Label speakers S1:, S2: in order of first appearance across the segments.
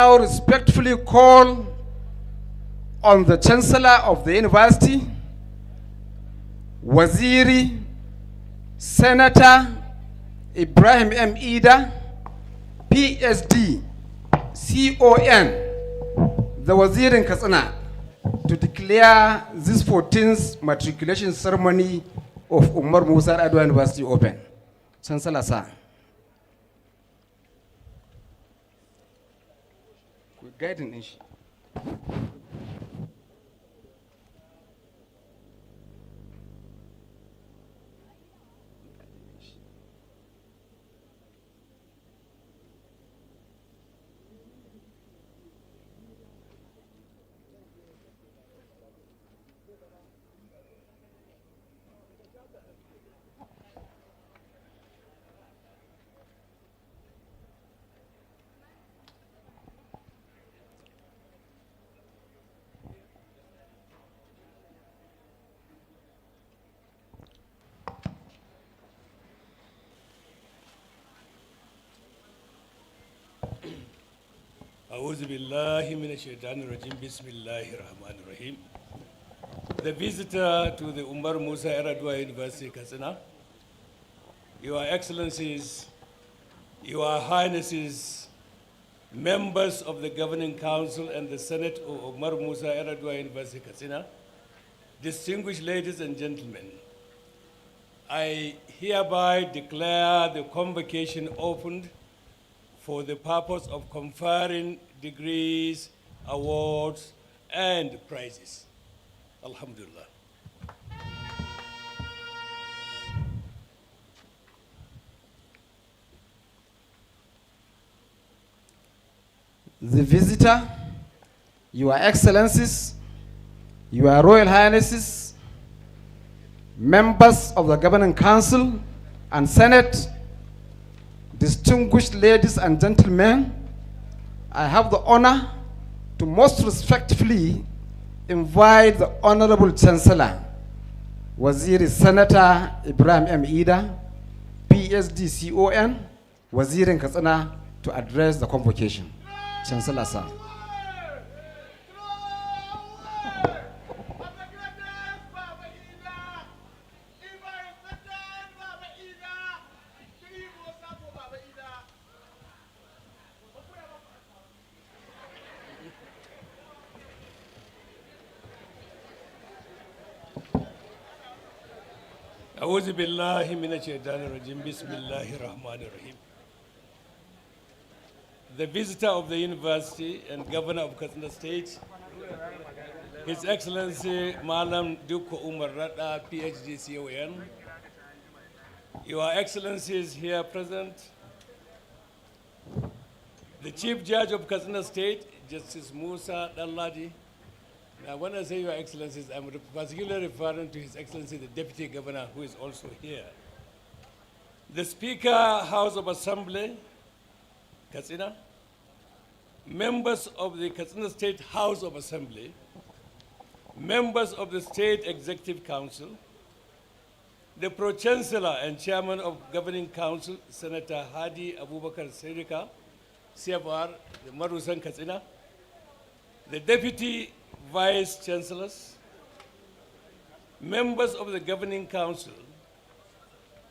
S1: I respectfully call on the Chancellor of the University, Waziri, Senator Ibrahim M. Ida, PSD, CON, the Wazir in Katsina, to declare this 14th matriculation ceremony of Umaru Musa Yar'adua University open. Chancellor, sir. Guiding issue.
S2: أعوذ بالله من الشيطان الرجيم بسم الله الرحمن الرحيم. The visitor to the Umaru Musa Yar'adua University, Katsina, Your Excellencies, Your Highnesses, members of the Governing Council and the Senate of Umaru Musa Yar'adua University, Katsina, distinguished ladies and gentlemen, I hereby declare the convocation opened for the purpose of conferring degrees, awards, and prizes. Alhamdulillah.
S1: The visitor, Your Excellencies, Your Royal Highnesses, members of the Governing Council and Senate, distinguished ladies and gentlemen, I have the honor to most respectfully invite the Honorable Chancellor, Waziri Senator Ibrahim M. Ida, PSD CON, Wazir in Katsina, to address the convocation. Chancellor, sir.
S2: أعوذ بالله من الشيطان الرجيم بسم الله الرحمن الرحيم. The visitor of the university and governor of Katsina State, His Excellency Malam Duko Umar Rada, PhD CON, Your Excellencies here present, the Chief Judge of Katsina State, Justice Musa Dalladi. Now, when I say Your Excellencies, I'm particularly referring to His Excellency, the Deputy Governor, who is also here. The Speaker, House of Assembly, Katsina, members of the Katsina State House of Assembly, members of the State Executive Council, the Pro-Chancellor and Chairman of Governing Council, Senator Hadi Abubakar Sedika, CFR, the Marusan Katsina, the Deputy Vice Chancellors, members of the Governing Council,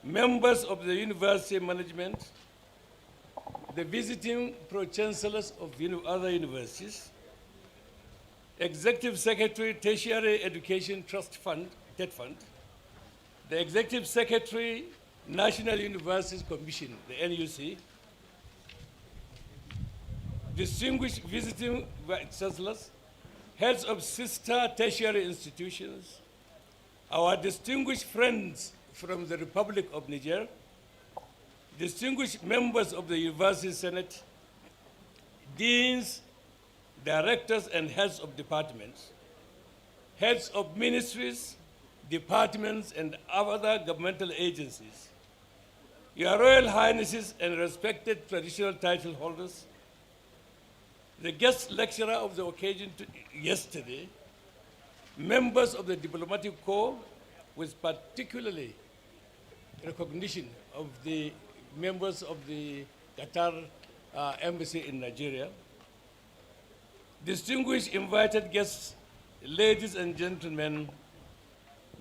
S2: members of the University Management, the visiting Pro-Chancellors of other universities, Executive Secretary, Tertiary Education Trust Fund, TED Fund, the Executive Secretary, National Universities Commission, the NUC, distinguished visiting Chancellors, heads of sister tertiary institutions, our distinguished friends from the Republic of Niger, distinguished members of the University Senate, deans, directors and heads of departments, heads of ministries, departments and other governmental agencies, Your Royal Highnesses and respected traditional title holders, the guest lecturer of the occasion yesterday, members of the diplomatic corps, with particularly recognition of the members of the Qatar embassy in Nigeria, distinguished invited guests, ladies and gentlemen,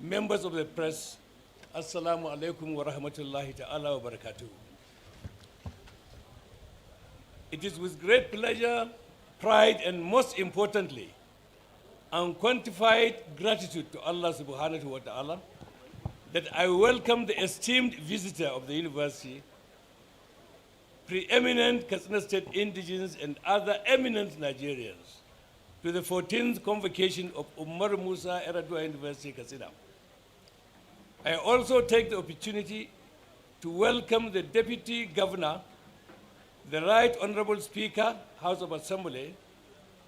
S2: members of the press, Assalamu alaikum wa rahmatullahi ta'ala wa barakatuh. It is with great pleasure, pride, and most importantly, unquantified gratitude to Allah subhanahu wa ta'ala that I welcome the esteemed visitor of the university, preeminent Katsina State indigenes and other eminent Nigerians to the 14th Convocation of Umaru Musa Yar'adua University, Katsina. I also take the opportunity to welcome the Deputy Governor, the Right Honorable Speaker, House of Assembly,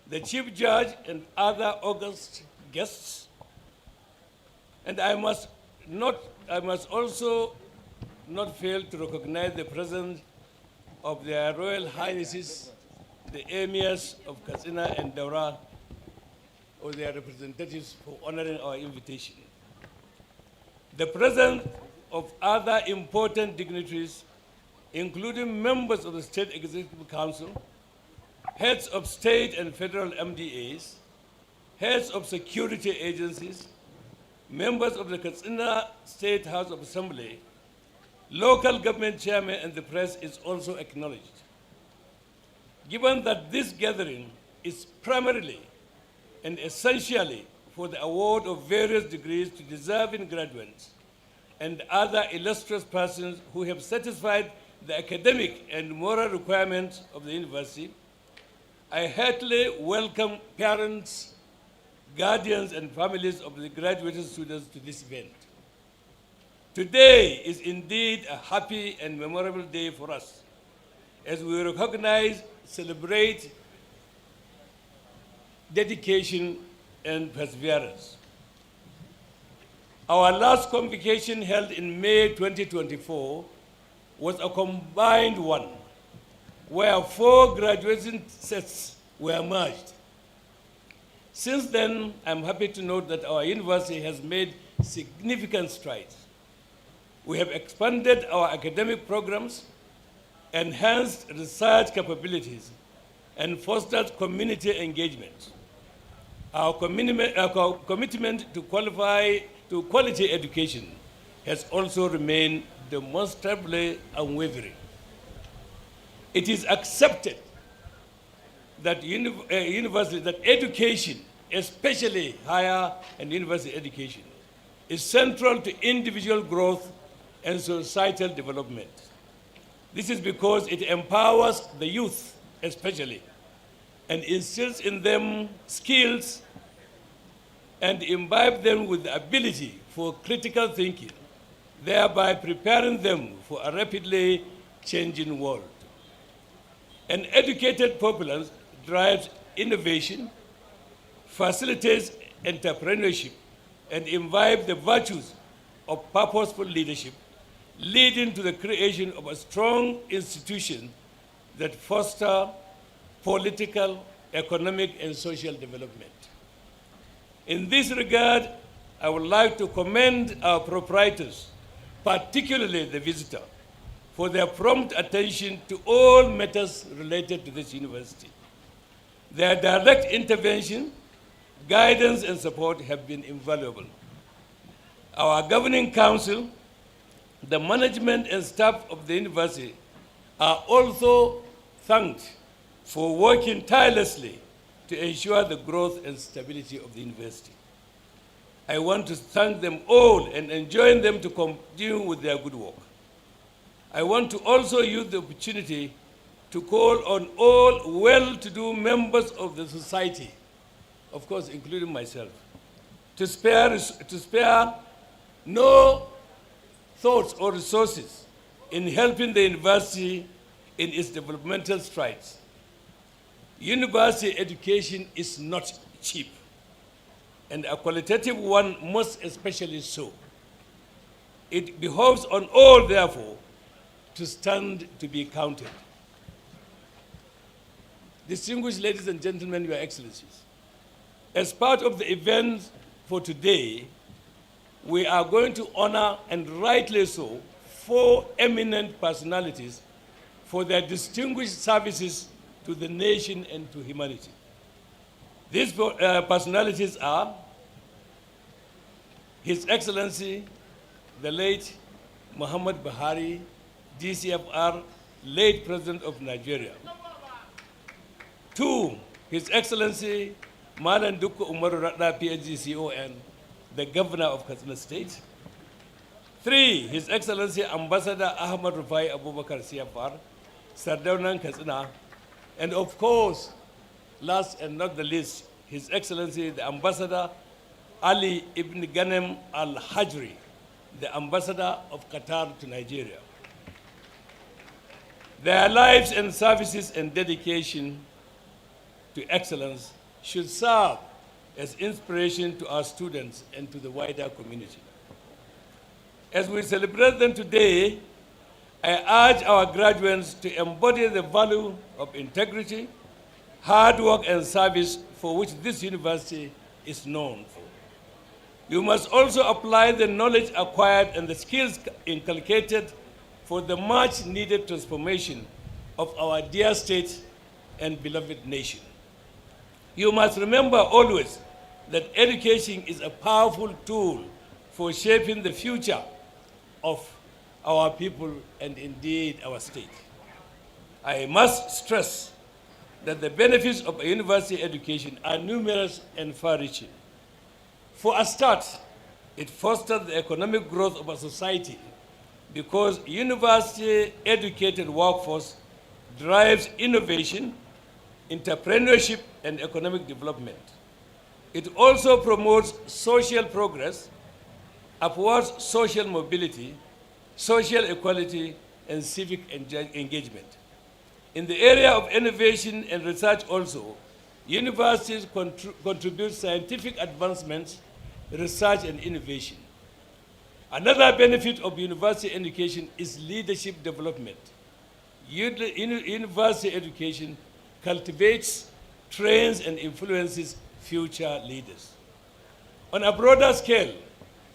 S2: the Chief Judge, and other august guests. And I must also not fail to recognize the presence of their Royal Highnesses, the Emirs of Katsina and Daura, or their representatives for honoring our invitation. The presence of other important dignitaries, including members of the State Executive Council, heads of state and federal MDAs, heads of security agencies, members of the Katsina State House of Assembly, local government chairman, and the press is also acknowledged. Given that this gathering is primarily and essentially for the award of various degrees to deserving graduates and other illustrious persons who have satisfied the academic and moral requirements of the university, I heartily welcome parents, guardians, and families of the graduating students to this event. Today is indeed a happy and memorable day for us as we recognize, celebrate dedication and perseverance. Our last convocation held in May 2024 was a combined one where 4 graduation sets were merged. Since then, I'm happy to note that our university has made significant strides. We have expanded our academic programs, enhanced research capabilities, and fostered community engagement. Our commitment to quality education has also remained demonstrably unwavering. It is accepted that education, especially higher and university education, is central to individual growth and societal development. This is because it empowers the youth, especially, and instills in them skills and imbibes them with the ability for critical thinking, thereby preparing them for a rapidly changing world. An educated populace drives innovation, facilitates entrepreneurship, and imbibes the virtues of purposeful leadership, leading to the creation of a strong institution that fosters political, economic, and social development. In this regard, I would like to commend our proprietors, particularly the visitor, for their prompt attention to all matters related to this university. Their direct intervention, guidance, and support have been invaluable. Our governing council, the management and staff of the university are also thanked for working tirelessly to ensure the growth and stability of the university. I want to thank them all and enjoin them to continue with their good work. I want to also use the opportunity to call on all well-to-do members of the society, of course, including myself, to spare no thoughts or resources in helping the university in its developmental strides. University education is not cheap, and a qualitative one most especially so. It behoves on all, therefore, to stand to be counted. Distinguished ladies and gentlemen, Your Excellencies, as part of the event for today, we are going to honor, and rightly so, 4 eminent personalities for their distinguished services to the nation and to humanity. These personalities are His Excellency, the late Muhammad Buhari, DCFR, late President of Nigeria. 2, His Excellency Malan Dukku Umaru Radda, PhD, CON, the Governor of Katsina State. 3, His Excellency Ambassador Ahmad Rufai Abubakar, CFR, Sardaunan Katsina. And of course, last and not the least, His Excellency the Ambassador Ali Ibn Ghanem Al-Hajri, the Ambassador of Qatar to Nigeria. Their lives and services and dedication to excellence should serve as inspiration to our students and to the wider community. As we celebrate them today, I urge our graduates to embody the value of integrity, hard work, and service for which this university is known for. You must also apply the knowledge acquired and the skills inculcated for the much needed transformation of our dear state and beloved nation. You must remember always that education is a powerful tool for shaping the future of our people and indeed our state. I must stress that the benefits of a university education are numerous and far-reaching. For a start, it fosters the economic growth of a society because university-educated workforce drives innovation, entrepreneurship, and economic development. It also promotes social progress, upwards social mobility, social equality, and civic engagement. In the area of innovation and research also, universities contribute scientific advancements, research, and innovation. Another benefit of university education is leadership development. University education cultivates, trains, and influences future leaders. On a broader scale,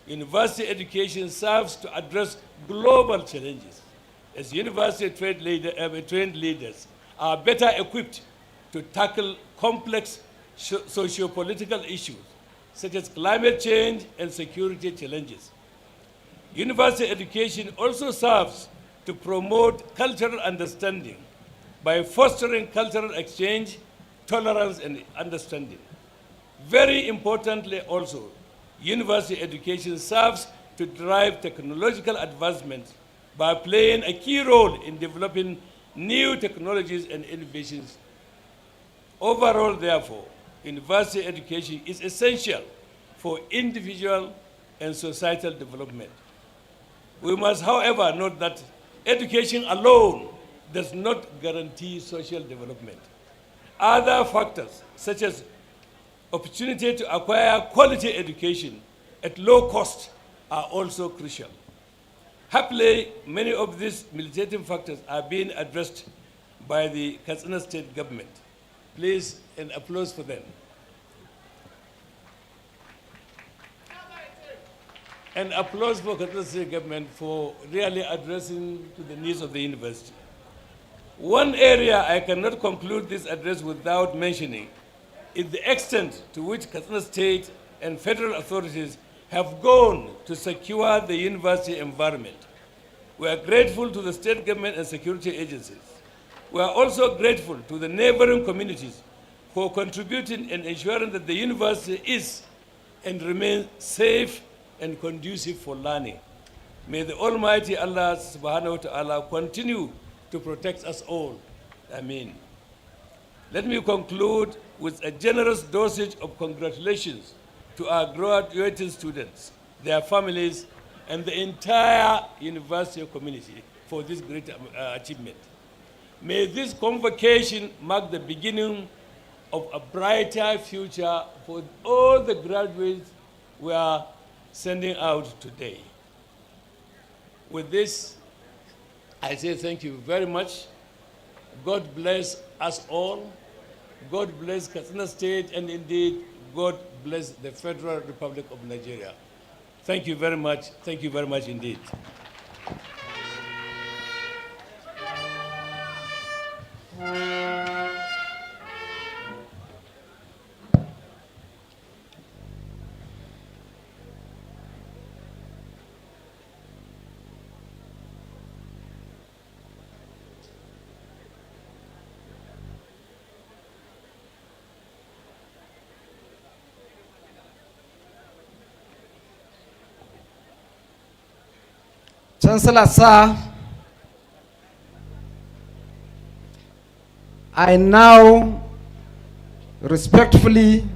S2: university education serves to address global challenges, as university trained leaders are better equipped to tackle complex socio-political issues such as climate change and security challenges. University education also serves to promote cultural understanding by fostering cultural exchange, tolerance, and understanding. Very importantly also, university education serves to drive technological advancements by playing a key role in developing new technologies and innovations. Overall, therefore, university education is essential for individual and societal development. We must, however, note that education alone does not guarantee social development. Other factors, such as opportunity to acquire quality education at low cost, are also crucial. Happily, many of these militating factors are being addressed by the Katsina State government. Please, an applause for them. An applause for Katsina State government for really addressing to the needs of the university. One area I cannot conclude this address without mentioning is the extent to which Katsina State and federal authorities have gone to secure the university environment. We are grateful to the state government and security agencies. We are also grateful to the neighboring communities for contributing and ensuring that the university is and remains safe and conducive for learning. May the Almighty Allah subhanahu wa ta'ala continue to protect us all. Amen. Let me conclude with a generous dosage of congratulations to our graduating students, their families, and the entire university community for this great achievement. May this convocation mark the beginning of a brighter future for all the graduates we are sending out today. With this, I say thank you very much. God bless us all. God bless Katsina State, and indeed, God bless the Federal Republic of Nigeria. Thank you very much. Thank you very much indeed.
S1: Pro-Chancellor, sir, I now respectfully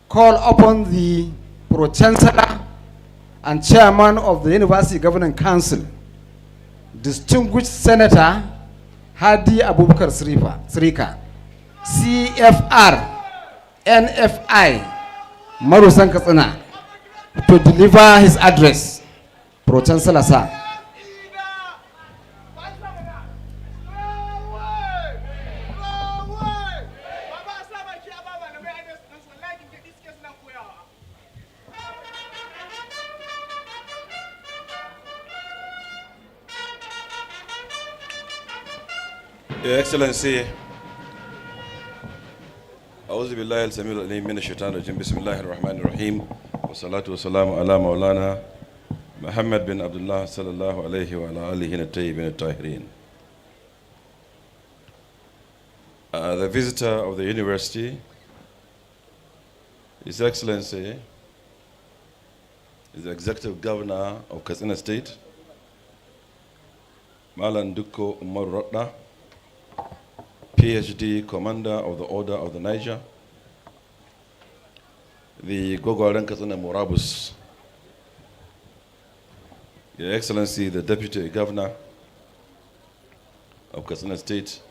S1: call upon the Pro-Chancellor and Chairman of the University Governing Council, distinguished Senator Hadi Abubakar Srika, CFR, NFI, Marusan Katsina, to deliver his address. Pro-Chancellor, sir.
S3: Your Excellency, أعوذ بالله السميع العليم من الشيطان الرجيم بسم الله الرحمن الرحيم والصلاة والسلام على مولانا محمد بن عبد الله صلى الله عليه وعلى آله الطيبين الطاهرين. The visitor of the university, His Excellency, is the Executive Governor of Katsina State, Malan Dukko Umaru, PhD Commander of the Order of the Niger, the Gogoran Katsina Morabus, Your Excellency, the Deputy Governor of Katsina State,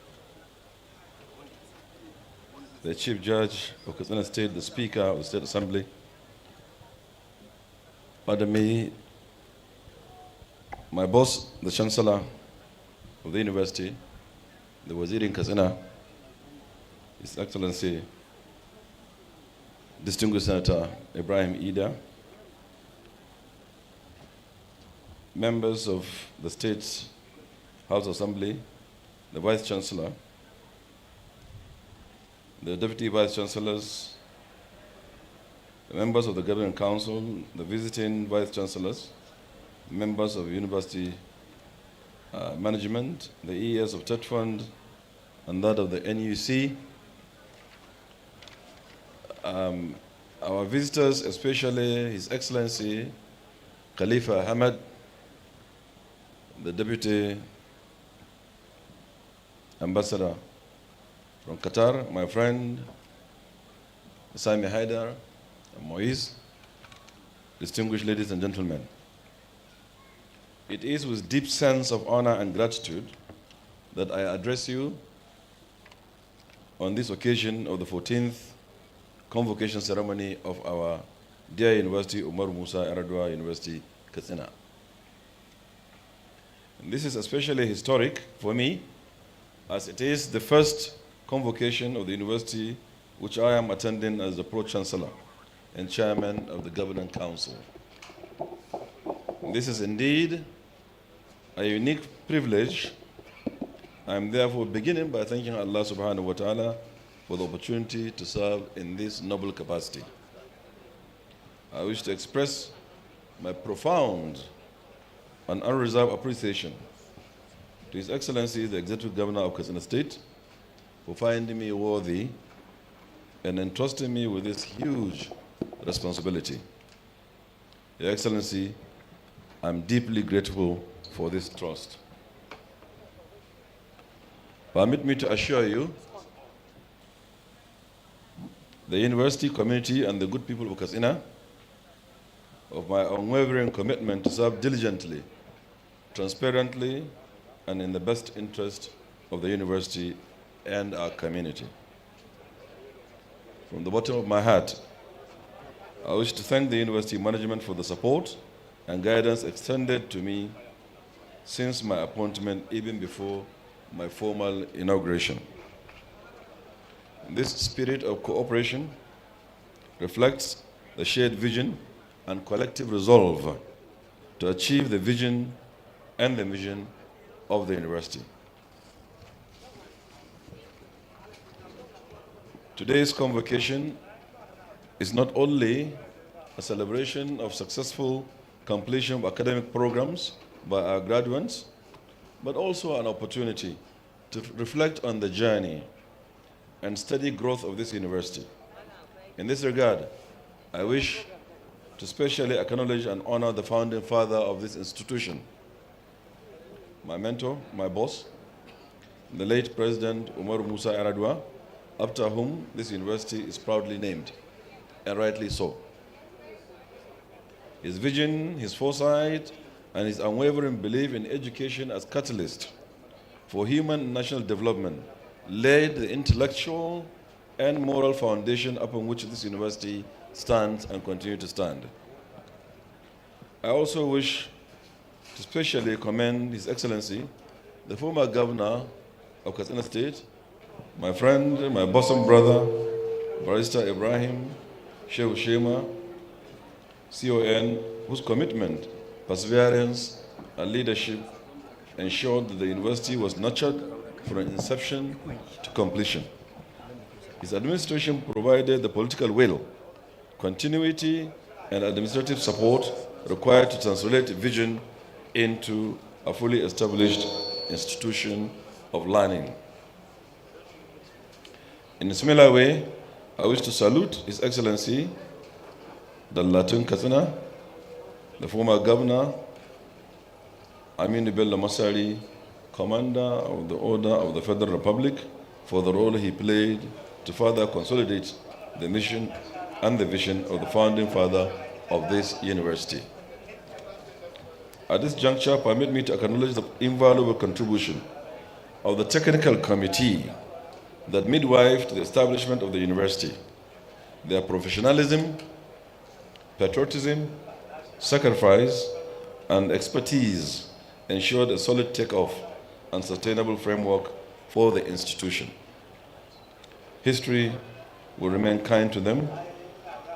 S3: the Chief Judge of Katsina State, the Speaker of the State Assembly, pardon me, my boss, the Chancellor of the University, the Wazir in Katsina, His Excellency, Distinguished Senator Ibrahim Ida, members of the State House Assembly, the Vice Chancellor, the Deputy Vice Chancellors, the members of the Governing Council, the visiting Vice Chancellors, members of University Management, the ES of Tet Fund, and that of the NUC. Our visitors, especially His Excellency Khalifa Ahmed, the Deputy Ambassador from Qatar, my friend Sami Haidar, Moise, distinguished ladies and gentlemen. It is with deep sense of honor and gratitude that I address you on this occasion of the 14th convocation ceremony of our dear University, Umaru Musa Yar'adua University, Katsina. This is especially historic for me, as it is the first convocation of the university which I am attending as the Pro-Chancellor and Chairman of the Governing Council. This is indeed a unique privilege. I am therefore beginning by thanking Allah subhanahu wa ta'ala for the opportunity to serve in this noble capacity. I wish to express my profound and unreserved appreciation to His Excellency, the Executive Governor of Katsina State, for finding me worthy and entrusting me with this huge responsibility. Your Excellency, I'm deeply grateful for this trust. Permit me to assure you, the university community and the good people of Katsina, of my unwavering commitment to serve diligently, transparently, and in the best interest of the university and our community. From the bottom of my heart, I wish to thank the university management for the support and guidance extended to me since my appointment, even before my formal inauguration. This spirit of cooperation reflects the shared vision and collective resolve to achieve the vision and the mission of the university. Today's convocation is not only a celebration of successful completion of academic programs by our graduates, but also an opportunity to reflect on the journey and steady growth of this university. In this regard, I wish to specially acknowledge and honor the founding father of this institution, my mentor, my boss, the late President Umaru Musa Yar'adua, after whom this university is proudly named, and rightly so. His vision, his foresight, and his unwavering belief in education as catalyst for human and national development laid the intellectual and moral foundation upon which this university stands and continues to stand. I also wish to specially commend His Excellency, the former governor of Katsina State, my friend, my bosom brother, Barrister Ibrahim Shehu Shema, CON, whose commitment, perseverance, and leadership ensured that the university was nurtured from inception to completion. His administration provided the political will, continuity, and administrative support required to translate vision into a fully established institution of learning. In a similar way, I wish to salute His Excellency, the Latun Katsina, the former governor, Aminu Bello Masari, Commander of the Order of the Federal Republic, for the role he played to further consolidate the mission and the vision of the founding father of this university. At this juncture, permit me to acknowledge the invaluable contribution of the technical committee that midwifed the establishment of the university. Their professionalism, patriotism, sacrifice, and expertise ensured a solid takeoff and sustainable framework for the institution. History will remain kind to them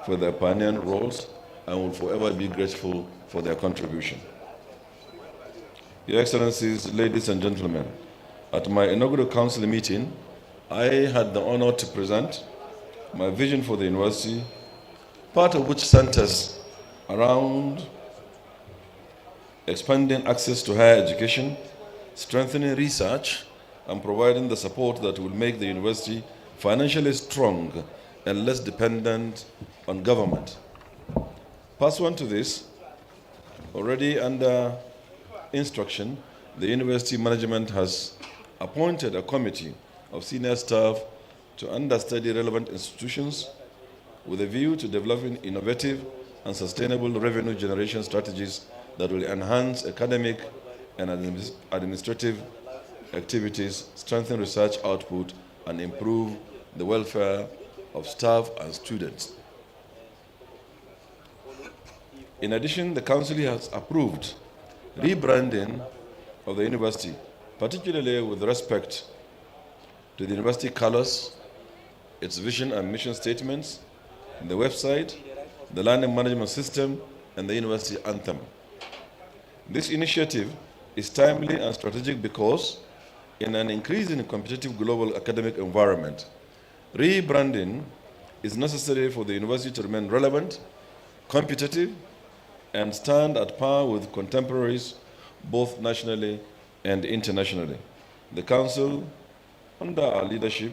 S3: for their pioneering roles and will forever be grateful for their contribution. Your Excellencies, ladies and gentlemen, at my inaugural council meeting, I had the honor to present my vision for the university, part of which centers around expanding access to higher education, strengthening research, and providing the support that will make the university financially strong and less dependent on government. Pursuant to this, already under instruction, the university management has appointed a committee of senior staff to understudy relevant institutions with a view to developing innovative and sustainable revenue generation strategies that will enhance academic and administrative activities, strengthen research output, and improve the welfare of staff and students. In addition, the Council has approved rebranding of the university, particularly with respect to the university colors, its vision and mission statements, the website, the learning management system, and the university anthem. This initiative is timely and strategic because in an increasingly competitive global academic environment, rebranding is necessary for the university to remain relevant, competitive, and stand at par with contemporaries, both nationally and internationally. The Council, under our leadership,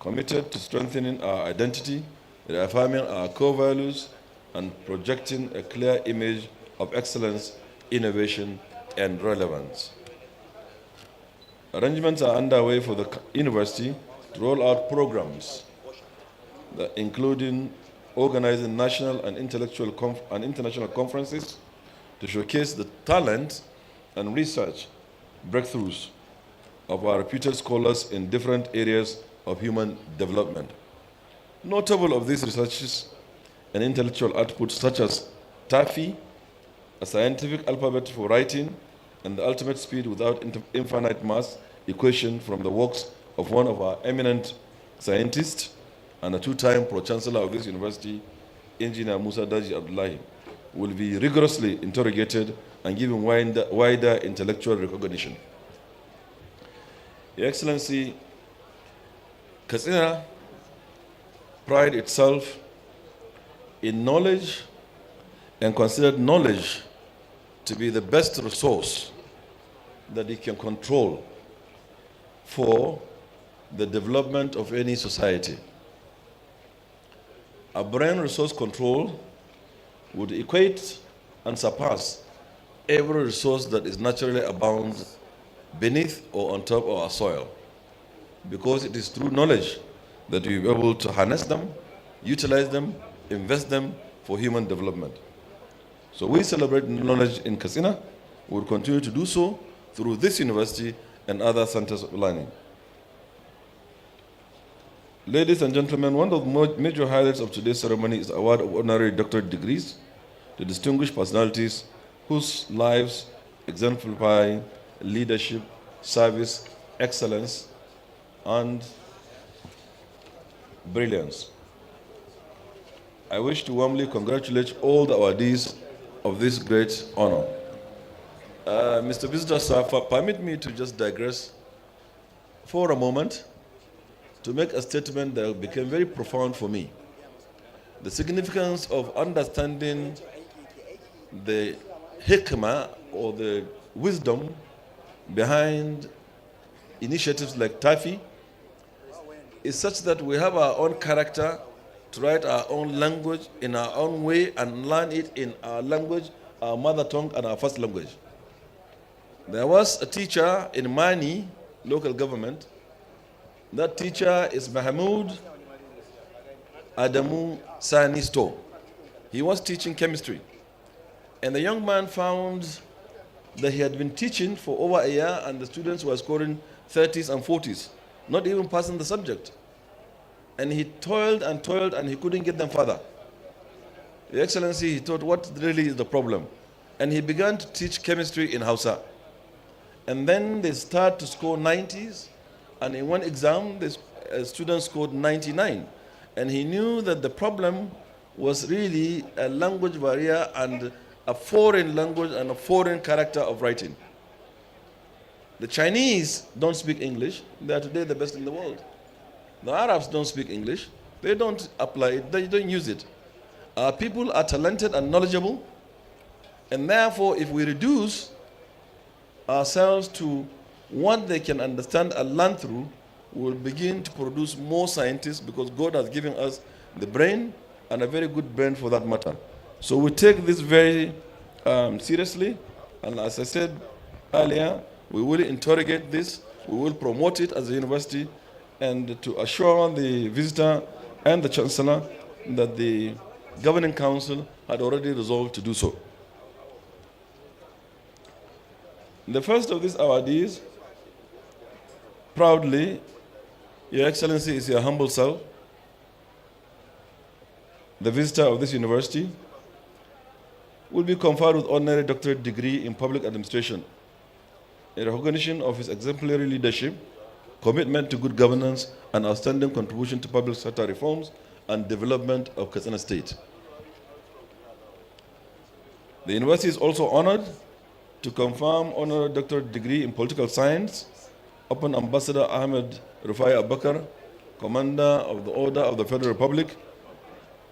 S3: committed to strengthening our identity, reaffirming our core values, and projecting a clear image of excellence, innovation, and relevance. Arrangements are underway for the university to roll out programs including organizing national and international conferences to showcase the talent and research breakthroughs of our reputed scholars in different areas of human development. Notable of these researches and intellectual outputs such as TAFI, a scientific alphabet for writing, and the ultimate speed without infinite mass equation from the works of one of our eminent scientists and a two-time pro-chancellor of this university, Engineer Musa Abdullahi, will be rigorously interrogated and given wider intellectual recognition. Your Excellency, Katsina pride itself in knowledge and considered knowledge to be the best resource that it can control for the development of any society. A brain resource control would equate and surpass every resource that is naturally abound beneath or on top of our soil, because it is through knowledge that we will be able to harness them, utilize them, invest them for human development. So we celebrate knowledge in Katsina. We will continue to do so through this university and other centers of learning. Ladies and gentlemen, one of the major highlights of today's ceremony is the award of honorary doctorate degrees to distinguished personalities whose lives exemplify leadership, service, excellence, and brilliance. I wish to warmly congratulate all the awardees of this great honor. Mr. Visitor, sir, permit me to just digress for a moment to make a statement that became very profound for me. The significance of understanding the hikmah or the wisdom behind initiatives like TAFI is such that we have our own character to write our own language in our own way and learn it in our language, our mother tongue, and our first language. There was a teacher in Mani, local government. That teacher is Mahmoud Adamu Sanisto. He was teaching chemistry. And the young man found that he had been teaching for over a year and the students were scoring 30s and 40s, not even passing the subject. And he toiled and he couldn't get them further. Your Excellency, he thought, what really is the problem? And he began to teach chemistry in Hausa. And then they start to score 90s. And in one exam, the students scored 99. And he knew that the problem was really a language barrier and a foreign language and a foreign character of writing. The Chinese don't speak English. They are today the best in the world. The Arabs don't speak English. They don't apply it. They don't use it. Our people are talented and knowledgeable. And therefore, if we reduce ourselves to what they can understand and learn through, we will begin to produce more scientists because God has given us the brain and a very good brain for that matter. So we take this very seriously. And as I said earlier, we will interrogate this. We will promote it as a university and to assure the visitor and the chancellor that the governing council had already resolved to do so. The first of these awardees, proudly, Your Excellency is your humble self, the visitor of this university, will be conferred with honorary doctorate degree in public administration in recognition of his exemplary leadership, commitment to good governance, and outstanding contribution to public sector reforms and development of Katsina State. The university is also honored to confirm honorary doctorate degree in political science upon Ambassador Ahmed Rufai Abakar, Commander of the Order of the Federal Republic,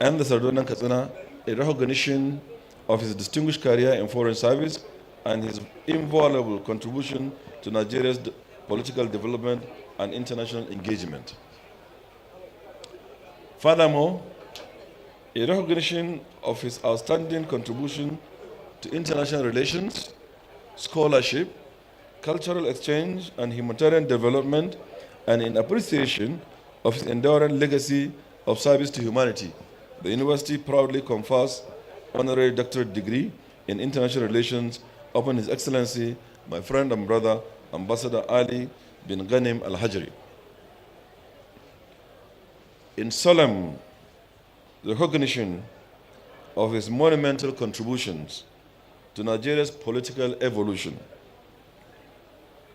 S3: and the Sardonan Katsina, in recognition of his distinguished career in foreign service and his invaluable contribution to Nigeria's political development and international engagement. Furthermore, in recognition of his outstanding contribution to international relations, scholarship, cultural exchange, and humanitarian development, and in appreciation of his enduring legacy of service to humanity, the university proudly confers honorary doctorate degree in international relations upon His Excellency, my friend and brother, Ambassador Ali bin Ghanim Al-Hajri. In solemn recognition of his monumental contributions to Nigeria's political evolution,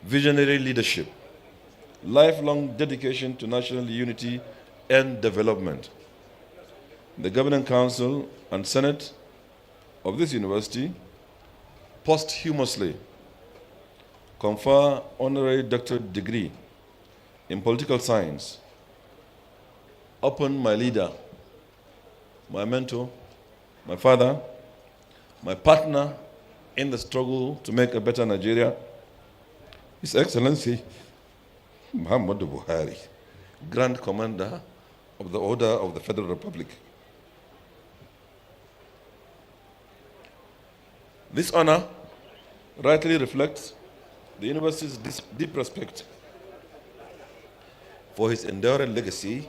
S3: visionary leadership, lifelong dedication to national unity and development, the Governing Council and Senate of this university posthumously confer honorary doctorate degree in political science upon my leader, my mentor, my father, my partner in the struggle to make a better Nigeria, His Excellency Muhammadu Buhari, Grand Commander of the Order of the Federal Republic. This honor rightly reflects the university's deep respect for his enduring legacy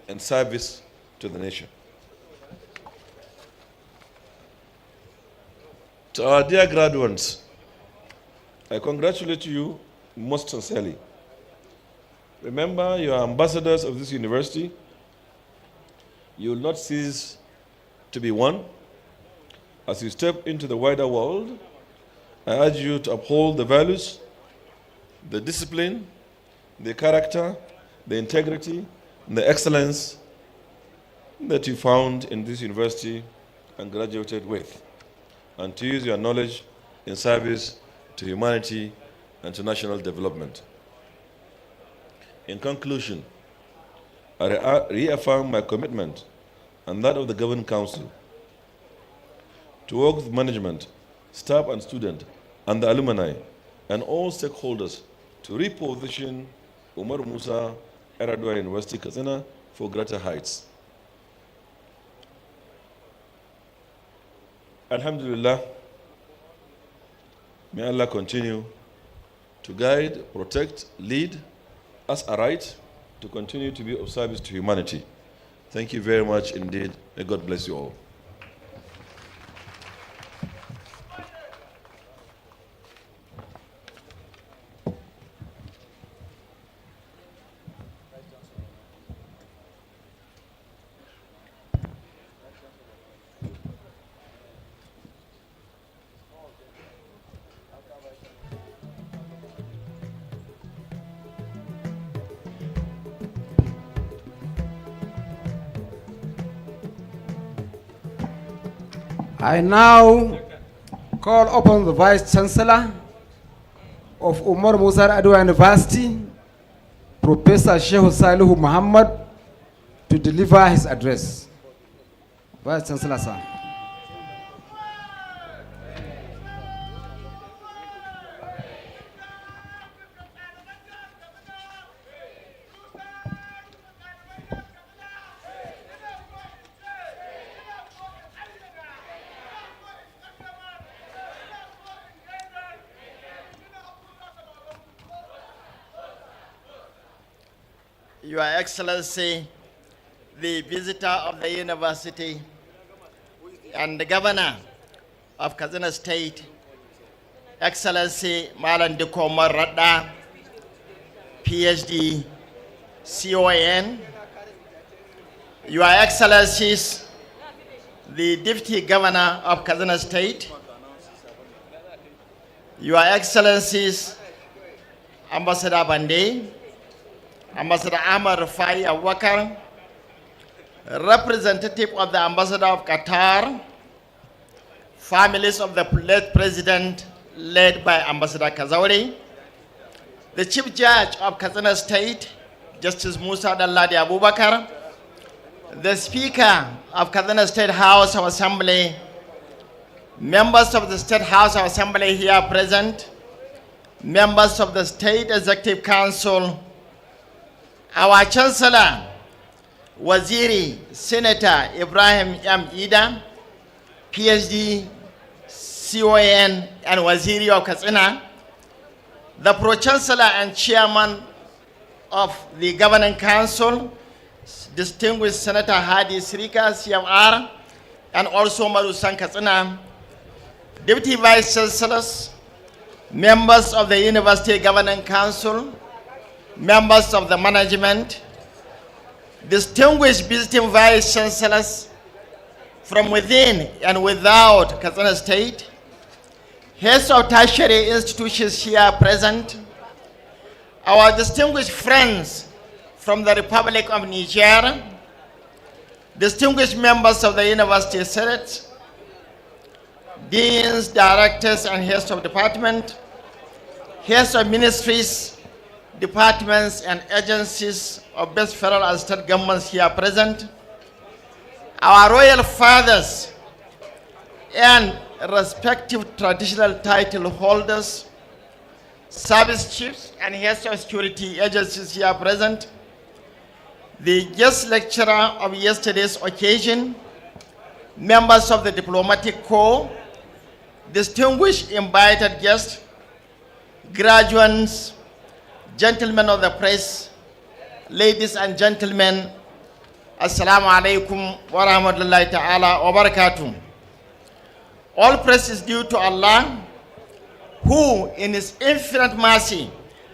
S3: and service to the nation. To our dear graduates, I congratulate you most sincerely. Remember, you are ambassadors of this university. You will not cease to be one. As you step into the wider world, I urge you to uphold the values, the discipline, the character, the integrity, and the excellence that you found in this university and graduated with, and to use your knowledge in service to humanity and to national development. In conclusion, I reaffirm my commitment and that of the Governing Council to work with management, staff and student, and the alumni, and all stakeholders to reposition Umaru Musa Yar'adua University Katsina for greater heights. Alhamdulillah, may Allah continue to guide, protect, lead us aright to continue to be of service to humanity. Thank you very much indeed. May God bless you all.
S1: I now call upon the Vice Chancellor of Umaru Musa Yar'adua University, Professor Sheikh Salihu Muhammad, to deliver his address. Vice Chancellor, sir.
S4: Your Excellency, the visitor of the university and the governor of Katsina State, Excellency Malan Diko Radda, PhD, CON, Your Excellencies, the Deputy Governor of Katsina State, Your Excellencies, Ambassador Bande, Ambassador Ahmad Rufai Awakar, representative of the Ambassador of Qatar, families of the late President led by Ambassador Kazauri, the Chief Judge of Katsina State, Justice Musa Dalladi Abubakar, the Speaker of Katsina State House of Assembly, members of the State House of Assembly here present, members of the State Executive Council, our Chancellor, Waziri, Senator Ibrahim M. Ida, PhD, CON, and Waziri of Katsina, the Pro-Chancellor and Chairman of the Governing Council, distinguished Senator Hadi Sirika, CFR, and also Umaru Katsina, Deputy Vice Chancellors, members of the University Governing Council, members of the management, distinguished visiting vice chancellors from within and without Katsina State, heads of tertiary institutions here present, our distinguished friends from the Republic of Niger, distinguished members of the University Senate, deans, directors, and heads of department, heads of ministries, departments and agencies of both federal and state governments here present, our royal fathers and respective traditional title holders, service chiefs and heads of security agencies here present, the guest lecturer of yesterday's occasion, members of the diplomatic corps, distinguished invited guests, graduates, gentlemen of the press, ladies and gentlemen, Assalamu alaikum wa rahmatullahi ta'ala wa barakatuh. All praise is due to Allah, who in His infinite mercy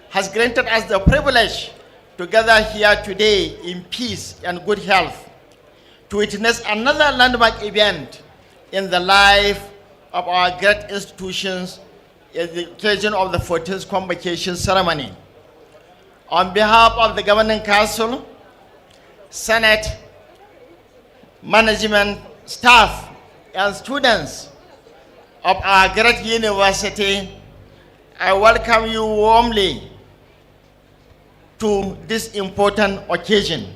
S4: has granted us the privilege to gather here today in peace and good health to witness another landmark event in the life of our great institutions at the occasion of the 14th Convocation ceremony. On behalf of the Governing Council, Senate, management, staff, and students of our great university, I welcome you warmly to this important occasion.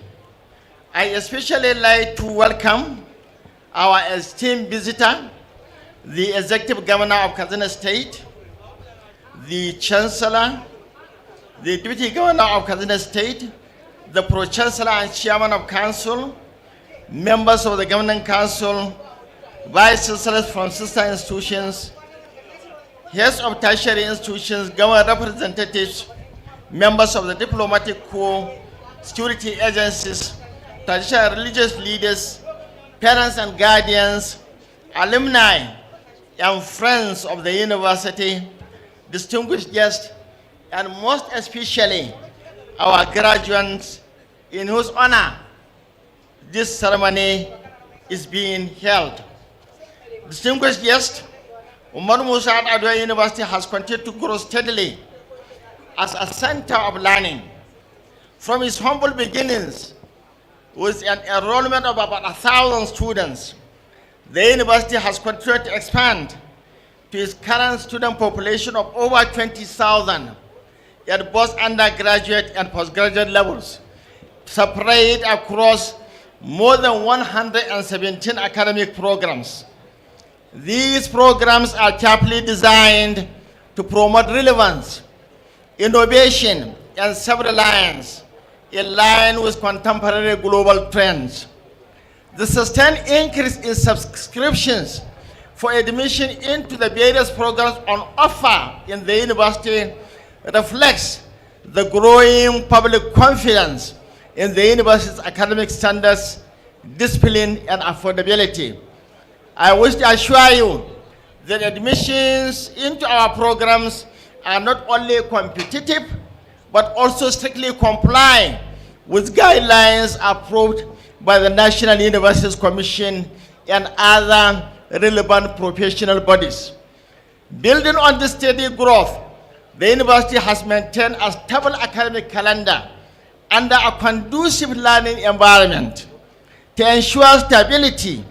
S4: I especially like to welcome our esteemed visitor, the Executive Governor of Katsina State, the Chancellor, the Deputy Governor of Katsina State, the Pro-Chancellor and Chairman of Council, members of the Governing Council, Vice Chancellors from sister institutions, heads of tertiary institutions, government representatives, members of the diplomatic corps, security agencies, traditional religious leaders, parents and guardians, alumni, and friends of the university, distinguished guests, and most especially our graduates in whose honor this ceremony is being held. Distinguished guests, Umaru Musa Yar'adua University has continued to grow steadily as a center of learning. From its humble beginnings, with an enrollment of about 1,000 students, the university has continued to expand to its current student population of over 20,000 at both undergraduate and postgraduate levels, spread across more than 117 academic programs. These programs are carefully designed to promote relevance, innovation, and self-reliance in line with contemporary global trends. The sustained increase in subscriptions for admission into the various programs on offer in the university reflects the growing public confidence in the university's academic standards, discipline, and affordability. I wish to assure you that admissions into our programs are not only competitive, but also strictly comply with guidelines approved by the National Universities Commission and other relevant professional bodies. Building on this steady growth, the university has maintained a stable academic calendar under a conducive learning environment. To ensure stability,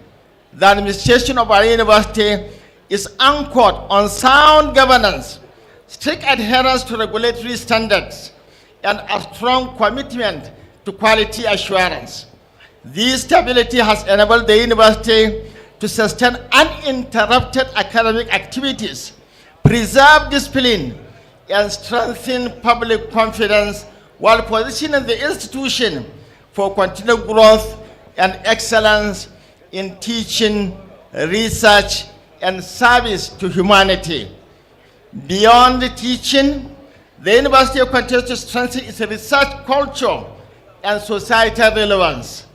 S4: the administration of our university is anchored on sound governance, strict adherence to regulatory standards, and a strong commitment to quality assurance. This stability has enabled the university to sustain uninterrupted academic activities, preserve discipline, and strengthen public confidence while positioning the institution for continued growth and excellence in teaching, research, and service to humanity. Beyond the teaching, the university continues to strengthen its research culture and societal relevance.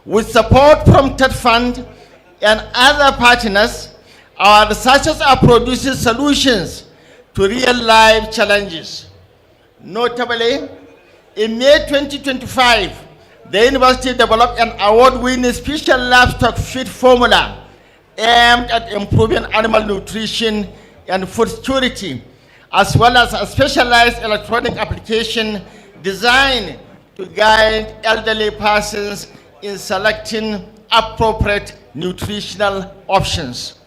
S4: With support from TED Fund and other partners, our researchers are producing solutions to real-life challenges. Notably, in May 2025, the university developed an award-winning special livestock feed formula aimed at improving animal nutrition and food security, as well as a specialized electronic application designed to guide elderly persons in selecting appropriate nutritional options.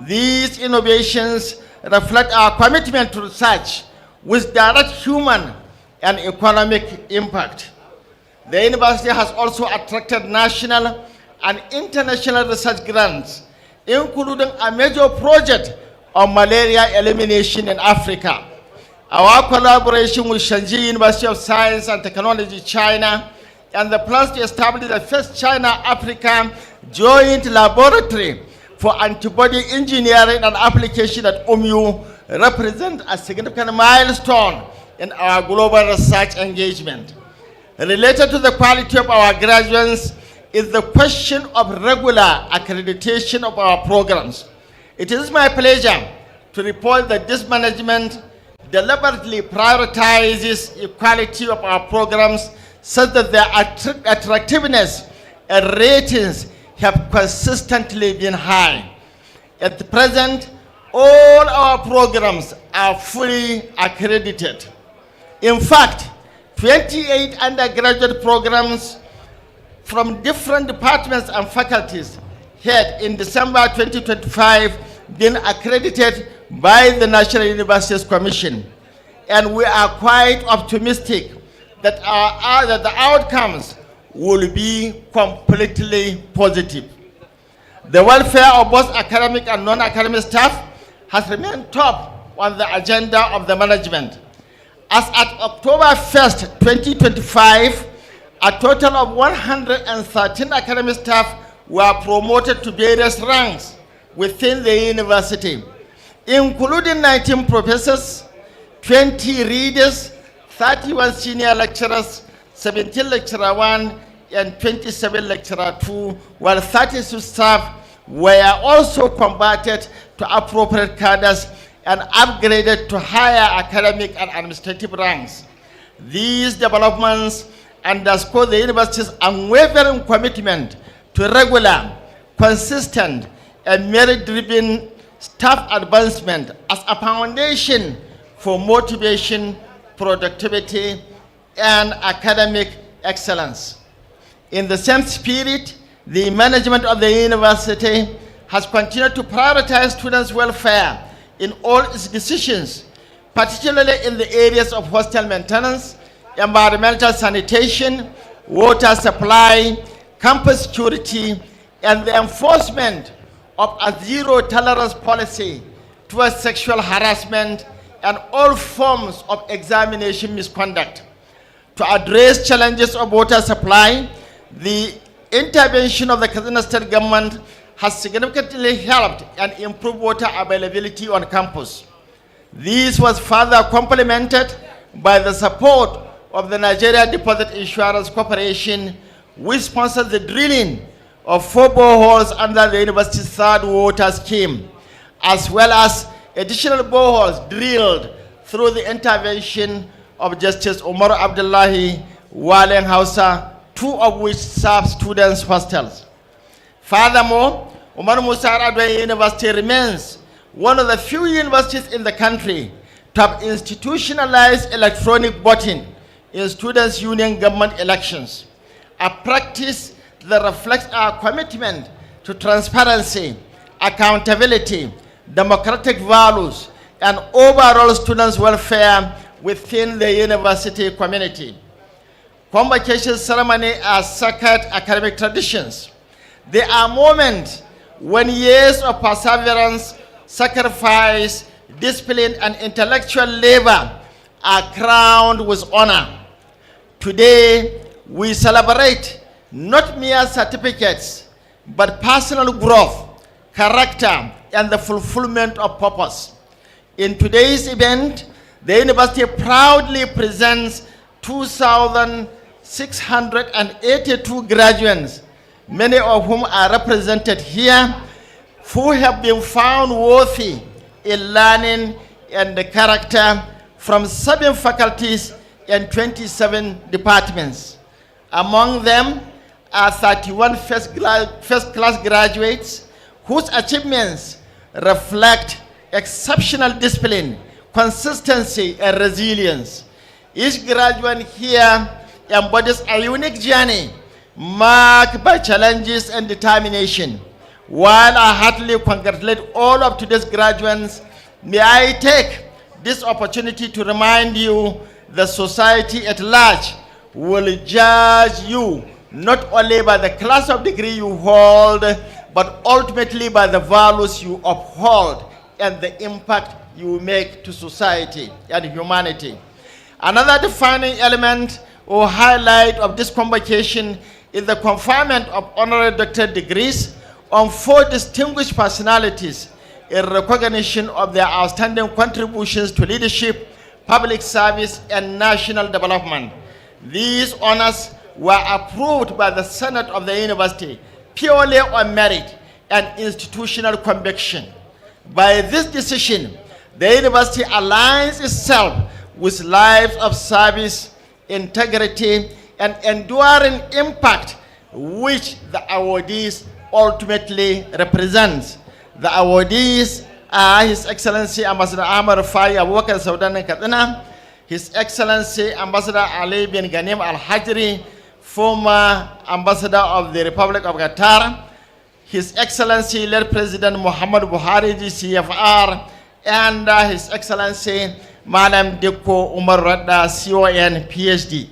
S4: These innovations reflect our commitment to research with direct human and economic impact. The university has also attracted national and international research grants, including a major project on malaria elimination in Africa. Our collaboration with Shanghai University of Science and Technology, China, and the plans to establish the first China-Africa joint laboratory for antibody engineering and application at UMYU represent a significant milestone in our global research engagement. Related to the quality of our graduates is the question of regular accreditation of our programs. It is my pleasure to report that this management deliberately prioritizes equality of our programs such that their attractiveness and ratings have consistently been high. At the present, all our programs are fully accredited. In fact, 28 undergraduate programs from different departments and faculties had in December 2025 been accredited by the National Universities Commission, and we are quite optimistic that the outcomes will be completely positive. The welfare of both academic and non-academic staff has remained top on the agenda of the management. As at October 1st, 2025, a total of 113 academic staff were promoted to various ranks within the university, including 19 professors, 20 readers, 31 senior lecturers, 17 lecturer 1, and 27 lecturer 2, while 32 staff were also converted to appropriate cadres and upgraded to higher academic and administrative ranks. These developments underscore the university's unwavering commitment to regular, consistent, and merit-driven staff advancement as a foundation for motivation, productivity, and academic excellence. In the same spirit, the management of the university has continued to prioritize students' welfare in all its decisions, particularly in the areas of hostel maintenance, environmental sanitation, water supply, campus security, and the enforcement of a zero-tolerance policy towards sexual harassment and all forms of examination misconduct. To address challenges of water supply, the intervention of the Katsina State government has significantly helped and improved water availability on campus. This was further complemented by the support of the Nigeria Deposit Insurance Corporation, which sponsored the drilling of 4 boreholes under the university's third water scheme, as well as additional boreholes drilled through the intervention of Justice Umaru Abdullahi Walen Hausa, 2 of which serve students' hostels. Furthermore, Musa Yar'adua University remains one of the few universities in the country to have institutionalized electronic voting in students' union government elections, a practice that reflects our commitment to transparency, accountability, democratic values, and overall students' welfare within the university community. Convocation ceremonies are sacred academic traditions. They are moments when years of perseverance, sacrifice, discipline, and intellectual labor are crowned with honor. Today, we celebrate not mere certificates, but personal growth, character, and the fulfillment of purpose. In today's event, the university proudly presents 2,682 graduates, many of whom are represented here, who have been found worthy in learning and the character from 7 faculties and 27 departments. Among them are 31 first-class graduates whose achievements reflect exceptional discipline, consistency, and resilience. Each graduate here embodies a unique journey marked by challenges and determination. While I heartily congratulate all of today's graduates, may I take this opportunity to remind you that society at large will judge you not only by the class of degree you hold, but ultimately by the values you uphold and the impact you make to society and humanity. Another defining element or highlight of this convocation is the conferment of honorary doctorate degrees on 4 distinguished personalities in recognition of their outstanding contributions to leadership, public service, and national development. These honors were approved by the Senate of the university purely on merit and institutional conviction. By this decision, the university aligns itself with lives of service, integrity, and enduring impact which the awardees ultimately represents. The awardees are His Excellency Ambassador Ahmad Rufai Abubakar Saudan Katsina, His Excellency Ambassador Ali bin Ghanim Al-Hajri, former Ambassador of the Republic of Qatar, His Excellency late President Muhammad Buhari GCFR, and His Excellency Madam Dikko Umaru CON PhD.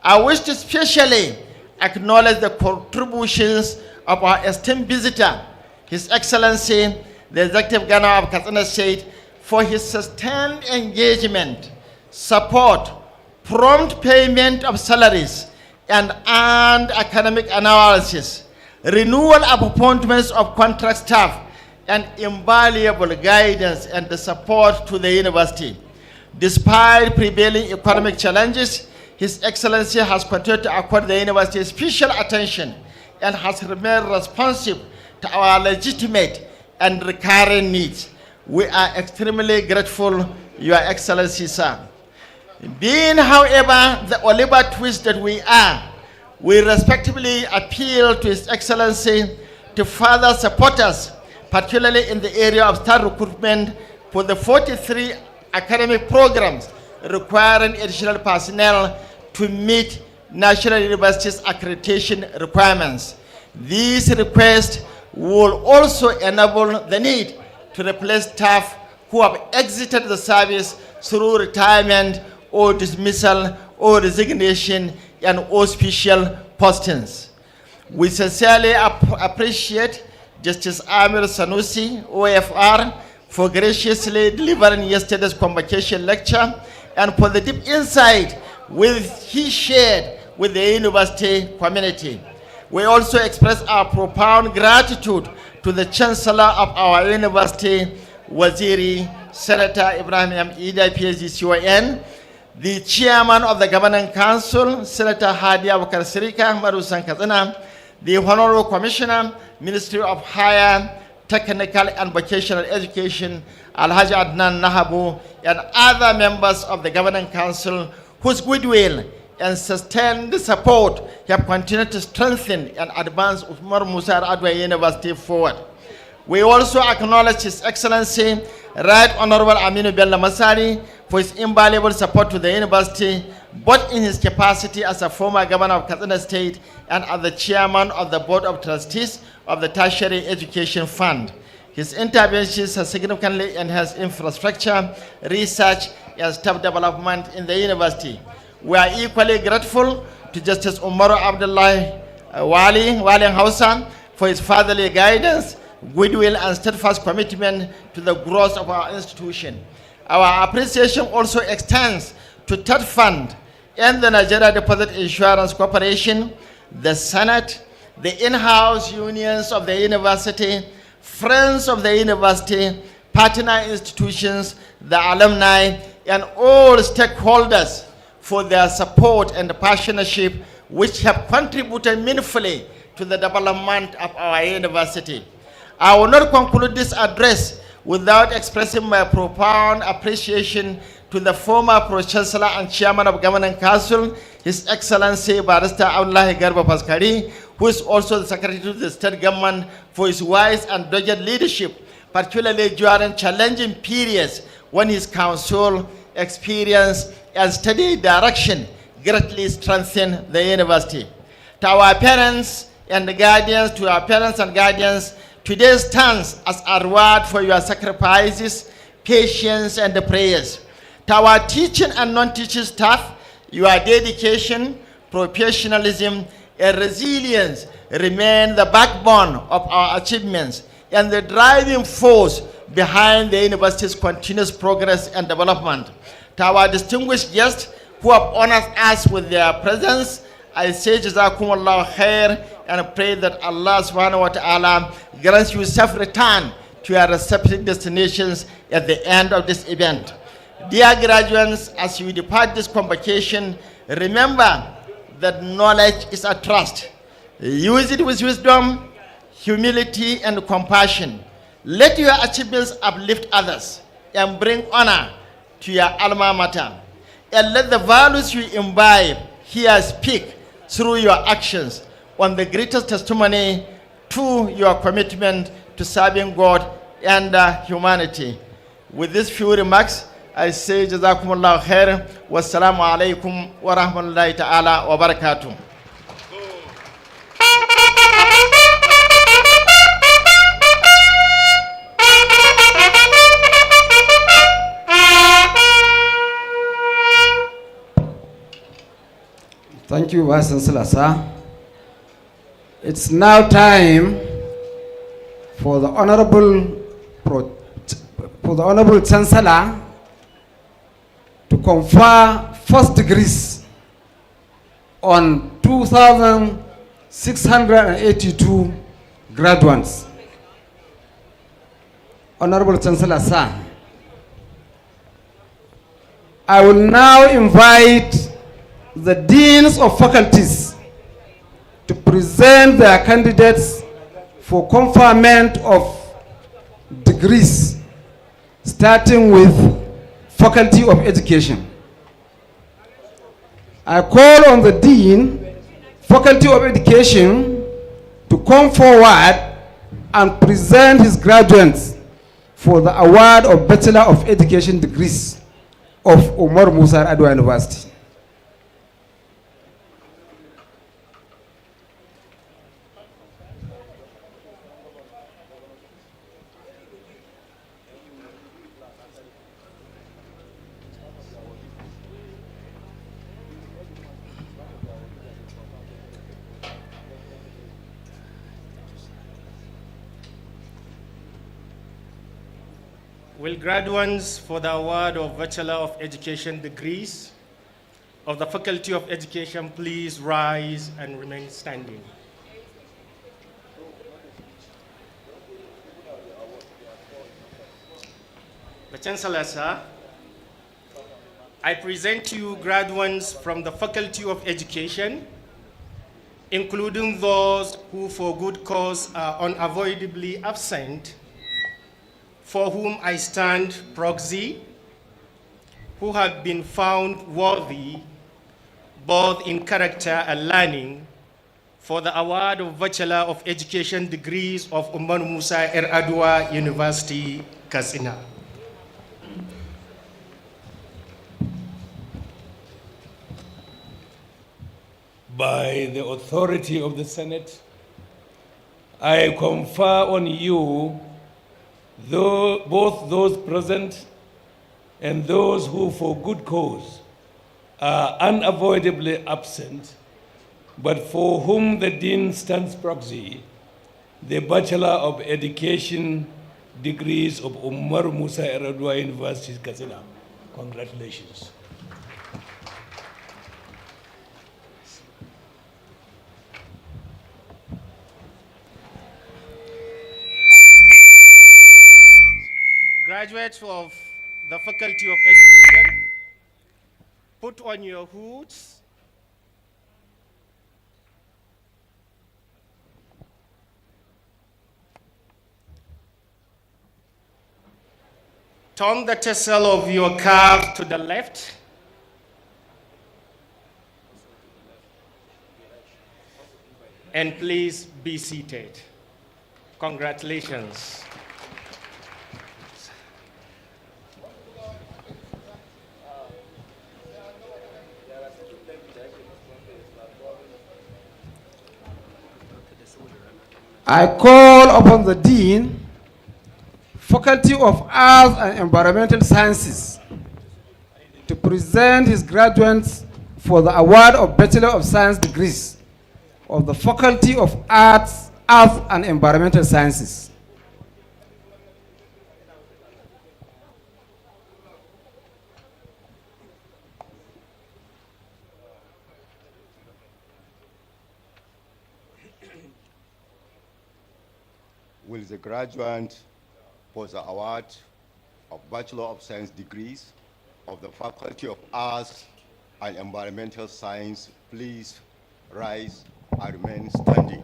S4: I wish to specially acknowledge the contributions of our esteemed visitor, His Excellency, the Executive Governor of Katsina State, for his sustained engagement, support, prompt payment of salaries, and academic analysis, renewal of appointments of contract staff, and invaluable guidance and the support to the university. Despite prevailing economic challenges, His Excellency has continued to accord the university special attention and has remained responsive to our legitimate and recurring needs. We are extremely grateful, Your Excellency, sir. Being, however, the Oliver Twist that we are, we respectfully appeal to His Excellency to further support us, particularly in the area of staff recruitment for the 43 academic programs requiring additional personnel to meet National Universities accreditation requirements. These requests will also enable the need to replace staff who have exited the service through retirement or dismissal or resignation and or special postings. We sincerely appreciate Justice Amir Sanusi, OFR, for graciously delivering yesterday's convocation lecture and for the deep insight he shared with the university community. We also express our profound gratitude to the Chancellor of our university, Waziri Senator Ibrahim M. Ida, PhD, CON, the Chairman of the Governing Council, Senator Hadi Abubakar Sirika, Marusan Katsina, the Honorary Commissioner, Ministry of Higher Technical and Vocational Education, Alhaji Adnan Nahabu, and other members of the Governing Council whose goodwill and sustained support have continued to strengthen and advance Umaru Musa Yar'adua University forward. We also acknowledge His Excellency, Right Honorable Aminu Bello Masari, for his invaluable support to the university, both in his capacity as a former governor of Katsina State and as the chairman of the Board of Trustees of the Tertiary Education Fund. His interventions have significantly enhanced infrastructure, research, and staff development in the university. We are equally grateful to Justice Umaru Abdullah Wali Hausa for his fatherly guidance, goodwill, and steadfast commitment to the growth of our institution. Our appreciation also extends to TED Fund and the Nigeria Deposit Insurance Corporation, the Senate, the in-house unions of the university, friends of the university, partner institutions, the alumni, and all stakeholders for their support and partnership, which have contributed meaningfully to the development of our university. I will not conclude this address without expressing my profound appreciation to the former Pro-Chancellor and Chairman of Governing Council, His Excellency Barrister Abdullahi Garba Paskari, who is also the Secretary to the State Government, for his wise and dogged leadership, particularly during challenging periods when his council experience and steady direction greatly strengthened the university. To our parents and guardians, today stands as a reward for your sacrifices, patience, and prayers. To our teaching and non-teaching staff, your dedication, professionalism, and resilience remain the backbone of our achievements and the driving force behind the university's continuous progress and development. To our distinguished guests who have honored us with their presence, I say Jazakumullah khair and pray that Allah subhanahu wa ta'ala grants you safe return to your respective destinations at the end of this event. Dear graduates, as you depart this convocation, remember that knowledge is a trust. Use it with wisdom, humility, and compassion. Let your achievements uplift others and bring honor to your alma mater. And let the values you imbibe here speak through your actions on the greatest testimony to your commitment to serving God and humanity. With these few remarks, I say Jazakumullahu khair. Wassalamu alaikum wa rahmatullahi ta'ala wa barakatuh.
S1: Thank you, Vice Chancellor, sir. It's now time for the Honorable Chancellor to confer first degrees on 2,682 graduates. Honorable Chancellor, sir, I will now invite the deans of faculties to present their candidates for conferment of degrees, starting with Faculty of Education. I call on the Dean, Faculty of Education, to come forward and present his graduates for the award of Bachelor of Education degrees of Umaru Musa Yar'adua University.
S5: Will graduates for the award of Bachelor of Education degrees of the Faculty of Education please rise and remain standing. The Chancellor, sir, I present to you graduates from the Faculty of Education, including those who for good cause are unavoidably absent, for whom I stand proxy, who have been found worthy, both in character and learning, for the award of Bachelor of Education degrees of Umaru Musa Yar'adua University, Katsina.
S2: By the authority of the Senate, I confer on you both those present and those who for good cause are unavoidably absent, but for whom the Dean stands proxy, the Bachelor of Education degrees of Umaru Musa Yar'adua University, Katsina. Congratulations.
S5: Graduates of the Faculty of Education, put on your hoods. Turn the tassel of your cap to the left. And please be seated. Congratulations.
S1: I call upon the Dean, Faculty of Arts and Environmental Sciences, to present his graduates for the award of Bachelor of Science degrees of the Faculty of Arts and Environmental Sciences.
S6: Will the graduate for the award of Bachelor of Science degrees of the Faculty of Arts and Environmental Science please rise and remain standing?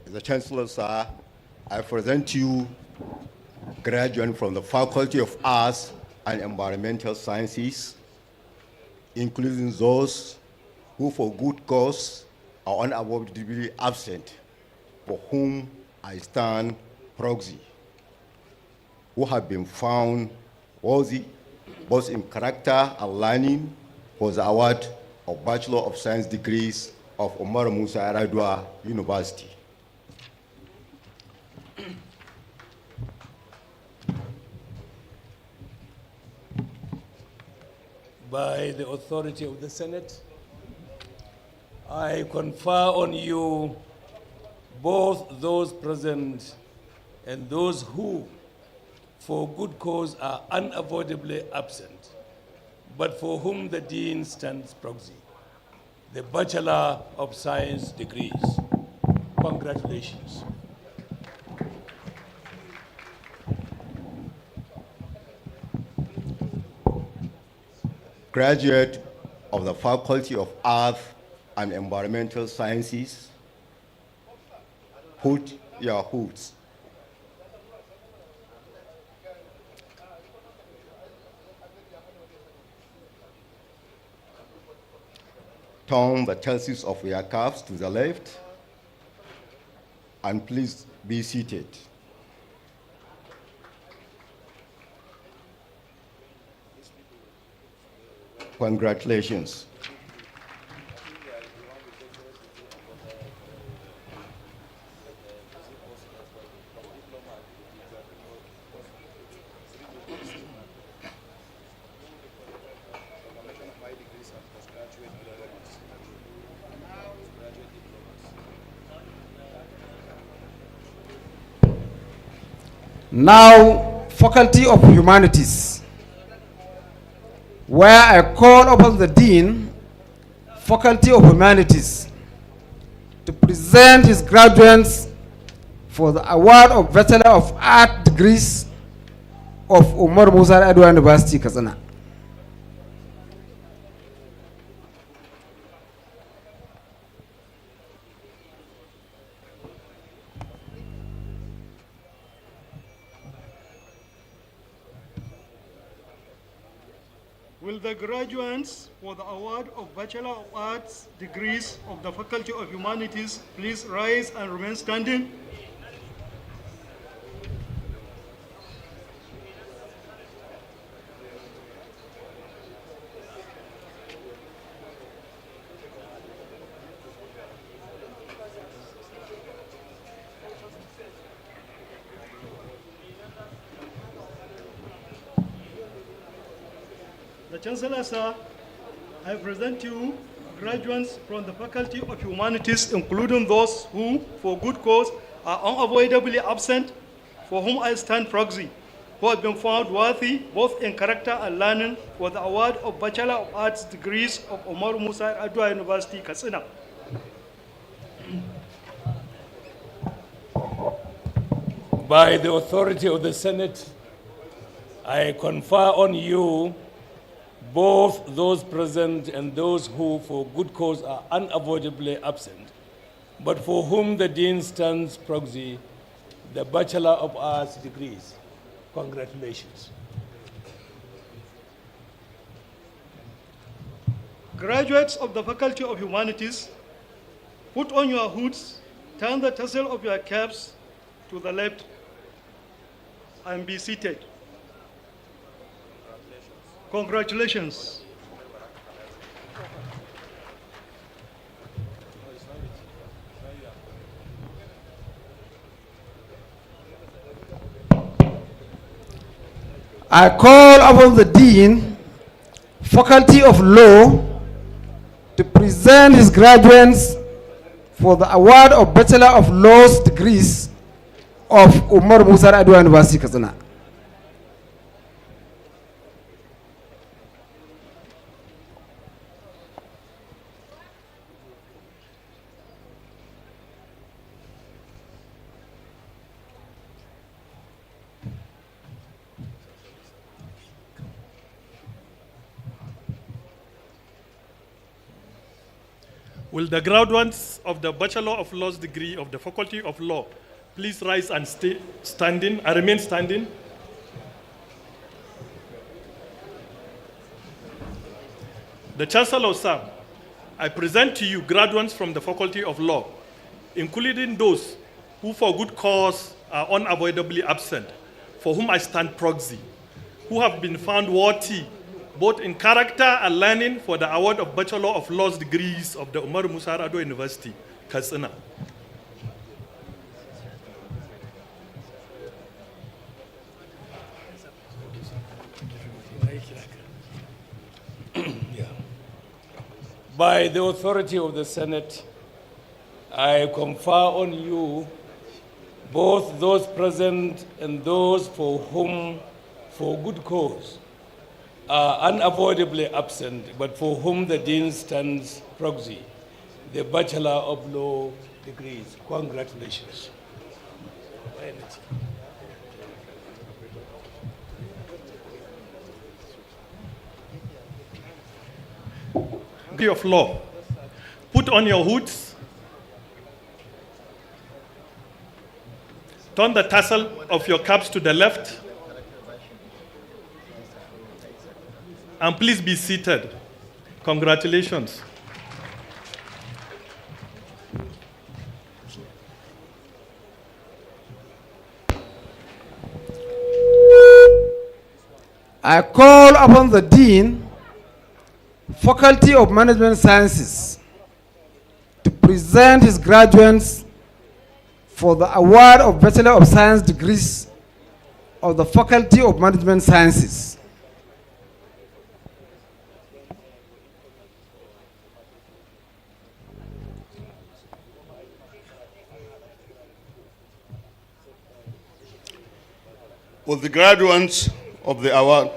S6: The Chancellor, sir, I present to you graduate from the Faculty of Arts and Environmental Sciences, including those who for good cause are unavoidably absent, for whom I stand proxy, who have been found worthy both in character and learning for the award of Bachelor of Science degrees of Umaru Musa Yar'adua University.
S2: By the authority of the Senate, I confer on you, both those present and those who, for good cause, are unavoidably absent, but for whom the Dean stands proxy, the Bachelor of Science degrees. Congratulations.
S6: Graduate of the Faculty of Earth and Environmental Sciences, put your hoods. Turn the tassels of your caps to the left, and please be seated. Congratulations.
S1: Now, Faculty of Humanities, where I call upon the Dean, Faculty of Humanities, to present his graduates for the award of Bachelor of Art degrees of Umaru Musa Yar'adua University, Katsina.
S7: Will the graduates for the award of Bachelor of Arts degrees of the Faculty of Humanities please rise and remain standing? The Chancellor, sir, I present you graduates from the Faculty of Humanities, including those who, for good cause, are unavoidably absent, for whom I stand proxy, who have been found worthy, both in character and learning, for the award of Bachelor of Arts degrees of Umaru Musa Yar'adua University, Katsina.
S2: By the authority of the Senate, I confer on you, both those present and those who for good cause are unavoidably absent, but for whom the Dean stands proxy, the Bachelor of Arts degrees. Congratulations.
S7: Graduates of the Faculty of Humanities, put on your hoods, turn the tassel of your caps to the left, and be seated. Congratulations.
S1: I call upon the Dean, Faculty of Law, to present his graduates for the award of Bachelor of Laws degrees of Umaru Musa Yar'adua University, Katsina.
S7: Will the graduates of the Bachelor of Laws degree of the Faculty of Law please rise and stay standing, remain standing? The Chancellor, sir, I present to you graduates from the Faculty of Law, including those who for good cause are unavoidably absent, for whom I stand proxy, who have been found worthy both in character and learning for the award of Bachelor of Laws degrees of the Umaru Musa Yar'adua University, Katsina.
S2: By the authority of the Senate, I confer on you, both those present and those for whom, for good cause, are unavoidably absent, but for whom the Dean stands proxy, the Bachelor of Law degrees. Congratulations.
S7: Of Law, put on your hoods, turn the tassel of your caps to the left, and please be seated. Congratulations.
S1: I call upon the Dean, Faculty of Management Sciences, to present his graduates for the award of Bachelor of Science degrees of the Faculty of Management Sciences.
S8: Will the graduates of the award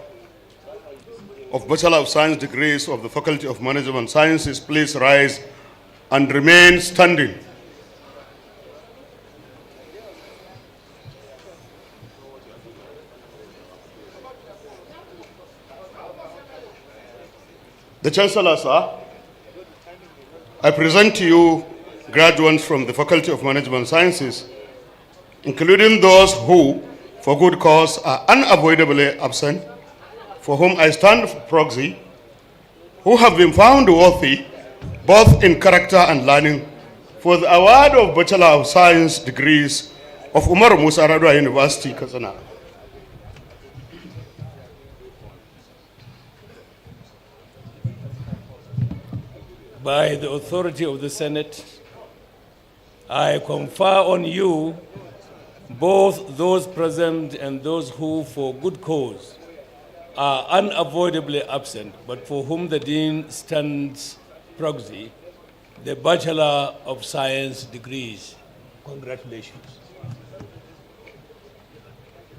S8: of Bachelor of Science degrees of the Faculty of Management Sciences please rise and remain standing. The Chancellor, sir, I present to you graduates from the Faculty of Management Sciences, including those who, for good cause, are unavoidably absent, for whom I stand proxy, who have been found worthy, both in character and learning, for the award of Bachelor of Science degrees of Umaru Musa Yar'adua University, Katsina.
S2: By the authority of the Senate, I confer on you, both those present and those who, for good cause, are unavoidably absent, but for whom the Dean stands proxy, the Bachelor of Science degrees. Congratulations.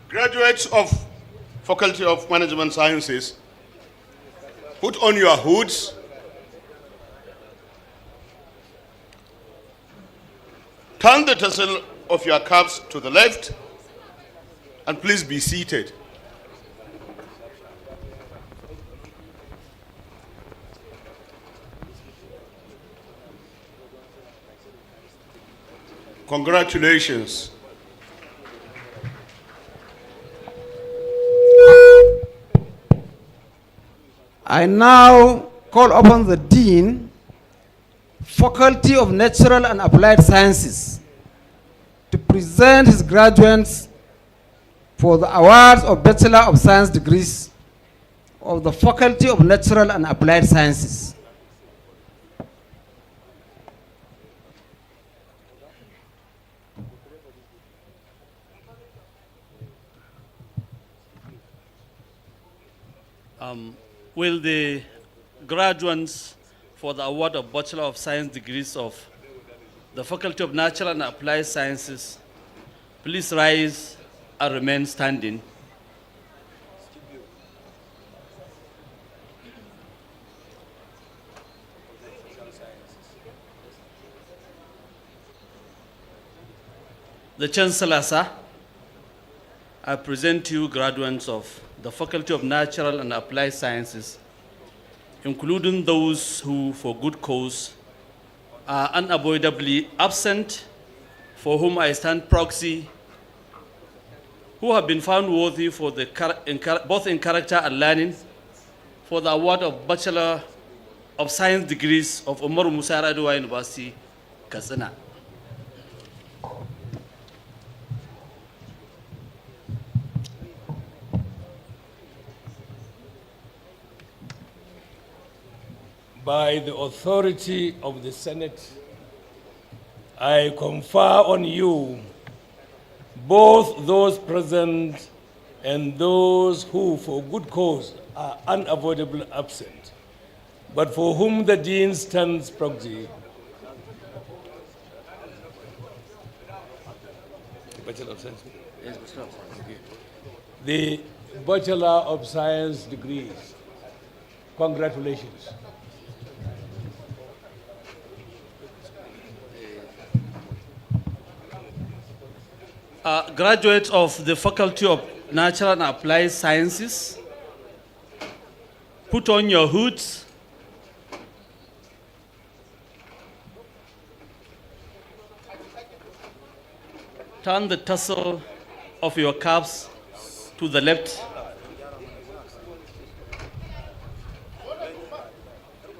S8: Graduates of Faculty of Management Sciences, put on your hoods, turn the tassel of your caps to the left, and please be seated. Congratulations.
S1: I now call upon the Dean, Faculty of Natural and Applied Sciences, to present his graduates for the awards of Bachelor of Science degrees of the Faculty of Natural and Applied Sciences.
S9: Will the graduates for the award of Bachelor of Science degrees of the Faculty of Natural and Applied Sciences please rise and remain standing? The Chancellor, sir, I present to you graduates of the Faculty of Natural and Applied Sciences, including those who, for good cause, are unavoidably absent, for whom I stand proxy, who have been found worthy for the both in character and learning for the award of Bachelor of Science degrees of Umaru Musa Yar'adua University, Katsina.
S2: By the authority of the Senate, I confer on you, both those present and those who for good cause are unavoidably absent, but for whom the Dean stands proxy, the Bachelor of Science degrees. Congratulations.
S9: Graduates of the Faculty of Natural and Applied Sciences, put on your hoods. Turn the tassel of your caps to the left.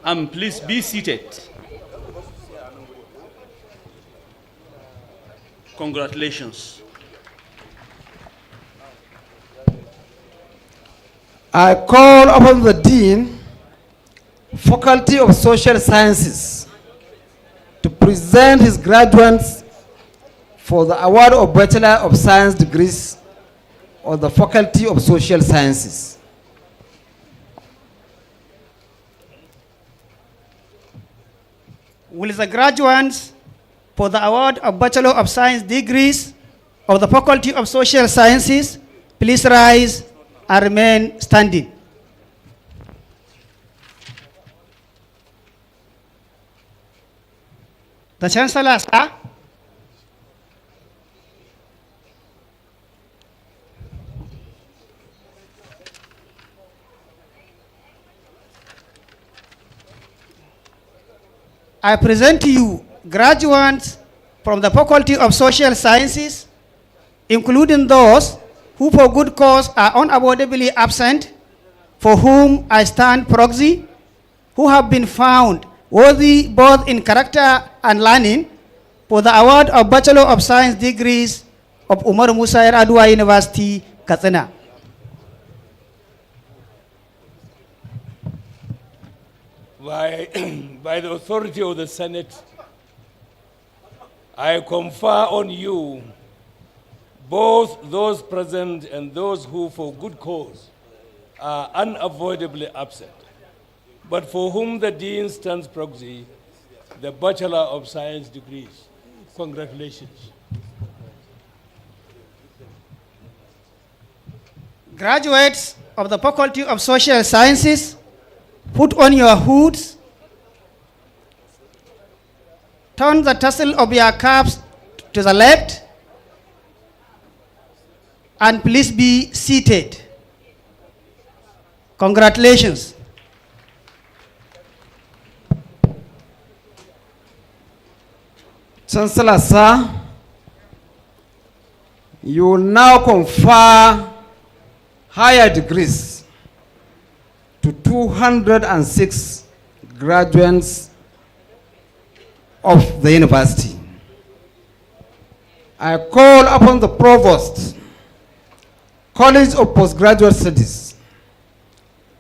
S9: And please be seated. Congratulations.
S1: I call upon the Dean, Faculty of Social Sciences, to present his graduates for the award of Bachelor of Science degrees of the Faculty of Social Sciences.
S10: Will the graduates for the award of Bachelor of Science degrees of the Faculty of Social Sciences please rise and remain standing? The Chancellor, sir. I present to you graduates from the Faculty of Social Sciences, including those who for good cause are unavoidably absent, for whom I stand proxy, who have been found worthy both in character and learning for the award of Bachelor of Science degrees of Umaru Musa Yar'adua University, Katsina.
S2: By the authority of the Senate, I confer on you, both those present and those who for good cause are unavoidably absent, but for whom the Dean stands proxy, the Bachelor of Science degrees. Congratulations.
S10: Graduates of the Faculty of Social Sciences, put on your hoods, turn the tassel of your caps to the left, and please be seated. Congratulations.
S1: Chancellor, sir, you will now confer higher degrees to 206 graduates of the university. I call upon the Provost, College of Postgraduate Studies,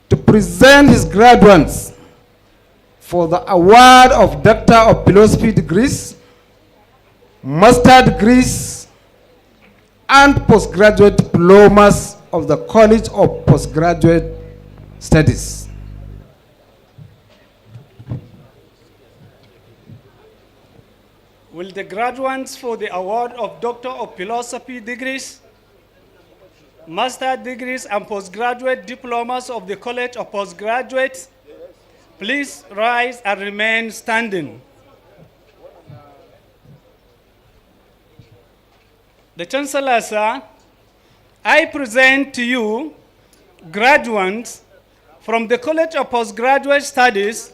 S1: to present his graduates for the award of Doctor of Philosophy degrees, Master degrees, and Postgraduate Diplomas of the College of Postgraduate Studies.
S7: Will the graduates for the award of Doctor of Philosophy degrees, Master degrees, and Postgraduate Diplomas of the College of Postgraduate please rise and remain standing? The Chancellor, sir, I present to you graduates from the College of Postgraduate Studies,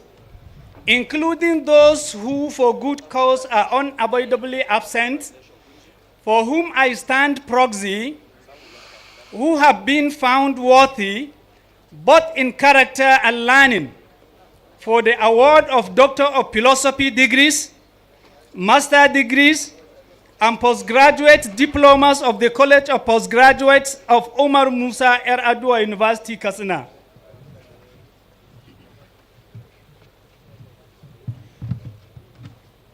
S5: including those who for good cause are unavoidably absent, for whom I stand proxy, who have been found worthy, both in character and learning, for the award of Doctor of Philosophy degrees, Master degrees, and Postgraduate Diplomas of the College of Postgraduates of Umaru Musa Yar'adua University, Katsina.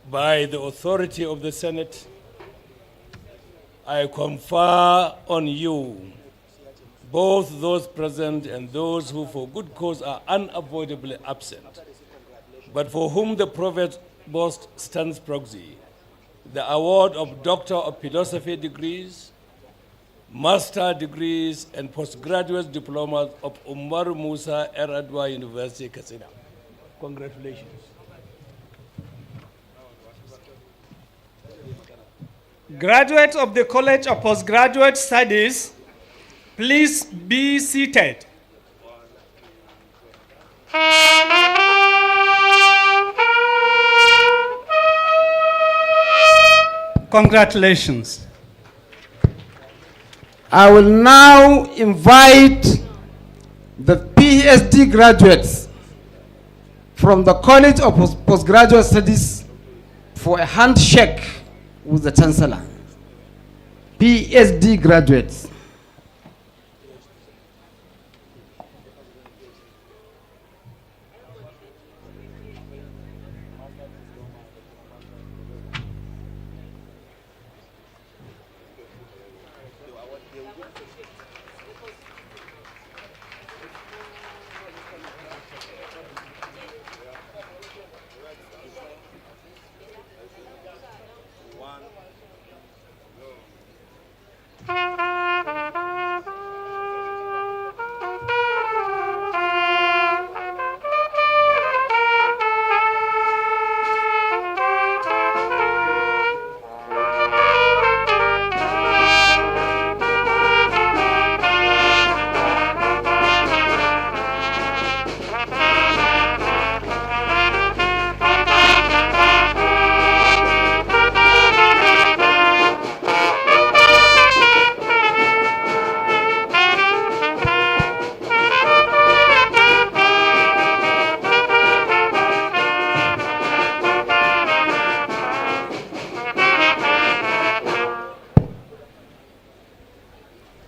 S2: By the authority of the Senate, I confer on you, both those present and those who for good cause are unavoidably absent, but for whom the Provost stands proxy, the award of Doctor of Philosophy degrees, Master degrees, and Postgraduate Diplomas of Umaru Musa Yar'adua University, Katsina. Congratulations.
S5: Graduates of the College of Postgraduate Studies, please be seated. Congratulations.
S1: I will now invite the PhD graduates from the College of Postgraduate Studies for a handshake with the Chancellor. PhD graduates.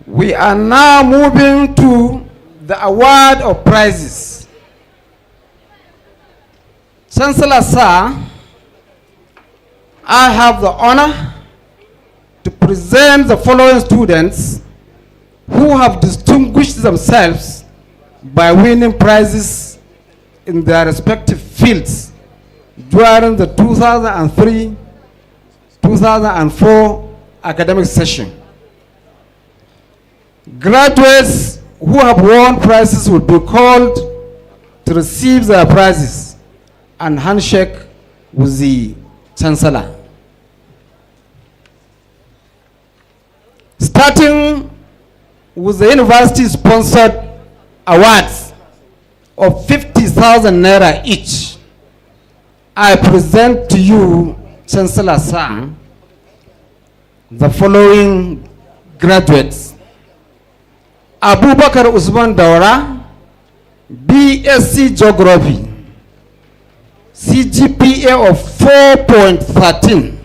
S1: We are now moving to the award of prizes. Chancellor Sir, I have the honor to present the following students who have distinguished themselves by winning prizes in their respective fields during the 2003-2004 academic session. Graduates who have won prizes will be called to receive their prizes and handshake with the Chancellor. Starting with the university-sponsored awards of 50,000 naira each, I present to you, Chancellor Sir, the following graduates. Abubakar Usman Daura, BSc Geography, CGPA of 4.13.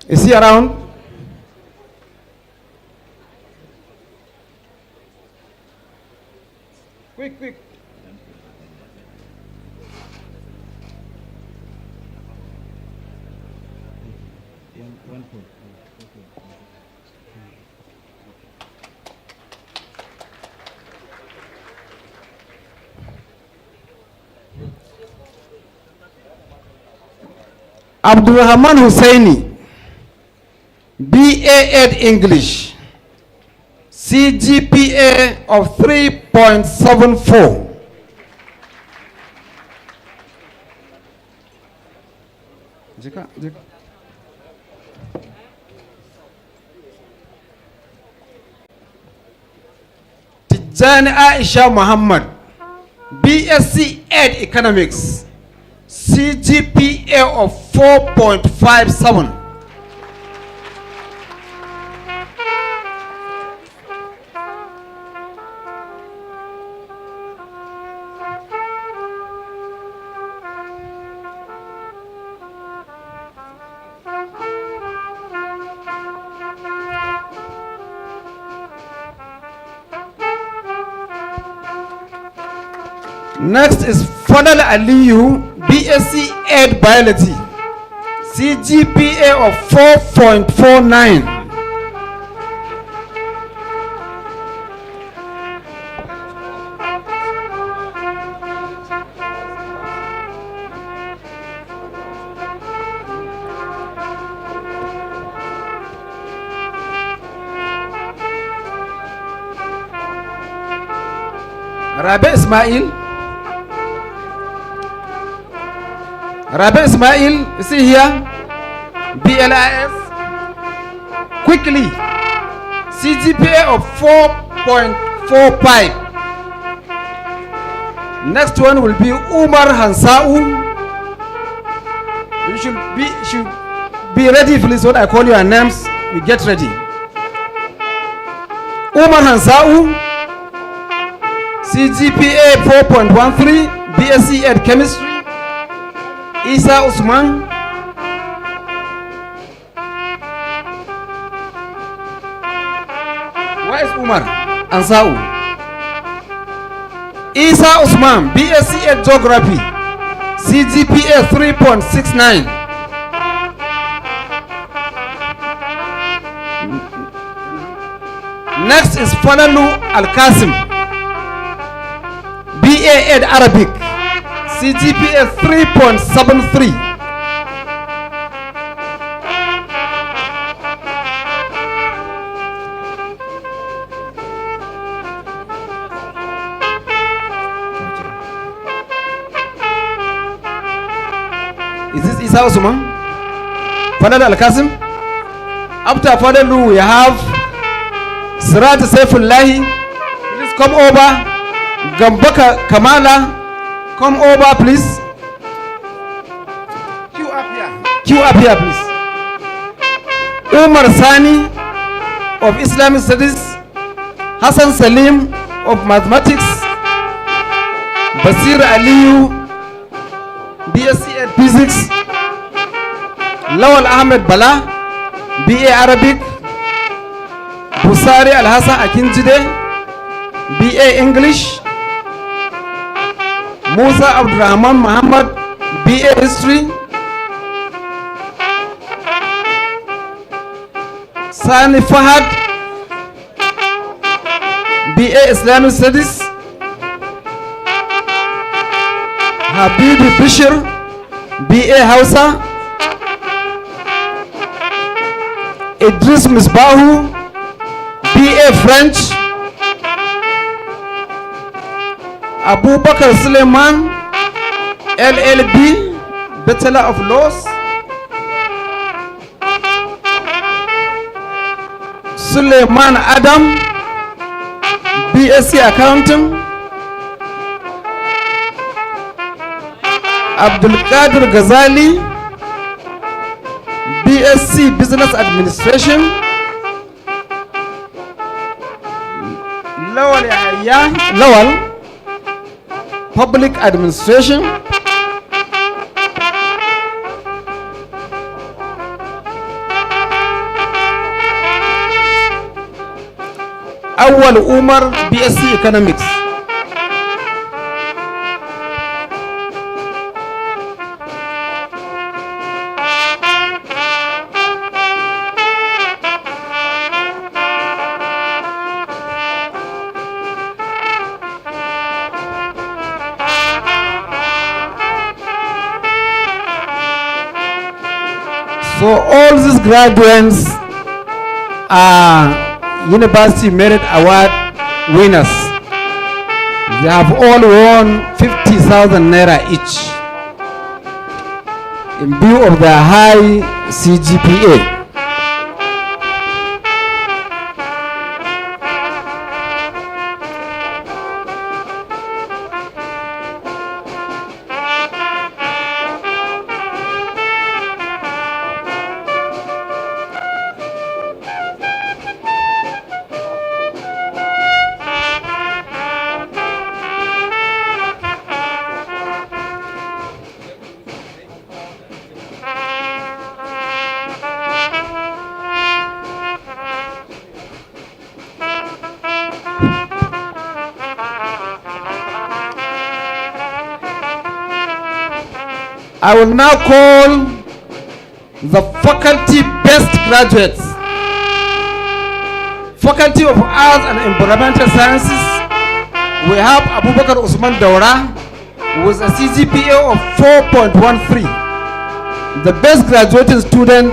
S1: Is he around? Quick. Abdulrahman Hussaini, BA Ed English, CGPA of 3.74. Jika. Jani Aisha Muhammad, BSc Ed Economics, CGPA of 4.57. Next is Fadal Aliyu, BSc Ed Biology, CGPA of 4.49. Rabi Ismail. Rabi Ismail, you see here, BLIS, quickly, CGPA of 4.45. Next one will be Umar Hansau. You should be ready, please. When I call your names, you get ready. Umar Hansau, CGPA 4.13, BSc Ed Chemistry. Isa Usman, where is Umar Ansau? Isa Usman, BSc Ed Geography, CGPA 3.69. Next is Falalu Al-Qasim, BA Ed Arabic, CGPA 3.73. Is this Isa Usman? Fadal Al-Qasim? After Fadalu, we have Sirat Saifullahi. Please come over. Gambaka Kamala. Come over, please. Queue up here. Queue up here, please. Umar Sani of Islamic Studies. Hassan Salim of Mathematics. Basir Aliyu, BSc Ed Physics. Lawal Ahmed Bala, BA Arabic. Busari Al-Hassan Akinjide, BA English. Musa Abdurrahman Muhammad, BA History. Sani Fahad, BA Islamic Studies. Habibi Bishir, BA Hausa. Idris Misbahu, BA French. Abubakar Suleiman, LLB, Bachelor of Laws. Suleiman Adam, BSc Accounting. Abdul Qadir Ghazali, BSc Business Administration. Lawal Yahya, Lawal, Public Administration. Awal Umar, BSc Economics. So all these graduates are University Merit Award winners. They have all won 50,000 naira each in view of their high CGPA. I will now call the faculty best graduates. Faculty of Arts and Environmental Sciences, we have Abubakar Usman Daura with a CGPA of 4.13. The best graduating student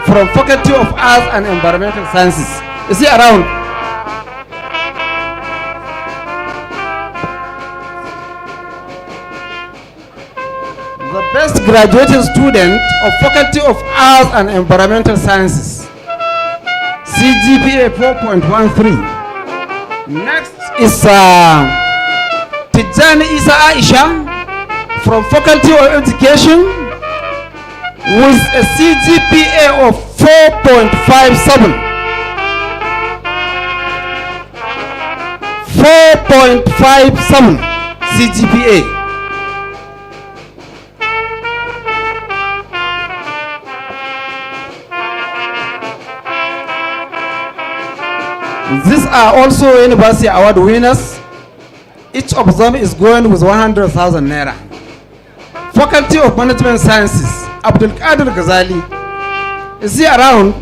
S1: from Faculty of Arts and Environmental Sciences. Is he around? The best graduating student of Faculty of Arts and Environmental Sciences. CGPA 4.13. Next is Tijani Isa Aisha from Faculty of Education with a CGPA of 4.57. 4.57 CGPA. These are also university award winners. Each of them is going with 100,000 naira. Faculty of Management Sciences, Abdul Qadir Ghazali. Is he around?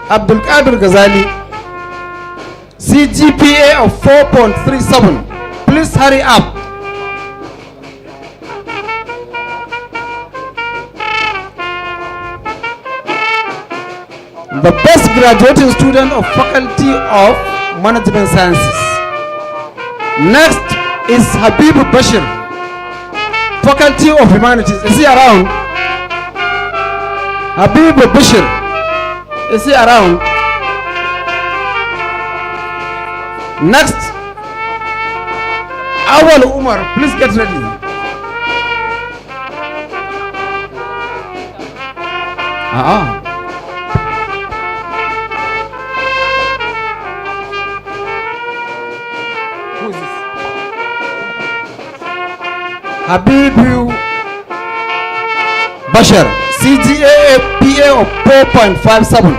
S1: Abdul Qadir Ghazali. CGPA of 4.37. Please hurry up. The best graduating student of Faculty of Management Sciences. Next is Habib Bashir, Faculty of Humanities. Is he around? Habib Bashir. Is he around? Next, Awal Umar. Please get ready. Who is this? Habibu Bashar, CGPA of 4.57.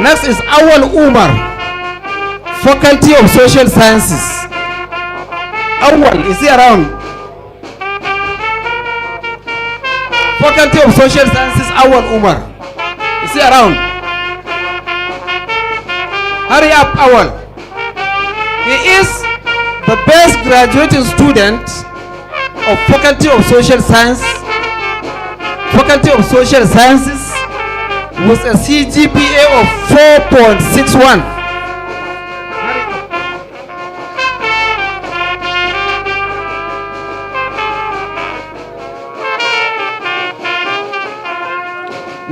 S1: Next is Awal Umar, Faculty of Social Sciences. Awal, is he around? Faculty of Social Sciences, Awal Umar. Is he around? Hurry up, Awal. He is the best graduating student of Faculty of Social Science, Faculty of Social Sciences with a CGPA of 4.61.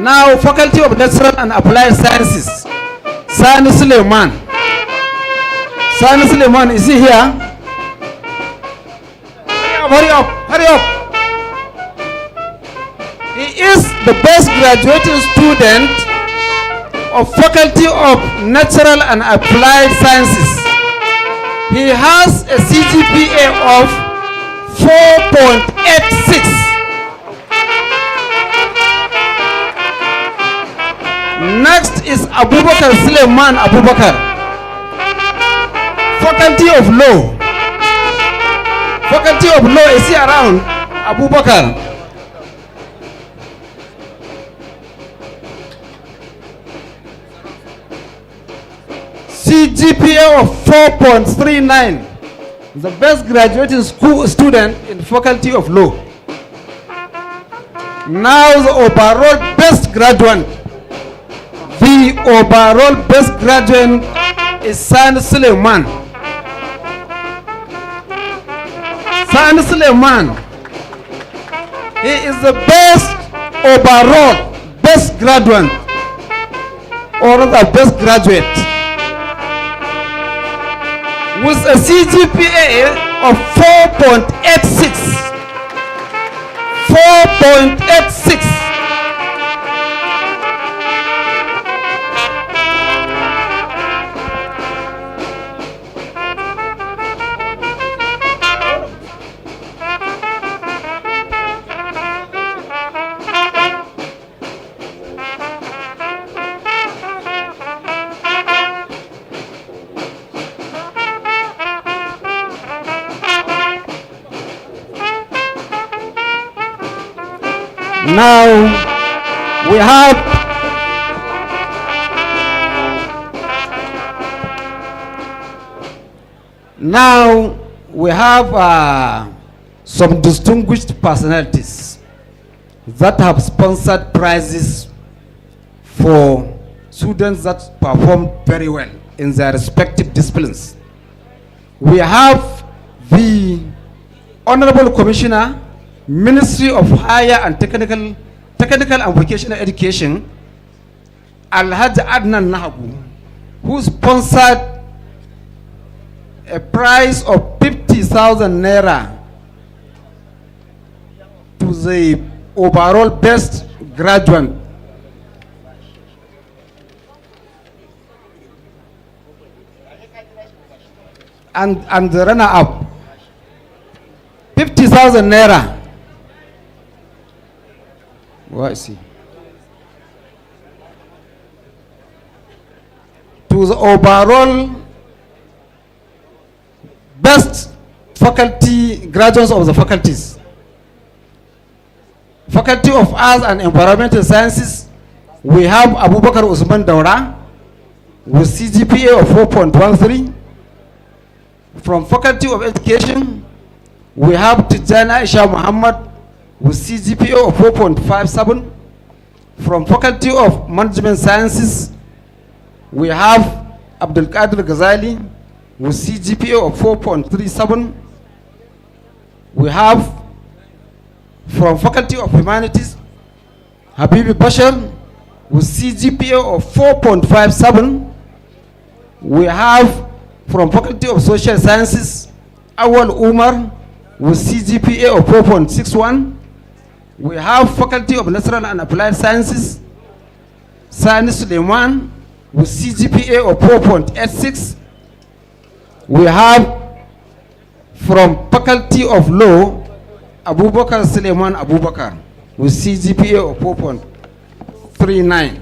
S1: Now, Faculty of Natural and Applied Sciences, Sani Suleiman. Sani Suleiman, is he here? Hurry up, hurry up. He is the best graduating student of Faculty of Natural and Applied Sciences. He has a CGPA of 4.86. Next is Abubakar Suleiman Abubakar, Faculty of Law. Faculty of Law, is he around? Abubakar. CGPA of 4.39. The best graduating student in Faculty of Law. Now the overall best graduate. The overall best graduate is Sani Suleiman. Sani Suleiman. He is the best overall best graduate or the best graduate with a CGPA of 4.86. 4.86. Now we have some distinguished personalities that have sponsored prizes for students that perform very well in their respective disciplines. We have the Honorable Commissioner, Ministry of Higher and Technical and Vocational Education, Alhaji Adnan Nahabu, who sponsored a prize of 50,000 naira to the overall best graduate. And the runner-up, 50,000 naira. Where is he? To the overall best faculty, graduates of the faculties. Faculty of Arts and Environmental Sciences, we have Abubakar Usman Daura with CGPA of 4.13. From Faculty of Education, we have Tijana Isha Muhammad with CGPA of 4.57. From Faculty of Management Sciences, we have Abdul Qadir Ghazali with CGPA of 4.37. We have from Faculty of Humanities, Habibi Bachelor with CGPA of 4.57. We have from Faculty of Social Sciences, Awal Umar with CGPA of 4.61. We have Faculty of Natural and Applied Sciences, Sani Suleiman with CGPA of 4.86. We have from Faculty of Law, Abubakar Suleiman Abubakar with CGPA of 4.39.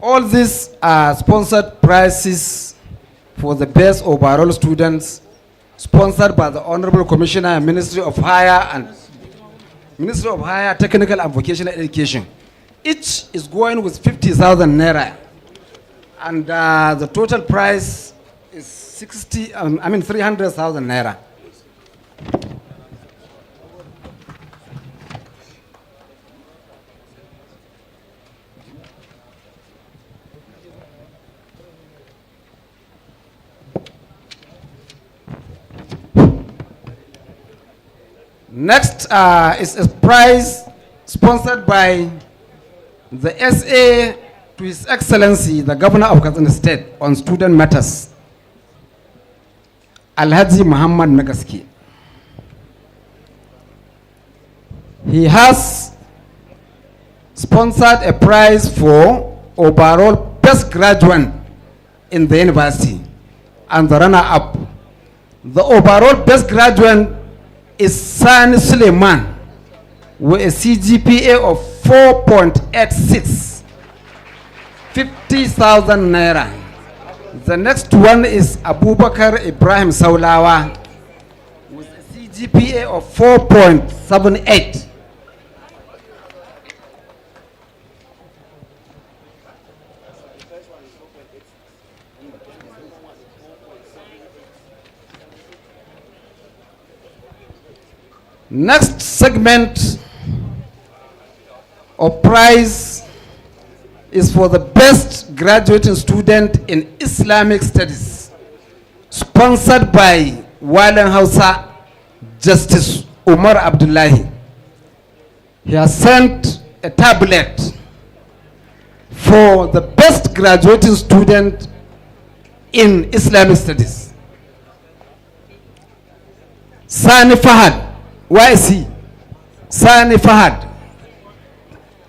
S1: All these are sponsored prizes for the best overall students, sponsored by the Honorable Commissioner and Ministry of Higher Technical and Vocational Education. Each is going with 50,000 naira, and the total price is 300,000 naira. Next is a prize sponsored by the SA to His Excellency, the Governor of Katsina State on student matters, Alhaji Muhammad Megaski. He has sponsored a prize for overall best graduate in the university and the runner-up. The overall best graduate is Sani Suleiman with a CGPA of 4.86, 50,000 naira. The next one is Abubakar Ibrahim Saulawa with a CGPA of 4.78. Next segment of prize is for the best graduating student in Islamic Studies, sponsored by Walan Hausa Justice Umar Abdullahi. He has sent a tablet for the best graduating student in Islamic studies. Sani Fahad, where is he? Sani Fahad.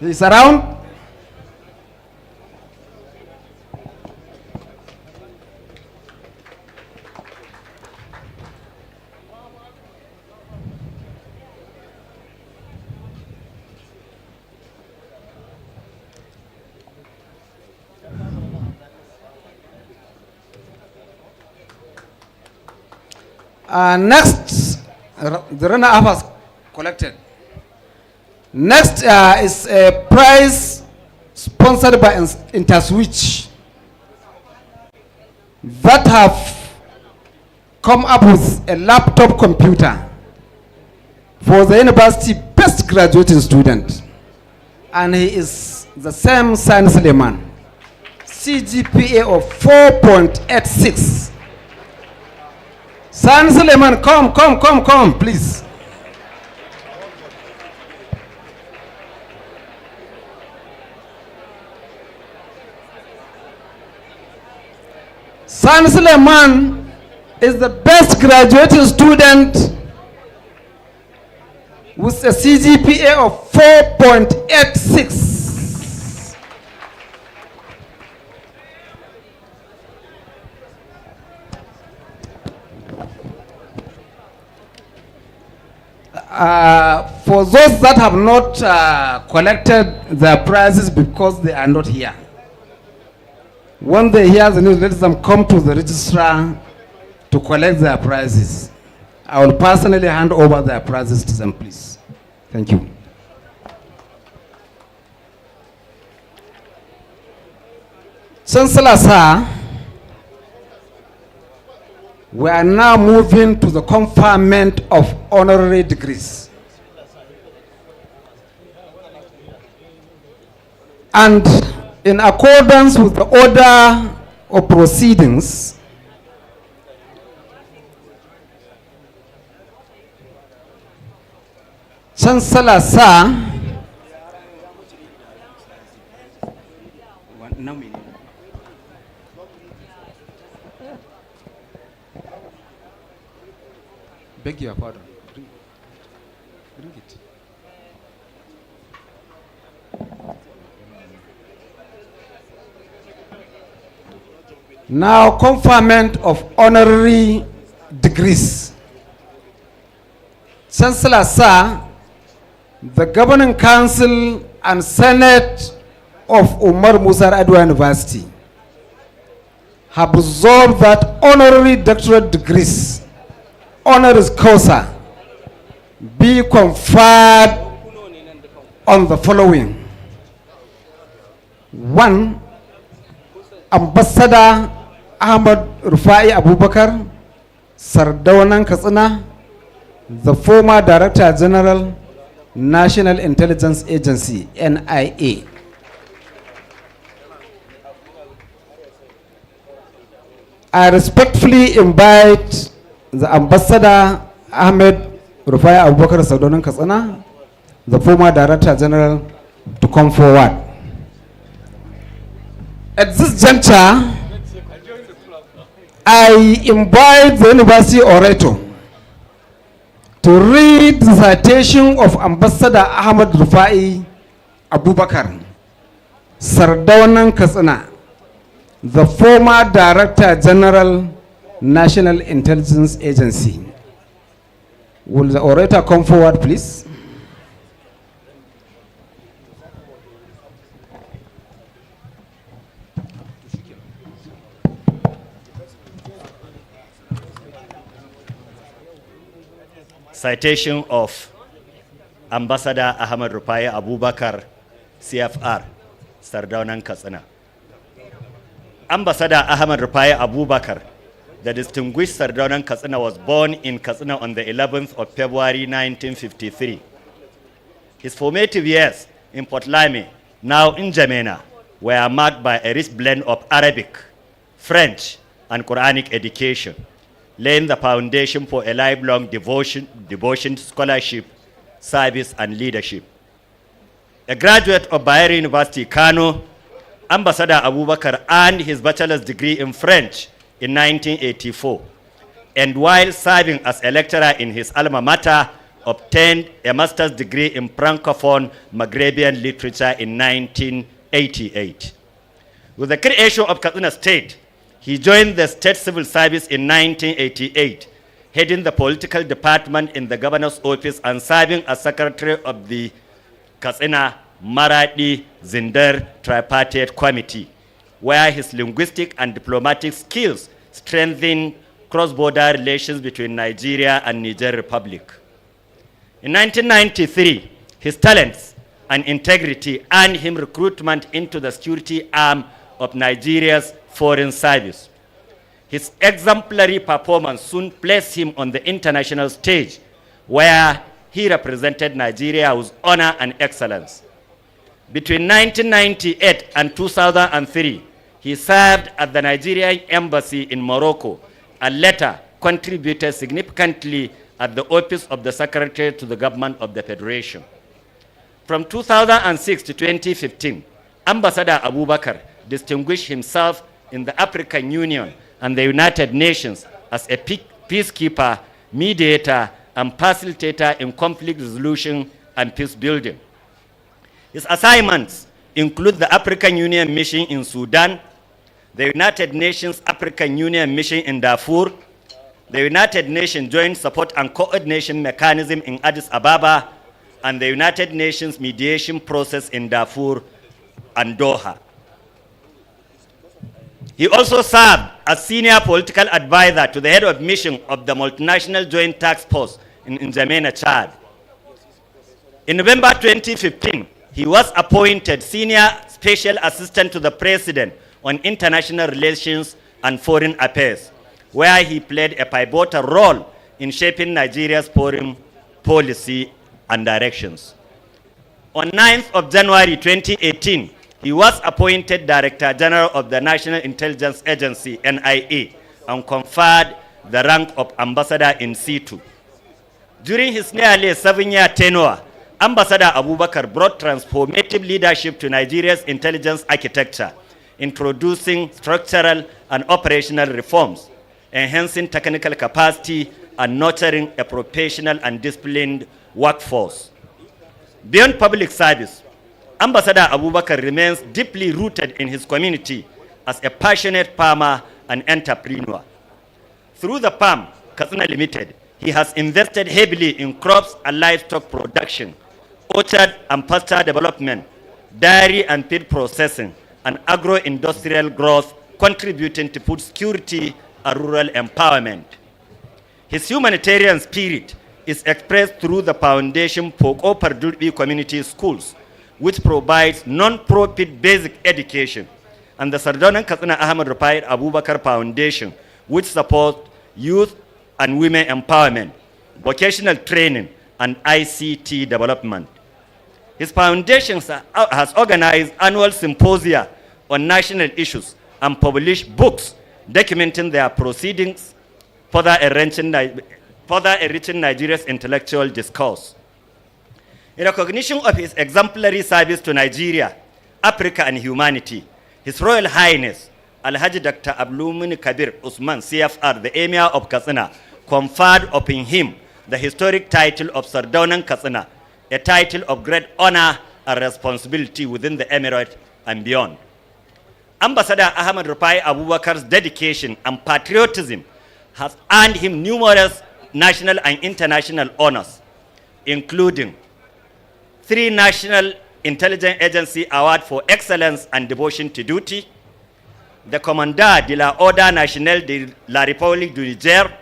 S1: He is around? Next, the runner-up has collected. Next is a prize sponsored by Interswitch that have come up with a laptop computer for the university best graduating student. And he is the same Sani Suleiman, CGPA of 4.86. Sani Suleiman, come, please. Sani Suleiman is the best graduating student with a CGPA of 4.86. For those that have not collected their prizes because they are not here, when they hear the news, let them come to the registrar to collect their prizes. I will personally hand over their prizes to them, please. Thank you. Chancellor, sir, we are now moving to the conferment of honorary degrees. And in accordance with the order of proceedings, Chancellor, sir, beg your pardon. Bring it. Now, conferment of honorary degrees. Chancellor, sir, the Governing Council and Senate of Umaru Musa Yar'adua University have resolved that honorary doctorate degrees, honoris causa, be conferred on the following. 1. Ambassador Ahmad Rufai Abubakar, Sardaunan Katsina, the former Director General, National Intelligence Agency, NIA. I respectfully invite the Ambassador Ahmed Rufai Abubakar Sardaunan Katsina, the former Director General, to come forward. At this juncture, I invite the University Orator to read the citation of Ambassador Ahmad Rufai Abubakar, Sardaunan Katsina, the former Director General, National Intelligence Agency. Will the orator come forward, please?
S11: Citation of Ambassador Ahmad Rufai Abubakar, CFR, Sardaunan Katsina. Ambassador Ahmad Rufai Abubakar, the distinguished Sardaunan Katsina, was born in Katsina on the 11th of February 1953. His formative years in Port Lamy, now in Jamena, were marked by a rich blend of Arabic, French, and Quranic education, laying the foundation for a lifelong devotion, scholarship, service, and leadership. A graduate of Bayero University, Kano, Ambassador Abubakar earned his bachelor's degree in French in 1984, and while serving as a lecturer in his alma mater, obtained a master's degree in Francophone Maghrebian literature in 1988. With the creation of Katsina State, he joined the State Civil Service in 1988, heading the political department in the governor's office and serving as secretary of the Katsina Maradi Zindar Tripartite Committee, where his linguistic and diplomatic skills strengthened cross-border relations between Nigeria and Niger Republic. In 1993, his talents and integrity earned him recruitment into the security arm of Nigeria's Foreign Service. His exemplary performance soon placed him on the international stage, where he represented Nigeria with honor and excellence. Between 1998 and 2003, he served at the Nigerian Embassy in Morocco and later contributed significantly at the office of the Secretary to the Government of the Federation. From 2006 to 2015, Ambassador Abubakar distinguished himself in the African Union and the United Nations as a peacekeeper, mediator, and facilitator in conflict resolution and peace building. His assignments include the African Union Mission in Sudan, the United Nations African Union Mission in Darfur, the United Nations Joint Support and Coordination Mechanism in Addis Ababa, and the United Nations Mediation Process in Darfur and Doha. He also served as senior political advisor to the head of mission of the Multinational Joint Task Force in N'Djamena, Chad. In November 2015, he was appointed Senior Special Assistant to the President on International Relations and Foreign Affairs, where he played a pivotal role in shaping Nigeria's foreign policy and directions. On 9th of January 2018, he was appointed Director General of the National Intelligence Agency, NIA, and conferred the rank of Ambassador in situ. During his nearly 7-year tenure, Ambassador Abubakar brought transformative leadership to Nigeria's intelligence architecture, introducing structural and operational reforms, enhancing technical capacity, and nurturing a professional and disciplined workforce. Beyond public service, Ambassador Abubakar remains deeply rooted in his community as a passionate farmer and entrepreneur. Through the farm, Katsina Limited, he has invested heavily in crops and livestock production, orchard and pasture development, dairy and feed processing, and agro-industrial growth, contributing to food security and rural empowerment. His humanitarian spirit is expressed through the Foundation for Pardulbi Community Schools, which provides non-profit basic education, and the Sardauna Katsina Ahmad Rufai Abubakar Foundation, which supports youth and women empowerment, vocational training, and ICT development. His foundation has organized annual symposia on national issues and published books documenting their proceedings, further enriching Nigeria's intellectual discourse. In recognition of his exemplary service to Nigeria, Africa, and humanity, His Royal Highness Alhaji Dr. Abdulmumin Kabir Usman CFR, the Emir of Katsina, conferred upon him the historic title of Sardaunan Katsina, a title of great honor and responsibility within the Emirate and beyond. Ambassador Ahmad Rufai Abubakar's dedication and patriotism has earned him numerous national and international honors, including 3 National Intelligence Agency Award for Excellence and Devotion to Duty, the Commandant de l'Ordre National de la République du Niger,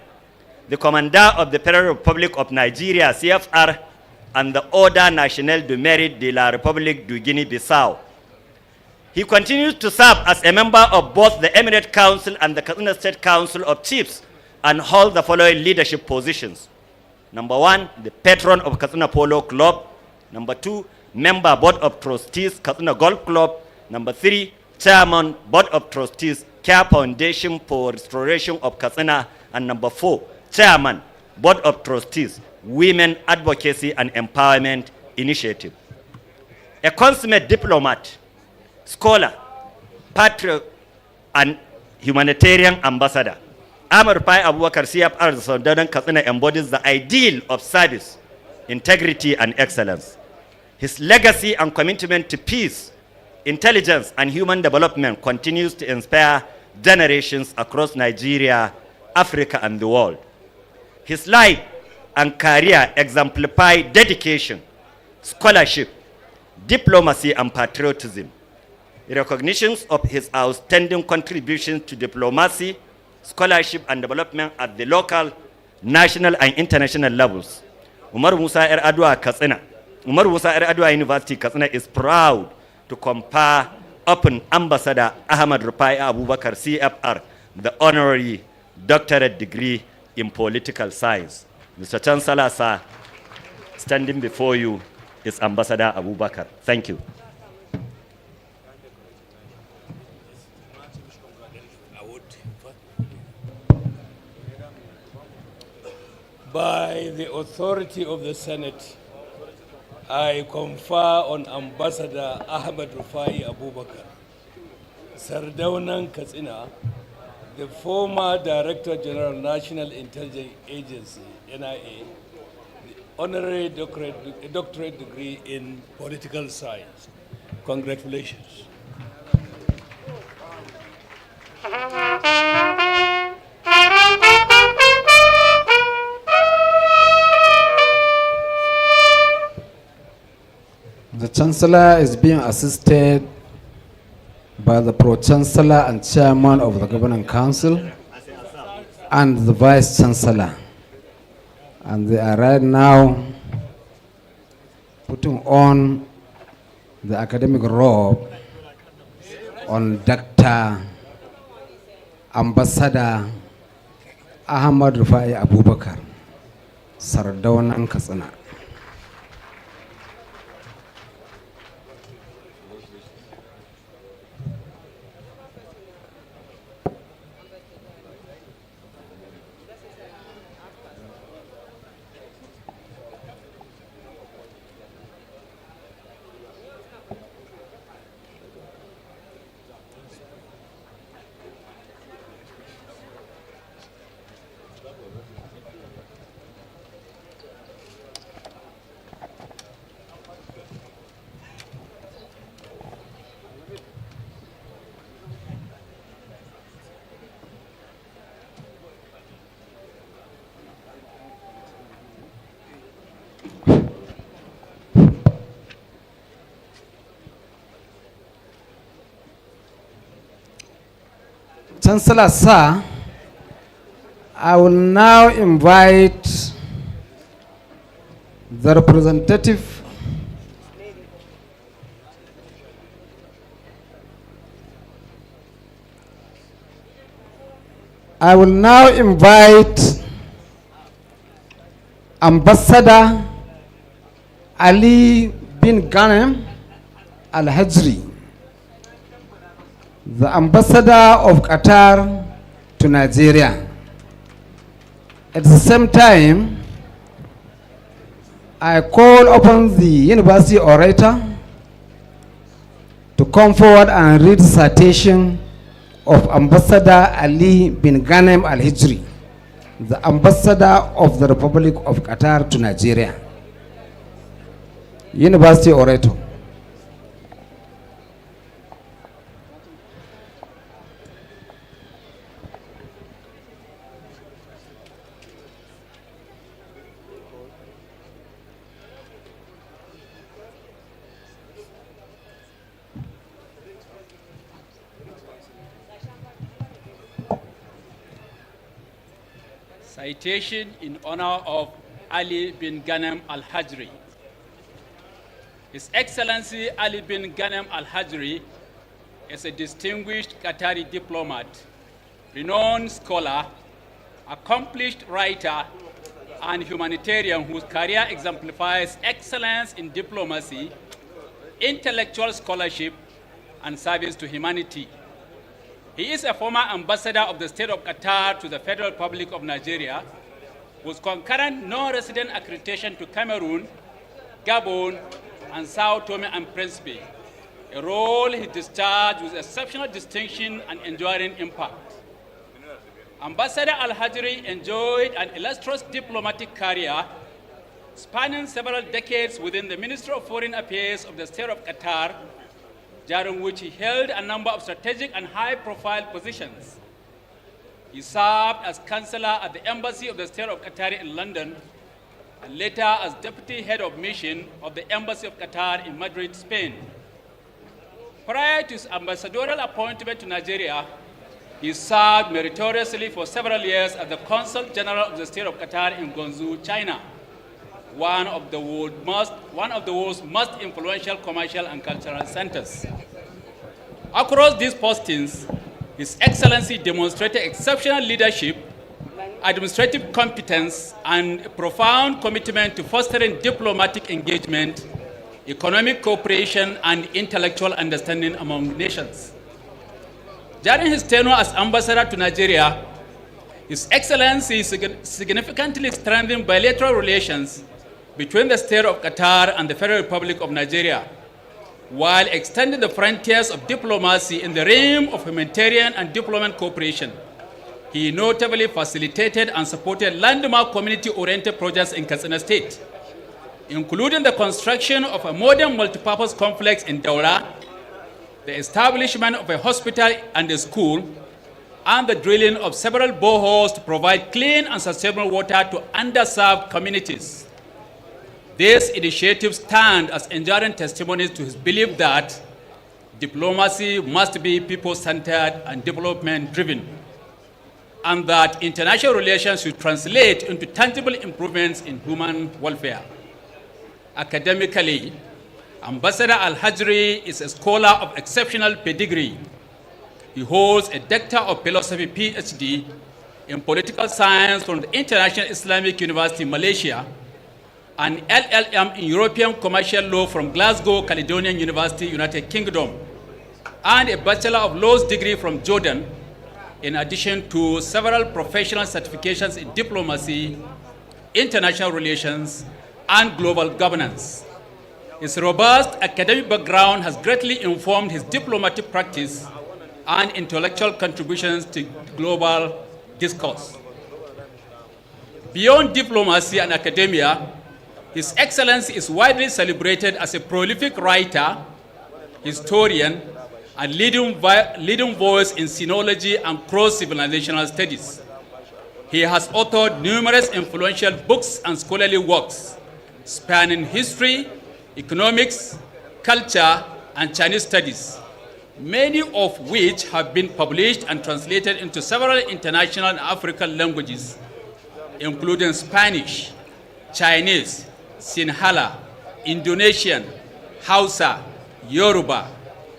S11: the Commandant of the Federal Republic of Nigeria, CFR, and the Ordre National du Mérite de la République du Guinea-Bissau. He continues to serve as a member of both the Emirate Council and the Katsina State Council of Chiefs and holds the following leadership positions. Number 1, the patron of Katsina Polo Club. Number 2, member Board of Trustees, Katsina Golf Club. Number 3, chairman Board of Trustees, Care Foundation for Restoration of Katsina. And number 4, chairman Board of Trustees, Women Advocacy and Empowerment Initiative. A consummate diplomat, scholar, patriot and humanitarian ambassador. Ahmad Rufai Abubakar CFR Sardaunan Katsina embodies the ideal of service, integrity, and excellence. His legacy and commitment to peace, intelligence, and human development continues to inspire generations across Nigeria, Africa, and the world. His life and career exemplify dedication, scholarship, diplomacy, and patriotism. Recognitions of his outstanding contributions to diplomacy, scholarship, and development at the local, national, and international levels. Umaru Musa Yar'adua University Katsina is proud to confer upon Ambassador Ahmad Rufai Abubakar CFR the Honorary Doctorate degree in Political Science. Mr. Chancellor, sir, standing before you is Ambassador Abubakar. Thank you.
S2: By the authority of the Senate, I confer on Ambassador Ahmad Rufai Abubakar, Sardaunan Katsina, the former Director General National Intelligence Agency, NIA, the Honorary Doctorate degree in Political Science. Congratulations.
S1: The Chancellor is being assisted by the Pro-Chancellor and Chairman of the Governing Council and the Vice-Chancellor. And they are right now putting on the academic robe on Dr. Ambassador Ahmad Rufai Abubakar, Sardaunan Katsina. Chancellor, sir, I will now invite the representative Ambassador Ali bin Ghanem Al-Hajri, the Ambassador of Qatar to Nigeria. At the same time, I call upon the University Orator to come forward and read the citation of Ambassador Ali bin Ghanem Al-Hajri, the Ambassador of the Republic of Qatar to Nigeria. University Orator.
S12: Citation in honor of Ali bin Ghanem Al-Hajri. His Excellency Ali bin Ghanem Al-Hajri is a distinguished Qatari diplomat, renowned scholar, accomplished writer, and humanitarian whose career exemplifies excellence in diplomacy, intellectual scholarship, and service to humanity. He is a former ambassador of the State of Qatar to the Federal Republic of Nigeria, with concurrent non-resident accreditation to Cameroon, Gabon, and Sao Tome and Principe. a role he discharged with exceptional distinction and enduring impact. Ambassador Al-Hajri enjoyed an illustrious diplomatic career spanning several decades within the Ministry of Foreign Affairs of the State of Qatar, during which he held a number of strategic and high-profile positions. He served as Chancellor at the Embassy of the State of Qatar in London, and later as Deputy Head of Mission of the Embassy of Qatar in Madrid, Spain. Prior to his ambassadorial appointment to Nigeria, he served meritoriously for several years as the Consul General of the State of Qatar in Guangzhou, China, one of the world's most influential commercial and cultural centers. Across these postings, His Excellency demonstrated exceptional leadership, administrative competence, and a profound commitment to fostering diplomatic engagement, economic cooperation, and intellectual understanding among nations. During his tenure as ambassador to Nigeria, His Excellency significantly strengthened bilateral relations between the State of Qatar and the Federal Republic of Nigeria, while extending the frontiers of diplomacy in the realm of humanitarian and diplomatic cooperation. He notably facilitated and supported landmark community-oriented projects in Katsina State, including the construction of a modern multipurpose complex in Daura, the establishment of a hospital and a school, and the drilling of several boreholes to provide clean and sustainable water to underserved communities. These initiatives stand as enduring testimonies to his belief that diplomacy must be people-centered and development-driven, and that international relations should translate into tangible improvements in human welfare. Academically, Ambassador Al-Hajri is a scholar of exceptional pedigree. He holds a Doctor of Philosophy PhD in Political Science from the International Islamic University, Malaysia, an LLM in European Commercial Law from Glasgow, Caledonian University, United Kingdom, and a Bachelor of Laws degree from Jordan, in addition to several professional certifications in diplomacy, international relations, and global governance. His robust academic background has greatly informed his diplomatic practice and intellectual contributions to global discourse. Beyond diplomacy and academia, His Excellency is widely celebrated as a prolific writer, historian, and leading voice in sinology and cross-civilizational studies. He has authored numerous influential books and scholarly works spanning history, economics, culture, and Chinese studies, many of which have been published and translated into several international and African languages, including Spanish, Chinese, Sinhala, Indonesian, Hausa, Yoruba,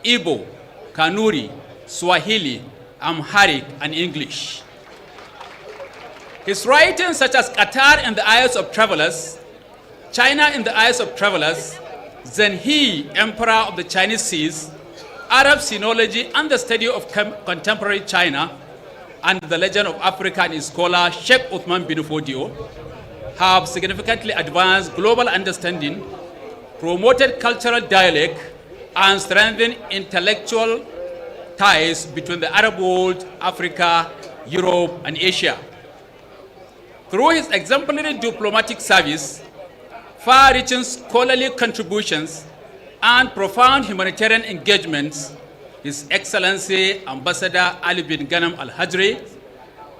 S12: Igbo, Kanuri, Swahili, Amharic, and English. His writings such as Qatar in the Eyes of Travelers, China in the Eyes of Travelers, Zhenhe, Emperor of the Chinese Seas, Arab Sinology and the Study of Contemporary China, and The Legend of Africa and its scholar Sheikh Uthman bin Fodio, have significantly advanced global understanding, promoted cultural dialogue, and strengthened intellectual ties between the Arab world, Africa, Europe, and Asia. Through his exemplary diplomatic service, far-reaching scholarly contributions, and profound humanitarian engagements, His Excellency Ambassador Ali bin Ghanem Al-Hajri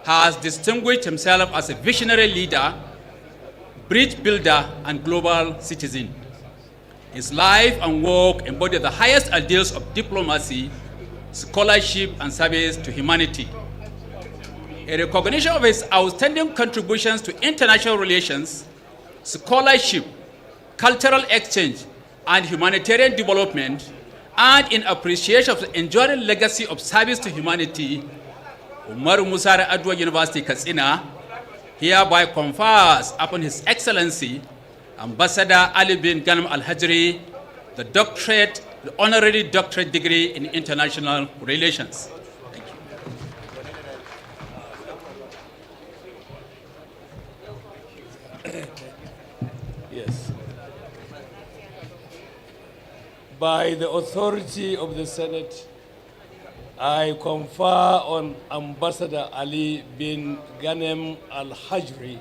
S12: has distinguished himself as a visionary leader, bridge builder, and global citizen. His life and work embody the highest ideals of diplomacy, scholarship, and service to humanity. A recognition of his outstanding contributions to international relations, scholarship, cultural exchange, and humanitarian development, and in appreciation of the enduring legacy of service to humanity, Umaru Musa Yar'adua University, Katsina, hereby confers upon His Excellency Ambassador Ali bin Ghanem Al-Hajri the Doctorate, the Honorary Doctorate degree in International Relations. Thank you.
S2: Yes. By the authority of the Senate, I confer on Ambassador Ali bin Ghanem Al-Hajri,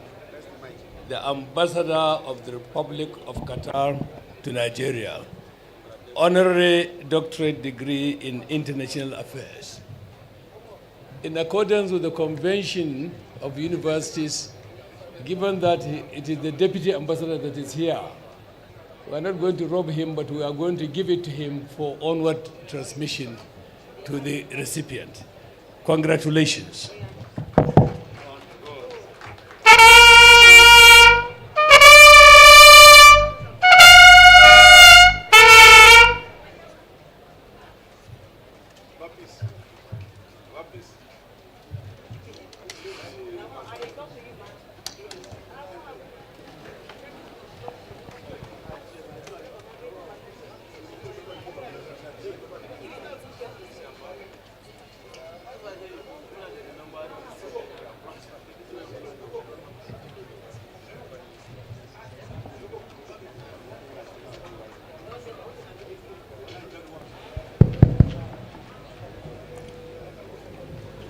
S2: the Ambassador of the Republic of Qatar to Nigeria, Honorary Doctorate degree in International Affairs. In accordance with the Convention of Universities, given that it is the Deputy Ambassador that is here, we are not going to rob him, but we are going to give it to him for onward transmission to the recipient. Congratulations.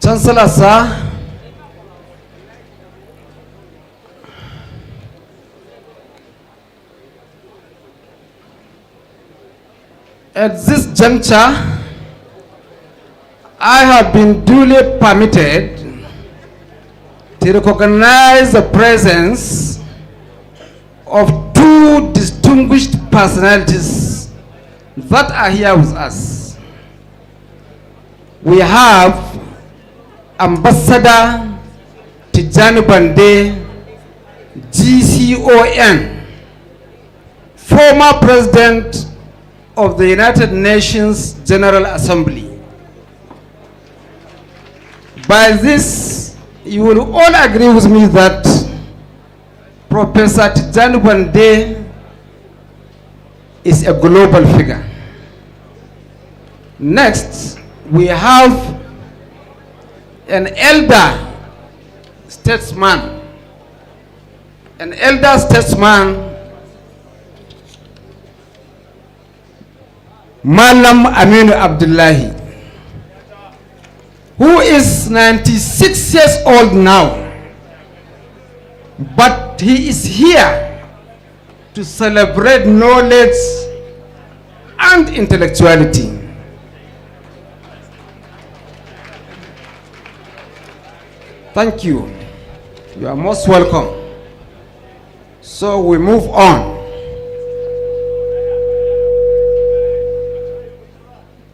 S1: Chancellor, sir, at this juncture, I have been duly permitted to recognize the presence of two distinguished personalities that are here with us. We have Ambassador Tijani Bande, GCON, former President of the United Nations General Assembly. By this, you will all agree with me that Professor Tijani Bande is a global figure. Next, we have an elder statesman, Malam Aminu Abdullahi, who is 96 years old now, but he is here to celebrate knowledge and intellectuality. Thank you. You are most welcome. So we move on.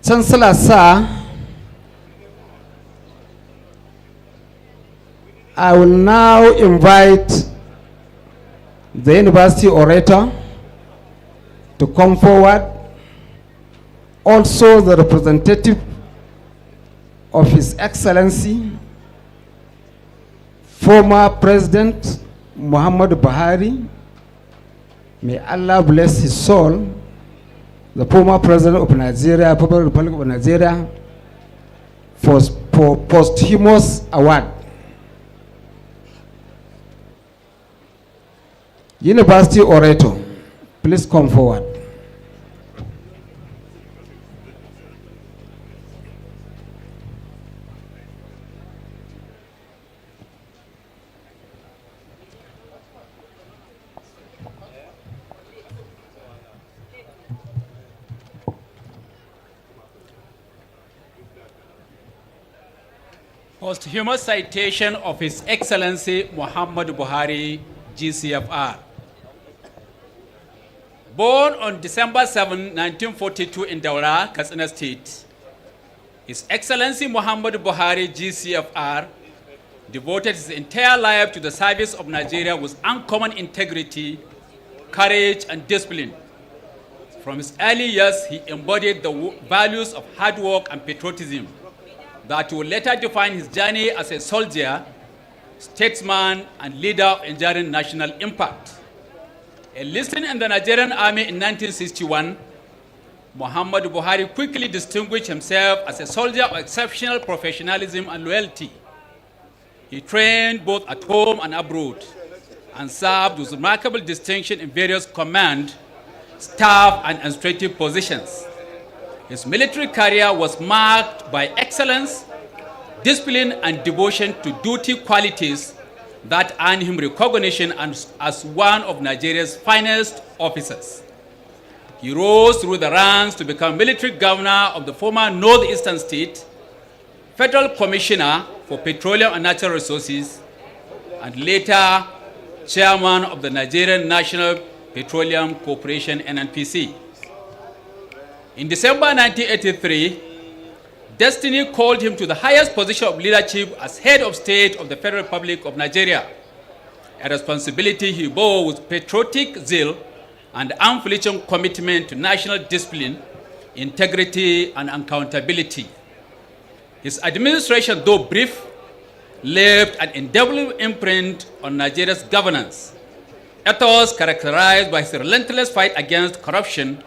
S1: Chancellor, sir, I will now invite the university orator to come forward. Also the representative of His Excellency, former President Muhammadu Buhari, may Allah bless his soul, the former President of Nigeria, Popular Republic of Nigeria, for posthumous award. University orator, please come forward.
S12: Posthumous citation of His Excellency Muhammadu Buhari, GCFR. Born on December 7, 1942 in Daura, Katsina State, His Excellency Muhammadu Buhari, GCFR, devoted his entire life to the service of Nigeria with uncommon integrity, courage, and discipline. From his early years, he embodied the values of hard work and patriotism that will later define his journey as a soldier, statesman, and leader of enduring national impact. Enlisting in the Nigerian army in 1961, Muhammadu Buhari quickly distinguished himself as a soldier of exceptional professionalism and loyalty. He trained both at home and abroad, and served with remarkable distinction in various command, staff and administrative positions. His military career was marked by excellence, discipline, and devotion to duty qualities that earned him recognition as one of Nigeria's finest officers. He rose through the ranks to become military governor of the former northeastern state, federal commissioner for petroleum and natural resources, and later chairman of the Nigerian National Petroleum Corporation, NNPC. In December 1983, destiny called him to the highest position of leadership as head of state of the Federal Republic of Nigeria, a responsibility he bore with patriotic zeal and unflinching commitment to national discipline, integrity, and accountability. His administration, though brief, left an indelible imprint on Nigeria's governance, ethos characterized by his relentless fight against corruption,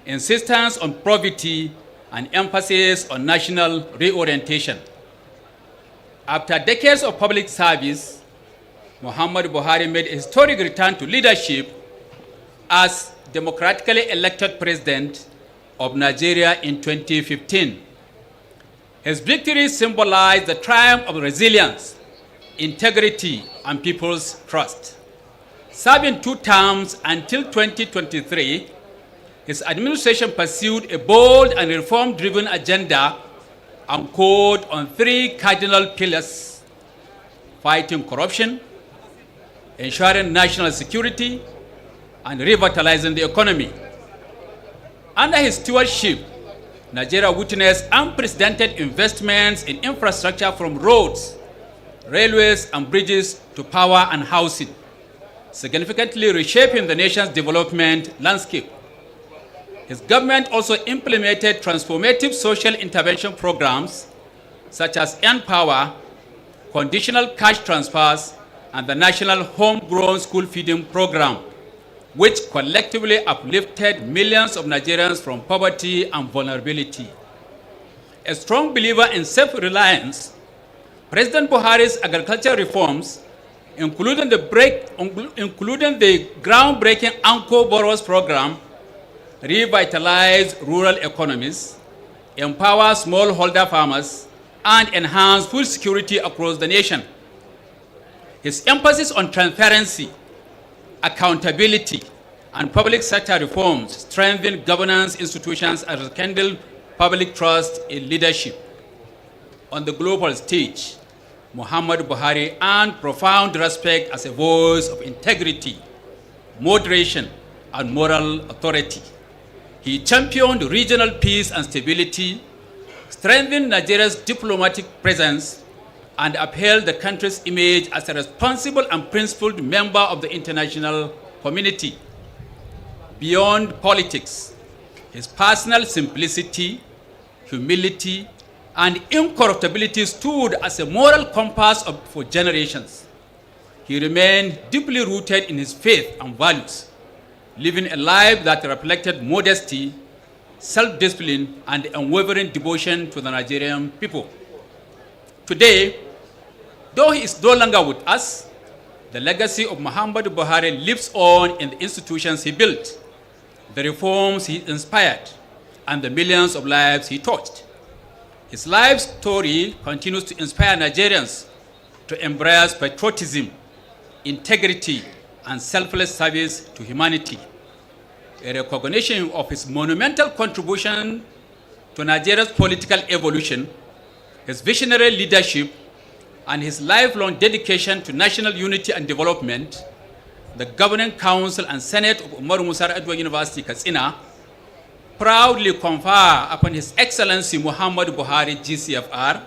S12: insistence on probity, and emphasis on national reorientation. After decades of public service, Muhammadu Buhari made a historic return to leadership as democratically elected president of Nigeria in 2015. His victory symbolized the triumph of resilience, integrity, and people's trust. Serving 2 terms until 2023, his administration pursued a bold and reform-driven agenda anchored on 3 cardinal pillars: fighting corruption, ensuring national security, and revitalizing the economy. Under his stewardship, Nigeria witnessed unprecedented investments in infrastructure from roads, railways, and bridges to power and housing, significantly reshaping the nation's development landscape. His government also implemented transformative social intervention programs such as N-Power, conditional cash transfers, and the National Homegrown School Feeding Program, which collectively uplifted millions of Nigerians from poverty and vulnerability. A strong believer in self-reliance, President Buhari's agricultural reforms, including the groundbreaking Anko Borrowers Program, revitalize rural economies, empower smallholder farmers, and enhance food security across the nation. His emphasis on transparency, accountability, and public sector reforms strengthen governance institutions and rekindle public trust in leadership. On the global stage, Muhammadu Buhari earned profound respect as a voice of integrity, moderation, and moral authority. He championed regional peace and stability, strengthened Nigeria's diplomatic presence, and upheld the country's image as a responsible and principled member of the international community. Beyond politics, his personal simplicity, humility, and incorruptibility stood as a moral compass for generations. He remained deeply rooted in his faith and values, living a life that reflected modesty, self-discipline, and unwavering devotion to the Nigerian people. Today, though he is no longer with us, the legacy of Muhammadu Buhari lives on in the institutions he built, the reforms he inspired, and the millions of lives he touched. His life story continues to inspire Nigerians to embrace patriotism, integrity, and selfless service to humanity. A recognition of his monumental contribution to Nigeria's political evolution, his visionary leadership, and his lifelong dedication to national unity and development, the Governing Council and Senate of Umaru Musa Yar'adua University, Katsina, proudly confer upon His Excellency Muhammadu Buhari, GCFR,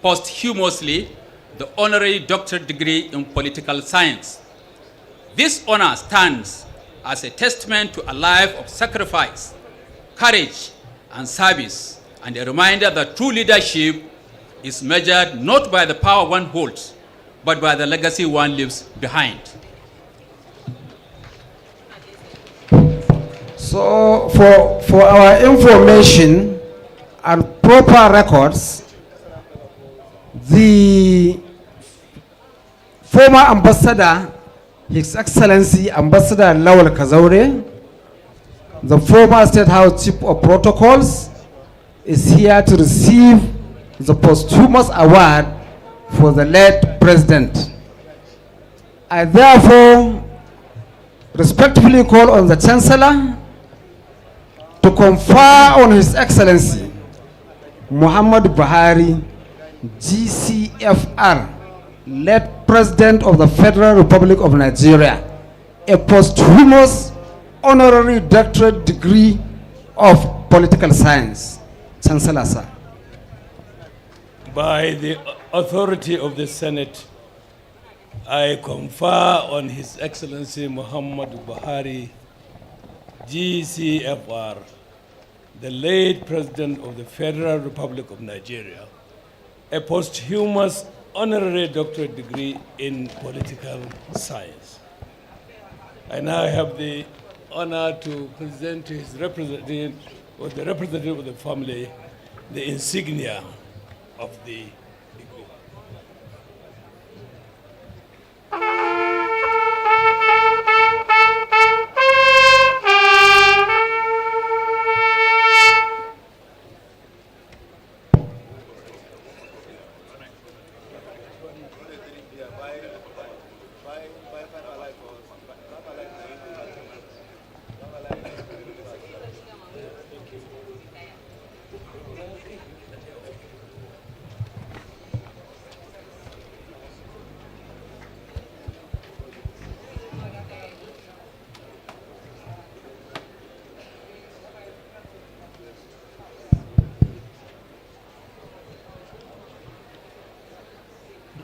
S12: posthumously, the Honorary Doctorate degree in Political Science. This honor stands as a testament to a life of sacrifice, courage, and service, and a reminder that true leadership is measured not by the power one holds, but by the legacy one leaves behind.
S1: So for our information and proper records, the former ambassador, His Excellency Ambassador Lawal Kazaure, the former State House Chief of Protocols, is here to receive the posthumous award for the late President. I therefore respectfully call on the Chancellor to confer on His Excellency Muhammad Buhari, GCFR, late President of the Federal Republic of Nigeria, a posthumous honorary doctorate degree of political science. Chancellor, sir.
S2: By the authority of the Senate, I confer on His Excellency Muhammad Buhari, GCFR, the late President of the Federal Republic of Nigeria, a posthumous honorary doctorate degree in political science. I now have the honor to present to his representative, or the representative of the family, the insignia of the degree.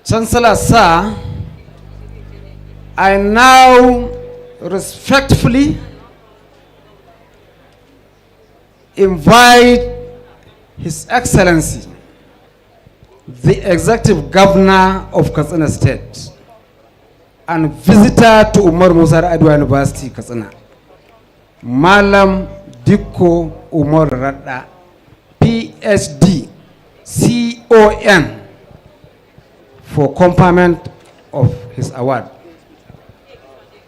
S1: Chancellor, sir, I now respectfully invite His Excellency, the Executive Governor of Katsina State and visitor to Umaru Musa Yar'adua University, Katsina, Malam Dikko Umaru Radda, PhD, CON, for conferment of his award.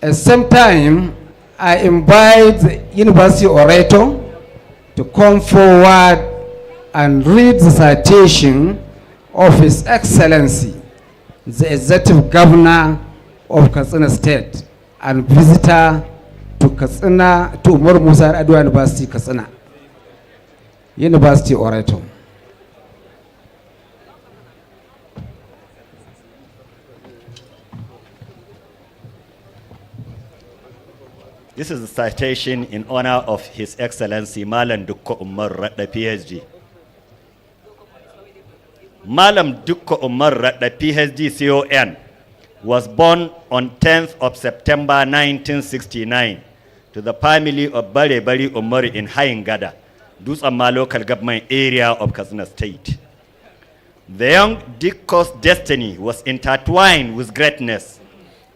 S1: At the same time, I invite the university orator to come forward and read the citation of His Excellency, the Executive Governor of Katsina State and visitor to Katsina, to Umaru Musa Yar'adua University, Katsina. University orator.
S11: This is a citation in honor of His Excellency Malam Dukko Umaru Radda, PhD. Malam Dukko Umaru Radda, PhD, CON, was born on 10th of September 1969 to the family of Bari Umaru in Hayingada, Dutsamma local government area of Katsina State. The young Dikko's destiny was intertwined with greatness,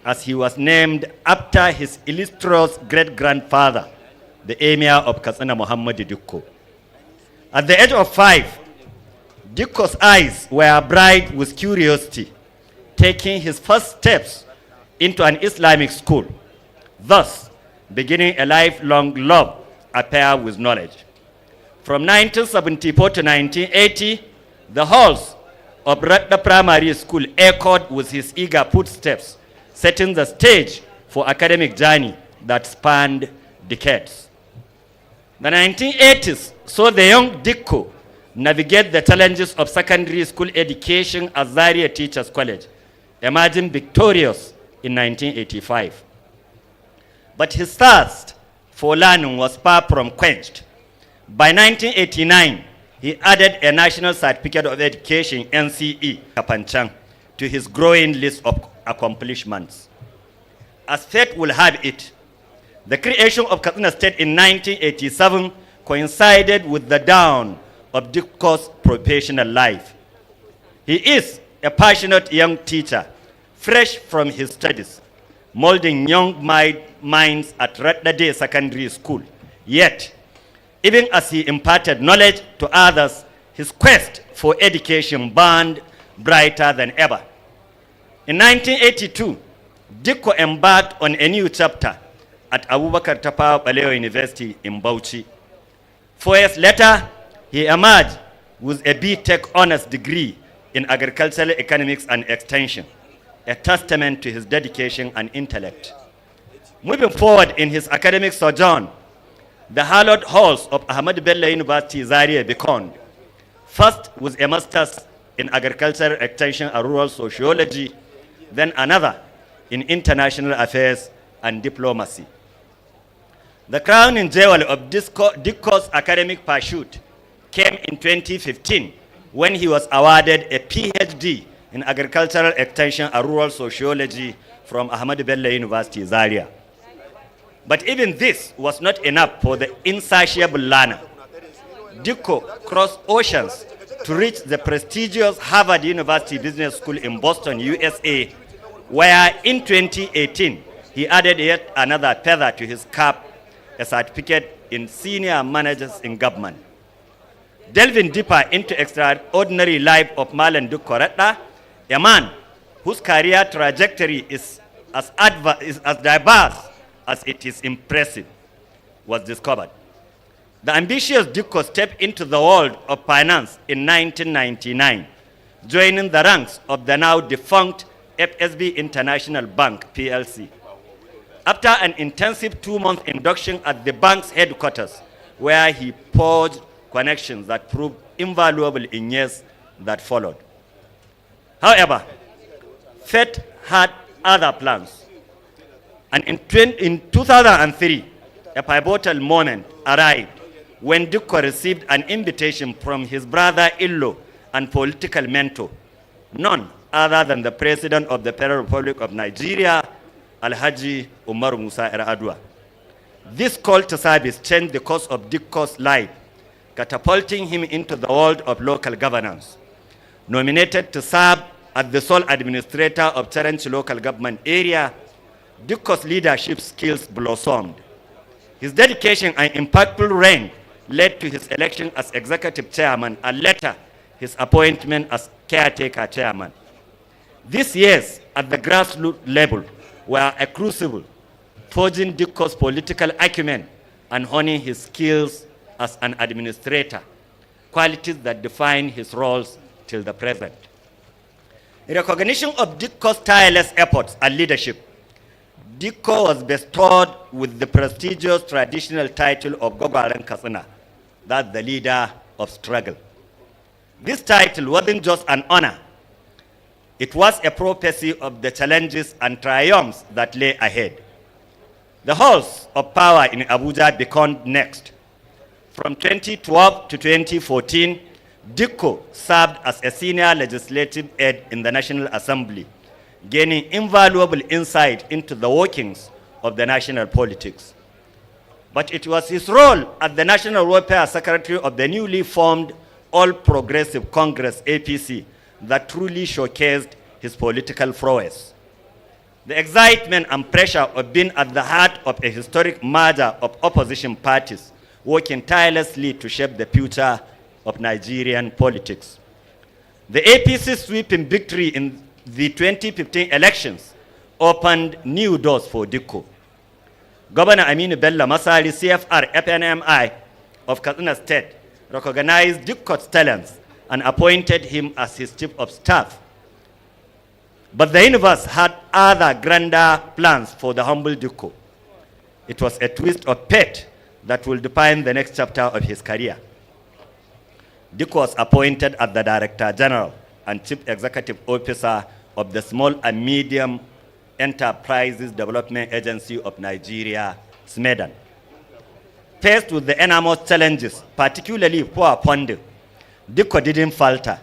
S11: as he was named after his illustrious great-grandfather, the Emir of Katsina, Muhammad Dikko. At the age of 5, Dikko's eyes were bright with curiosity, taking his first steps into an Islamic school, thus beginning a lifelong love affair with knowledge. From 1974 to 1980, the halls of Radda Primary School echoed with his eager footsteps, setting the stage for academic journey that spanned decades. The 1980s saw the young Dikko navigate the challenges of secondary school education at Zaria Teachers College, emerging victorious in 1985. But his thirst for learning was far from quenched. By 1989, he added a National Certificate of Education, NCE, Kapanchang, to his growing list of accomplishments. As fate will have it, the creation of Katsina State in 1987 coincided with the dawn of Dikko's professional life. He is a passionate young teacher, fresh from his studies, molding young minds at Radda Day Secondary School. Yet, even as he imparted knowledge to others, his quest for education burned brighter than ever. In 1982, Dikko embarked on a new chapter, at Abubakar Tafawa Balewa University in Bauchi. 4 years later, he emerged with a B.Tech honors degree in agricultural economics and extension, a testament to his dedication and intellect. Moving forward in his academic sojourn, the hallowed halls of Ahmadu Bello University Zaria beckoned, first with a master's in agricultural extension and rural sociology, then another in international affairs and diplomacy. The crowning jewel of Dikko's academic pursuit came in 2015 when he was awarded a PhD in agricultural extension and rural sociology from Ahmadu Bello University Zaria. But even this was not enough for the insatiable learner. Dikko crossed oceans to reach the prestigious Harvard University Business School in Boston, USA, where in 2018, he added yet another feather to his cap, a certificate in senior managers in government. Delving deeper into extraordinary life of Malan Dikko Radda, a man whose career trajectory is as diverse as it is impressive, was discovered. The ambitious Dikko stepped into the world of finance in 1999, joining the ranks of the now defunct FSB International Bank, PLC. After an intensive 2-month induction at the bank's headquarters, where he forged connections that proved invaluable in years that followed. However, fate had other plans. And in 2003, a pivotal moment arrived when Dikko received an invitation from his brother-in-law and political mentor, none other than the President of the Federal Republic of Nigeria, Alhaji Umaru Musa Yar'adua. This call to service changed the course of Dikko's life, catapulting him into the world of local governance. Nominated to serve as the sole administrator of Charanchi local government area, Dikko's leadership skills blossomed. His dedication and impactful reign led to his election as executive chairman and later his appointment as caretaker chairman. These years at the grassroots level were a crucible, forging Dikko's political acumen and honing his skills as an administrator, qualities that define his roles till the present. In recognition of Dikko's tireless efforts and leadership, Dikko was bestowed with the prestigious traditional title of Gogwaren Katsina, that's the leader of struggle. This title wasn't just an honor, it was a prophecy of the challenges and triumphs that lay ahead. The halls of power in Abuja beckoned next. From 2012 to 2014, Dikko served as a senior legislative aide in the National Assembly, gaining invaluable insight into the workings of the national politics. But it was his role as the National Welfare Secretary of the newly formed All Progressive Congress, APC, that truly showcased his political prowess. The excitement and pressure of being at the heart of a historic merger of opposition parties working tirelessly to shape the future of Nigerian politics. The APC's sweeping victory in the 2015 elections opened new doors for Dikko. Governor Aminu Bello Masari, CFR FNMI of Katsina State, recognized Dikko's talents and appointed him as his chief of staff. But the universe had other grander plans for the humble Dikko. It was a twist of fate that will define the next chapter of his career. Dikko was appointed as the Director General and Chief Executive Officer of the Small and Medium Enterprises Development Agency of Nigeria, SMEDAN. Faced with the enormous challenges, particularly poor funding, Dikko didn't falter.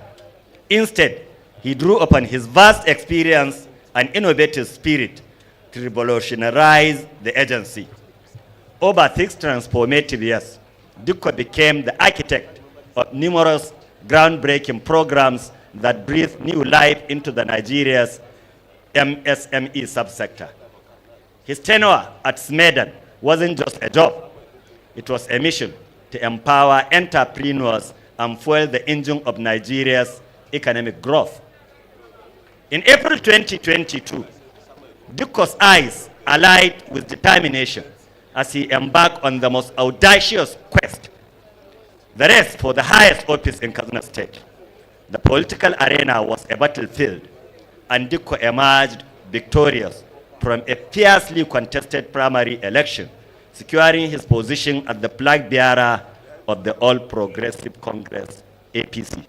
S11: Instead, he drew upon his vast experience and innovative spirit to revolutionize the agency. Over 6 transformative years, Dikko became the architect of numerous groundbreaking programs that breathed new life into the Nigeria's MSME subsector. His tenure at SMEDAN wasn't just a job. It was a mission to empower entrepreneurs and fuel the engine of Nigeria's economic growth. In April 2022, Dikko's eyes alight with determination as he embarked on the most audacious quest, the race for the highest office in Katsina State. The political arena was a battlefield, and Dikko emerged victorious from a fiercely contested primary election, securing his position as the flag bearer of the All Progressive Congress, APC.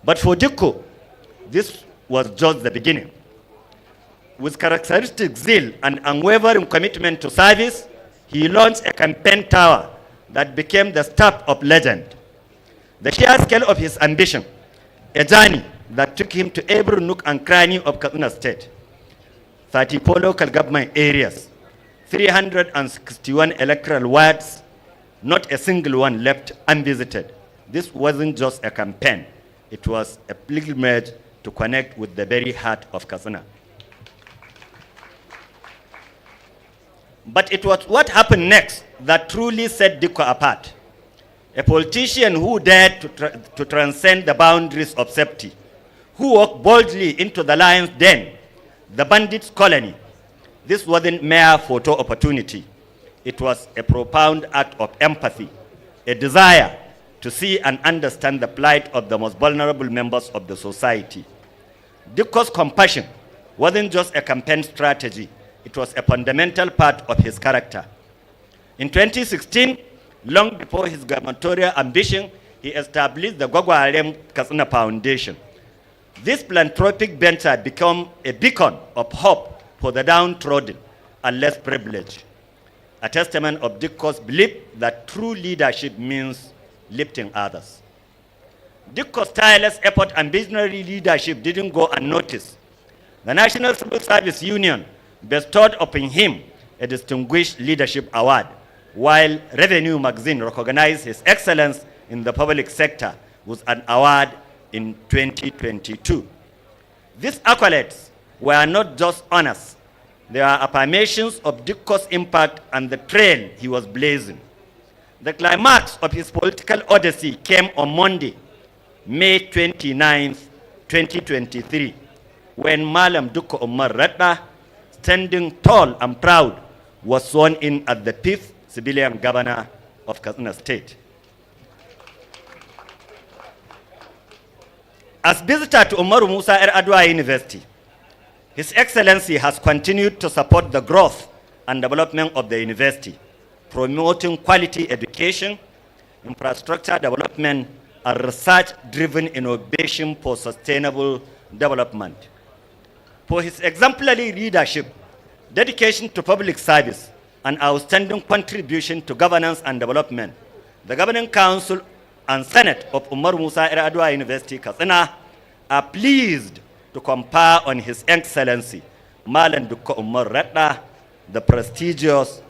S11: But for Dikko, this was just the beginning. With characteristic zeal and unwavering commitment to service, he launched a campaign tower that became the staff of legend. The sheer scale of his ambition, a journey that took him to every nook and cranny of Katsina State, 34 local government areas, 361 electoral wards, not a single one left unvisited. This wasn't just a campaign, it was a pilgrimage to connect with the very heart of Katsina. But it was what happened next that truly set Dikko apart. A politician who dared to transcend the boundaries of safety, who walked boldly into the lion's den, the bandits' colony. This wasn't mere photo opportunity. It was a profound act of empathy, a desire to see and understand the plight of the most vulnerable members of the society. Dikko's compassion wasn't just a campaign strategy. It was a fundamental part of his character. In 2016, long before his gubernatorial ambition, he established the Gwagwarem Katsina Foundation. This philanthropic venture became a beacon of hope for the downtrodden and less privileged, a testament of Dikko's belief that true leadership means lifting others. Dikko's tireless effort and visionary leadership didn't go unnoticed. The National Civil Service Union bestowed upon him a Distinguished Leadership Award, while Revenue magazine recognized his excellence in the public sector with an award in 2022. These accolades were not just honors, they are affirmations of Dikko's impact and the trail he was blazing. The climax of his political odyssey came on Monday, May 29, 2023, when Malam Dikko Umaru Radda, standing tall and proud, was sworn in as the 5th civilian governor of Katsina State. As visitor to Umaru Musa Yar'adua University, His Excellency has continued to support the growth and development of the university, promoting quality education, infrastructure development, and research-driven innovation for sustainable development. For his exemplary leadership, dedication to public service, and outstanding contribution to governance and development, the Governing Council and Senate of Umaru Musa Yar'adua University, Katsina, are pleased to confer on His Excellency Malam Dikko Umaru Radda the prestigious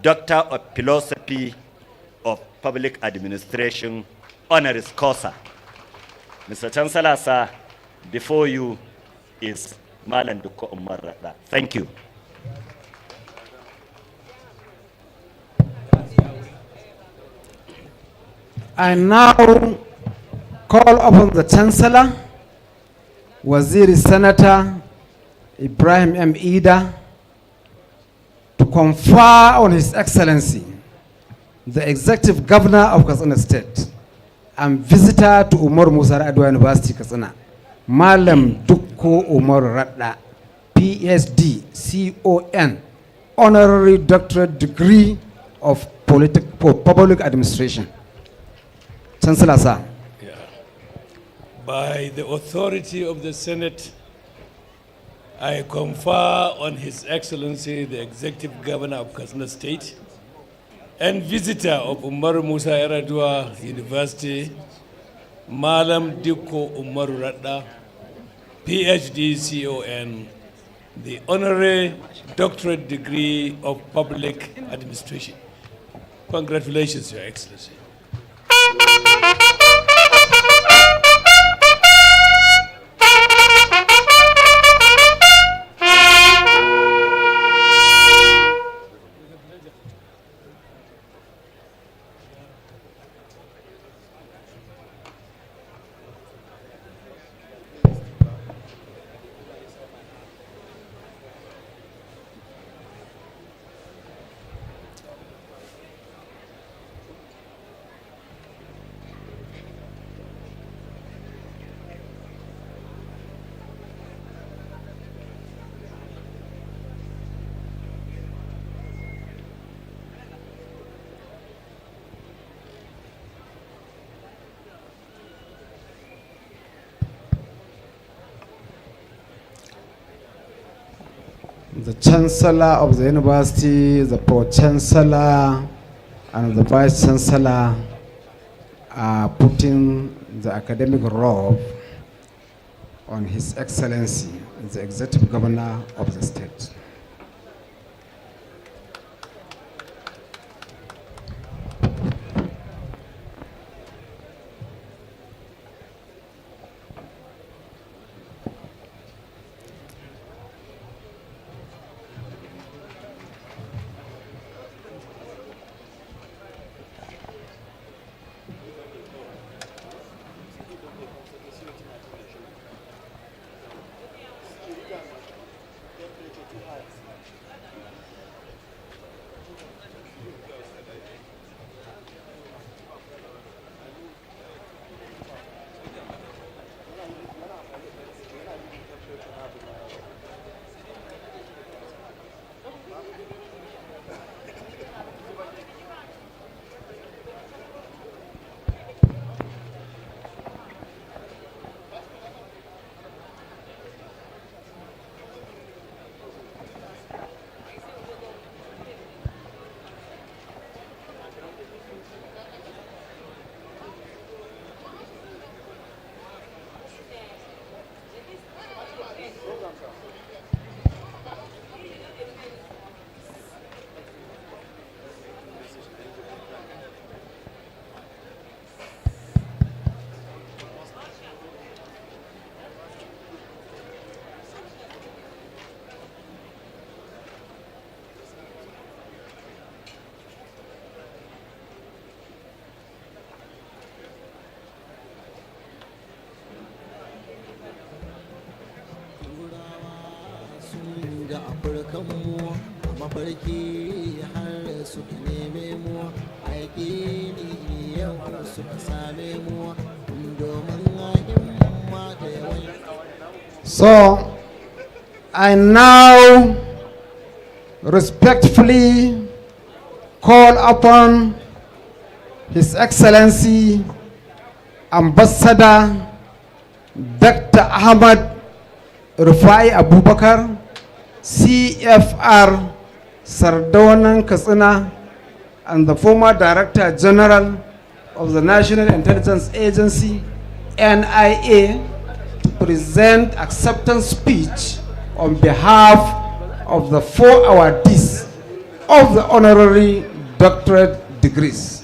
S11: Doctor of Philosophy of Public Administration honoris causa. Mr. Chancellor, sir, before you is Malam Dikko Umaru Radda. Thank you.
S1: I now call upon the Chancellor, Waziri Senator Ibrahim M. Ida, to confer on His Excellency, the Executive Governor of Katsina State, and visitor to Umaru Musa Yar'adua University, Katsina, Malam Dikko Umaru Radda, PhD, CON, Honorary Doctorate degree of Public Administration. Chancellor, sir.
S2: Yeah. By the authority of the Senate, I confer on His Excellency, the Executive Governor of Katsina State, and visitor of Umaru Musa Yar'adua University, Malam Dikko Umaru Radda, PhD, CON, the Honorary Doctorate degree of Public Administration. Congratulations, Your Excellency.
S1: the Chancellor of the University, the Pro-Chancellor, and the Vice-Chancellor are putting the academic robe on His Excellency, the Executive Governor of the state. So, I now respectfully call upon His Excellency Ambassador Dr. Ahmad Rufai Abubakar, CFR Sardonan Katsina, and the former Director General of the National Intelligence Agency, NIA, to present acceptance speech on behalf of the 4 awardees of the Honorary Doctorate degrees.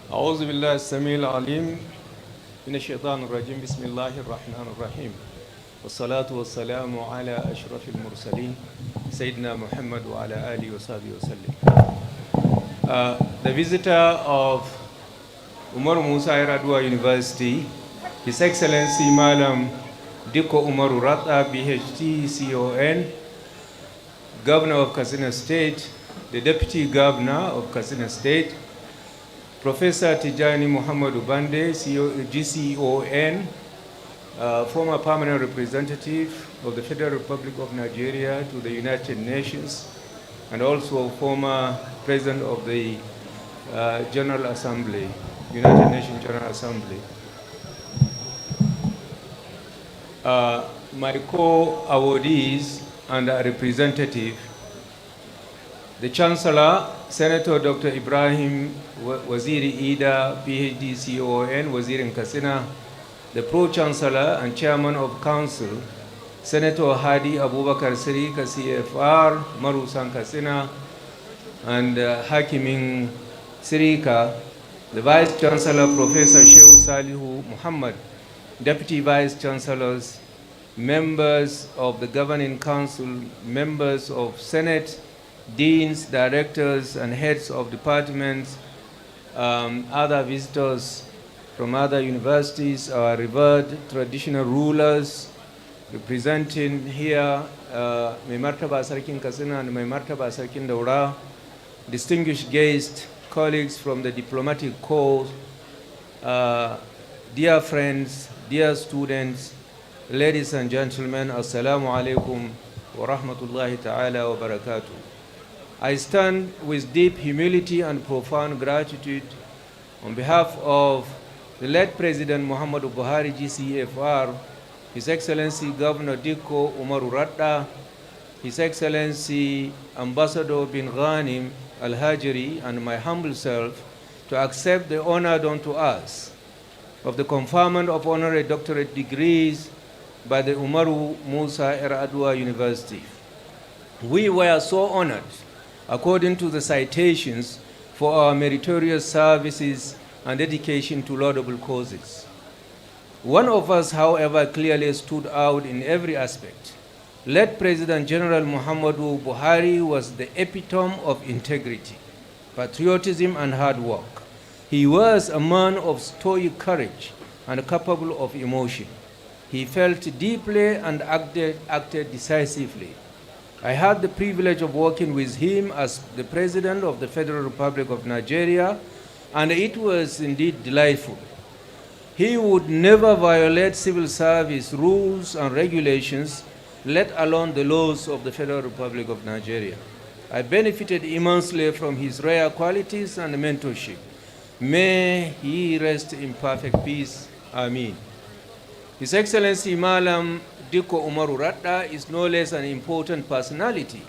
S13: أعوذ بالله السميع العليم من الشيطان الرجيم بسم الله الرحمن الرحيم والصلاة والسلام على أشرف المرسلين سيدنا محمد وعلى آله وصحبه وسلم. The visitor of Umaru Musa Yar'adua University, His Excellency Malam Diko Umaru Ratha, PhD, CON, Governor of Katsina State, the Deputy Governor of Katsina State, Professor Tijani Muhammadu Bande, GCON, former permanent representative of the Federal Republic of Nigeria to the United Nations, and also former president of the General Assembly, United Nations General Assembly. My co-awardees and a representative, the Chancellor, Senator Dr. Ibrahim Waziri Ida, PhD, CON, Wazir in Katsina, the Pro-Chancellor and Chairman of Council, Senator Hadi Abubakar Sirika, CFR, Marusan Katsina, and Hakimin Sirika, the Vice Chancellor, Professor Shehu Salihu Muhammad, Deputy Vice Chancellors, members of the Governing Council, members of Senate, deans, directors, and heads of departments, other visitors from other universities, our revered traditional rulers, representing here Mai Martaba Sarkin Katsina and Mai Martaba Sarkin Daura, distinguished guests, colleagues from the diplomatic corps, dear friends, dear students, ladies and gentlemen, Assalamu alaikum wa rahmatullahi ta'ala wa barakatuh. I stand with deep humility and profound gratitude on behalf of the late President Muhammadu Buhari GCFR, His Excellency Governor Dikko Umaru Radda, His Excellency Ambassador bin Ghanim Al-Hajri, and my humble self to accept the honor done to us of the conferment of honorary doctorate degrees by the Umaru Musa Yar'adua University. We were so honored, according to the citations, for our meritorious services and dedication to laudable causes. One of us, however, clearly stood out in every aspect. Late President General Muhammadu Buhari was the epitome of integrity, patriotism, and hard work. He was a man of stoic courage and capable of emotion. He felt deeply and acted decisively. I had the privilege of working with him as the President of the Federal Republic of Nigeria, and it was indeed delightful. He would never violate civil service rules and regulations, let alone the laws of the Federal Republic of Nigeria. I benefited immensely from his rare qualities and mentorship. May he rest in perfect peace. Amen. His Excellency Malam Dikko Umaru Radda is no less an important personality,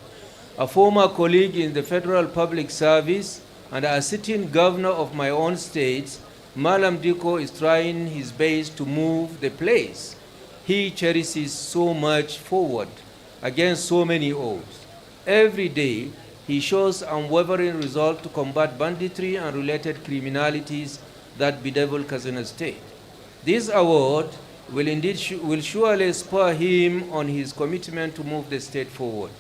S13: a former colleague in the Federal Public Service and a sitting governor of my own state. Malam Dikko is trying his best to move the place he cherishes so much forward against so many odds. Every day, he shows unwavering resolve to combat banditry and related criminalities that bedevil Katsina State. This award will surely spur him on his commitment to move the state forward.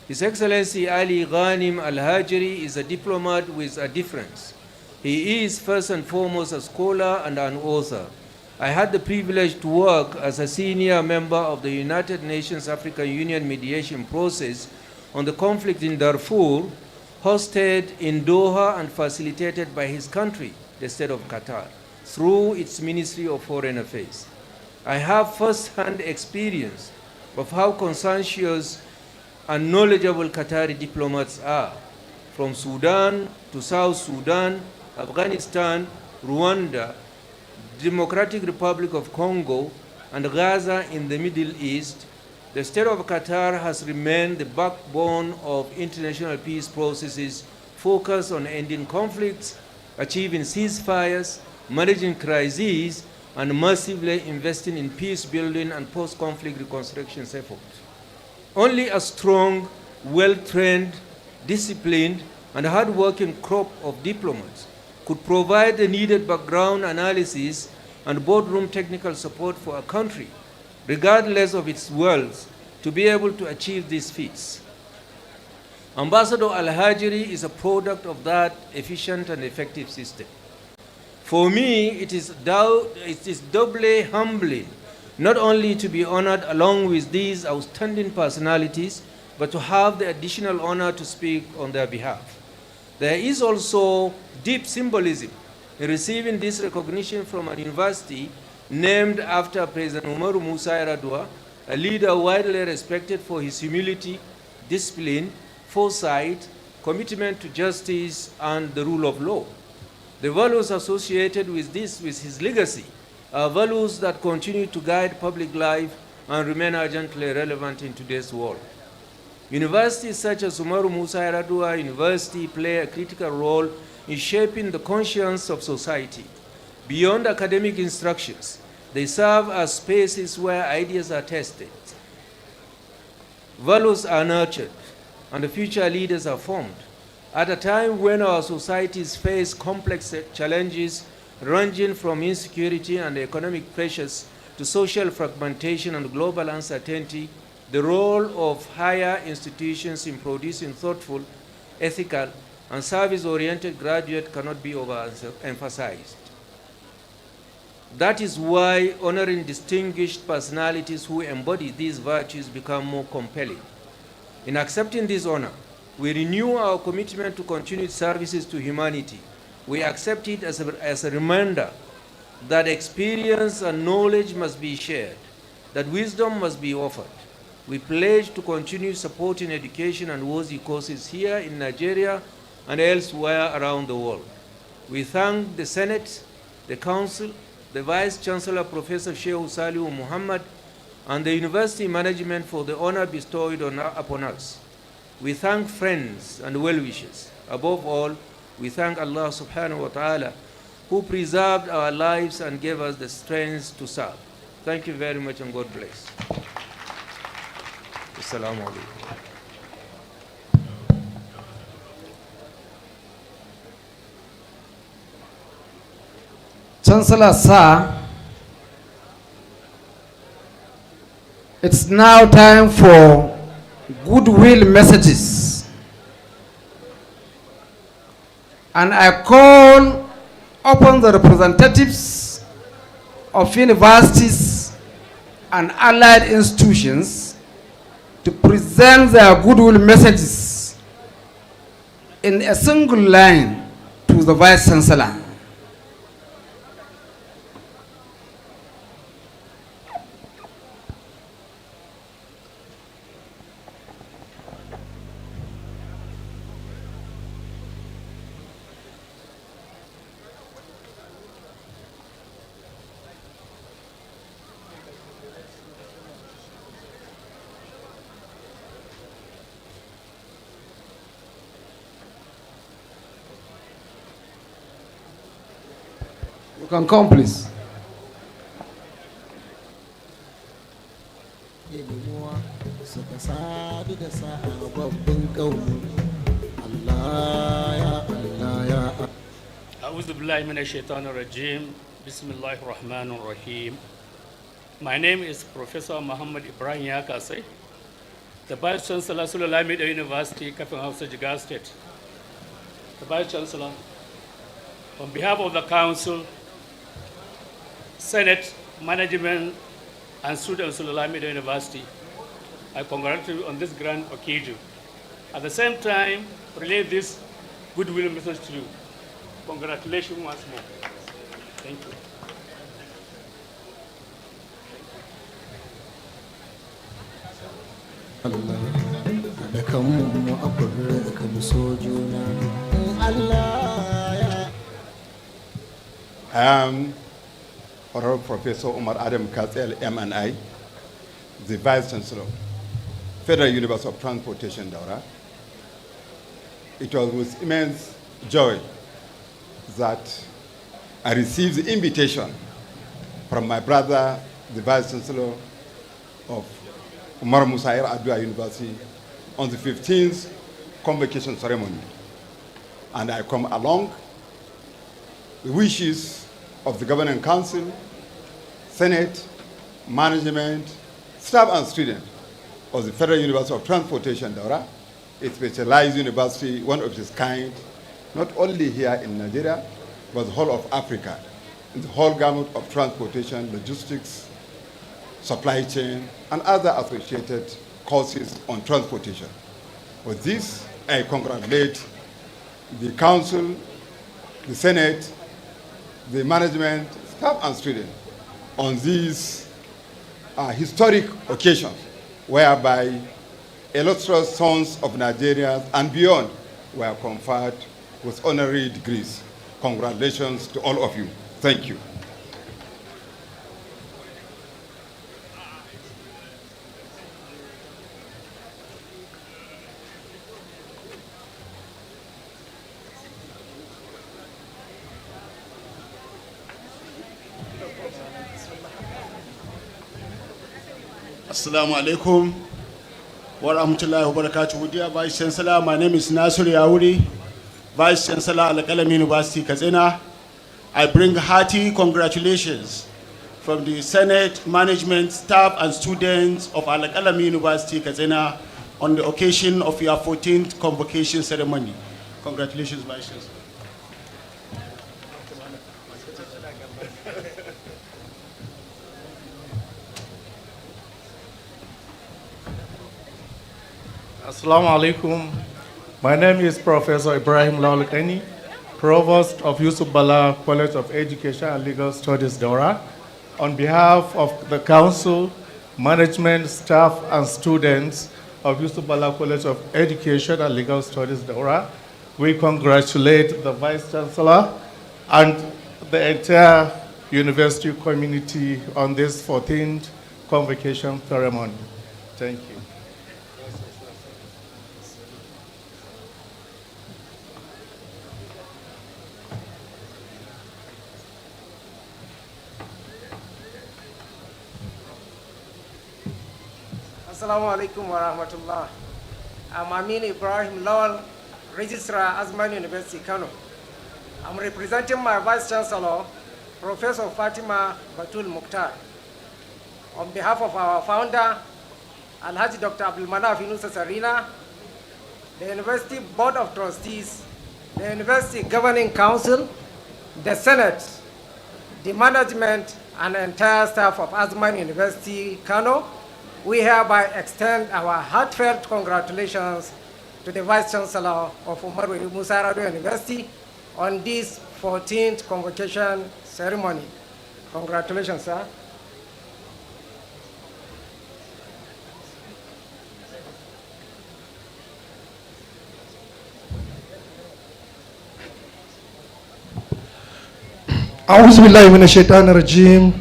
S13: His Excellency Ali Ghanim Al-Hajri is a diplomat with a difference. He is first and foremost a scholar and an author. I had the privilege to work as a senior member of the United Nations African Union mediation process on the conflict in Darfur, hosted in Doha and facilitated by his country, the state of Qatar, through its Ministry of Foreign Affairs. I have first-hand experience of how conscientious and knowledgeable Qatari diplomats are, from Sudan to South Sudan, Afghanistan, Rwanda, Democratic Republic of Congo, and Gaza in the Middle East. The state of Qatar has remained the backbone of international peace processes focused on ending conflicts, achieving ceasefires, managing crises, and massively investing in peace building and post-conflict reconstruction efforts. Only a strong, well-trained, disciplined, and hard-working crop of diplomats could provide the needed background analysis and boardroom technical support for a country, regardless of its wealth, to be able to achieve these feats. Ambassador Al-Hajri is a product of that efficient and effective system. For me, it is doubly humbling not only to be honored along with these outstanding personalities, but to have the additional honor to speak on their behalf. There is also deep symbolism in receiving this recognition from a university named after President Umaru Musa Yar'adua, a leader widely respected for his humility, discipline, foresight, commitment to justice, and the rule of law. The values associated with his legacy, are values that continue to guide public life and remain urgently relevant in today's world. Universities such as Umaru Musa Yar'adua University play a critical role in shaping the conscience of society. Beyond academic instructions, they serve as spaces where ideas are tested, values are nurtured, and the future leaders are formed. At a time when our societies face complex challenges ranging from insecurity and economic pressures to social fragmentation and global uncertainty, the role of higher institutions in producing thoughtful, ethical, and service-oriented graduates cannot be overemphasized. That is why honoring distinguished personalities who embody these virtues become more compelling. In accepting this honor, we renew our commitment to continued services to humanity. We accept it as a reminder that experience and knowledge must be shared, that wisdom must be offered. We pledge to continue supporting education and worthy courses here in Nigeria and elsewhere around the world. We thank the Senate, the Council, the Vice Chancellor, Professor Sheikh Salihu Muhammad, and the University management for the honor bestowed upon us. We thank friends and well-wishers. Above all, we thank Allah subhanahu wa ta'ala, who preserved our lives and gave us the strength to serve. Thank you very much, and God bless. Assalamu alaikum.
S1: Chancellor Sir, it's now time for goodwill messages. And I call upon the representatives of universities and allied institutions to present their goodwill messages in a single line to the Vice Chancellor. You can come, please.
S12: أعوذ بالله من الشيطان الرجيم. بسم الله الرحمن الرحيم. My name is Professor Muhammad Ibrahim Yakase, the Vice Chancellor, Sulalamido University, Kafin Hausa, Jigawa State. The Vice Chancellor, on behalf of the Council, Senate, Management, and students of Sulalamido University, I congratulate you on this grand occasion. At the same time, relay this goodwill message to you. Congratulations once more. Thank you.
S6: I am Honorary Professor Umar Adam Kazel, MNI, the Vice Chancellor, Federal University of Transportation, Daura. It was with immense joy that I received the invitation from my brother, the Vice Chancellor of Umaru Musa Yar'adua University, on the 15th Convocation ceremony. And I come along the wishes of the Governing Council, Senate, Management, staff and students of the Federal University of Transportation, Daura, a specialized university, one of its kind, not only here in Nigeria, but the whole of Africa, in the whole gamut of transportation, logistics, supply chain, and other associated courses on transportation. With this, I congratulate the Council, the Senate, the management, staff and students on these historic occasions whereby illustrious sons of Nigeria and beyond were conferred with honorary degrees. Congratulations to all of you. Thank you.
S14: Assalamu alaikum wa rahmatullahi wa barakatuhu. Dear Vice Chancellor, my name is Nasir Yauri, Vice Chancellor Al-Qalam University, Katsina. I bring hearty congratulations from the Senate, management, staff, and students of Al-Qalam University, Katsina, on the occasion of your 14th convocation ceremony. Congratulations, Vice Chancellor.
S15: Assalamu alaikum. My name is Professor Ibrahim Laulakani, Provost of Yusuf Bala College of Education and Legal Studies, Daura. On behalf of the Council, management, staff, and students of Yusuf Bala College of Education and Legal Studies, Daura, we congratulate the Vice Chancellor and the entire university community on this 14th Convocation ceremony. Thank you.
S16: Assalamu alaikum wa rahmatullah. I'm Amin Ibrahim Lawal, Registrar, Azman University, Kano. I'm representing my Vice Chancellor, Professor Fatima Batul Mukhtar. On behalf of our founder, Alhaji Dr. Abdul Manaf Yunusa Sarina, the University Board of Trustees, the University Governing Council, the Senate, the management, and the entire staff of Azman University, Kano, we hereby extend our heartfelt congratulations to the Vice Chancellor of Umaru Musa University on this 14th Convocation ceremony. Congratulations, sir.
S17: أعوذ بالله من الشيطان الرجيم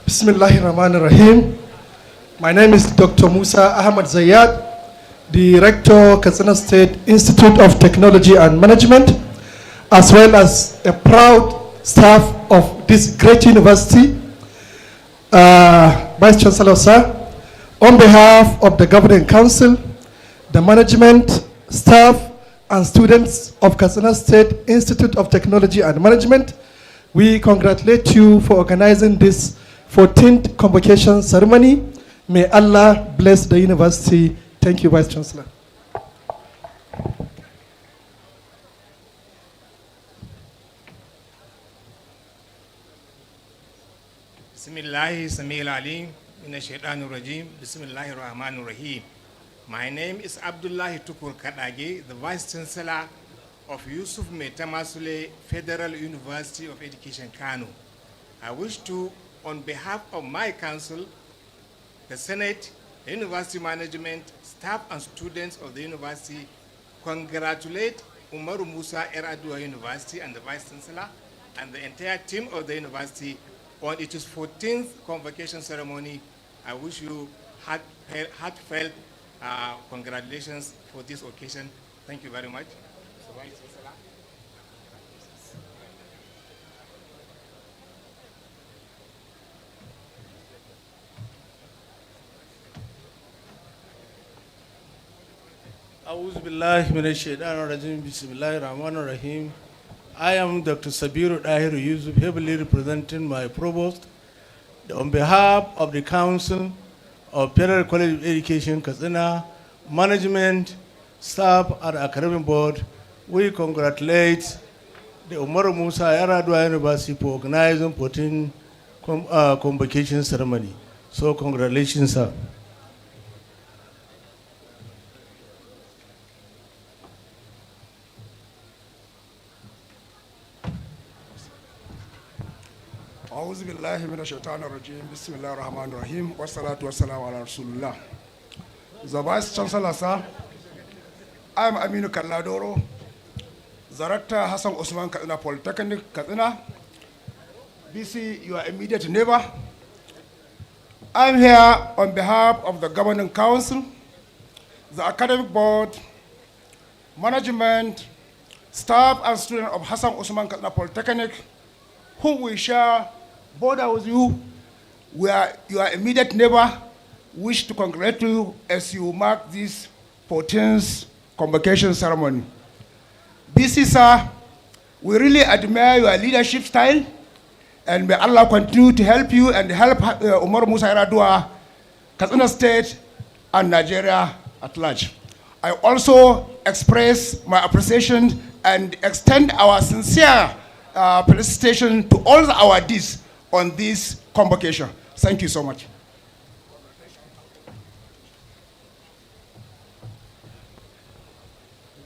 S17: بسم الله الرحمن الرحيم. My name is Dr. Musa Ahmad Zayad, the Rector, Katsina State Institute of Technology and Management, as well as a proud staff of this great university. Vice Chancellor, sir, on behalf of the Governing Council, the management, staff, and students of Katsina State Institute of Technology and Management, we congratulate you for organizing this 14th Convocation ceremony. May Allah bless the university. Thank you, Vice Chancellor.
S5: Bismillahi Samil Alim, Minashaitanir Rajim, Bismillahir Rahmanir Rahim. My name is Abdullahi Tukur Kadage, the Vice Chancellor of Yusuf Metamasule Federal University of Education, Kano. I wish to, on behalf of my council, the Senate, the university management, staff and students of the university, congratulate Umaru Musa Yar'adua University and the Vice Chancellor and the entire team of the university on its 14th convocation ceremony. I wish you heartfelt congratulations for this occasion. Thank you very much.
S15: A'udhu billahi minash shaitanir rajim. Bismillahir rahmanir rahim. I am Dr. Sabiru Dahiru Yusuf, heavily representing my provost. On behalf of the Council of Federal College of Education, Katsina, management, staff, and academic board, we congratulate the Umaru Musa Yar'adua University for organizing 14 convocation ceremony. So congratulations, sir.
S18: أعوذ بالله من الشيطان الرجيم بسم الله الرحمن الرحيم والصلاة والسلام على رسول الله. The Vice Chancellor, sir, I am Aminu Kalladoro, Director Hassan Usman Katsina Polytechnic, Katsina. BC, your immediate neighbor. I am here on behalf of the Governing Council, the Academic Board, management, staff and students of Hassan Usman Katsina Polytechnic, whom we share border with you. We are your immediate neighbor. Wish to congratulate you as you mark this 14th convocation ceremony. BC, sir, we really admire your leadership style, and may Allah continue to help you and help Umaru Musa Yar'adua, Katsina State, and Nigeria at large. I also express my appreciation and extend our sincere felicitation to all our awardees on this convocation. Thank you so much.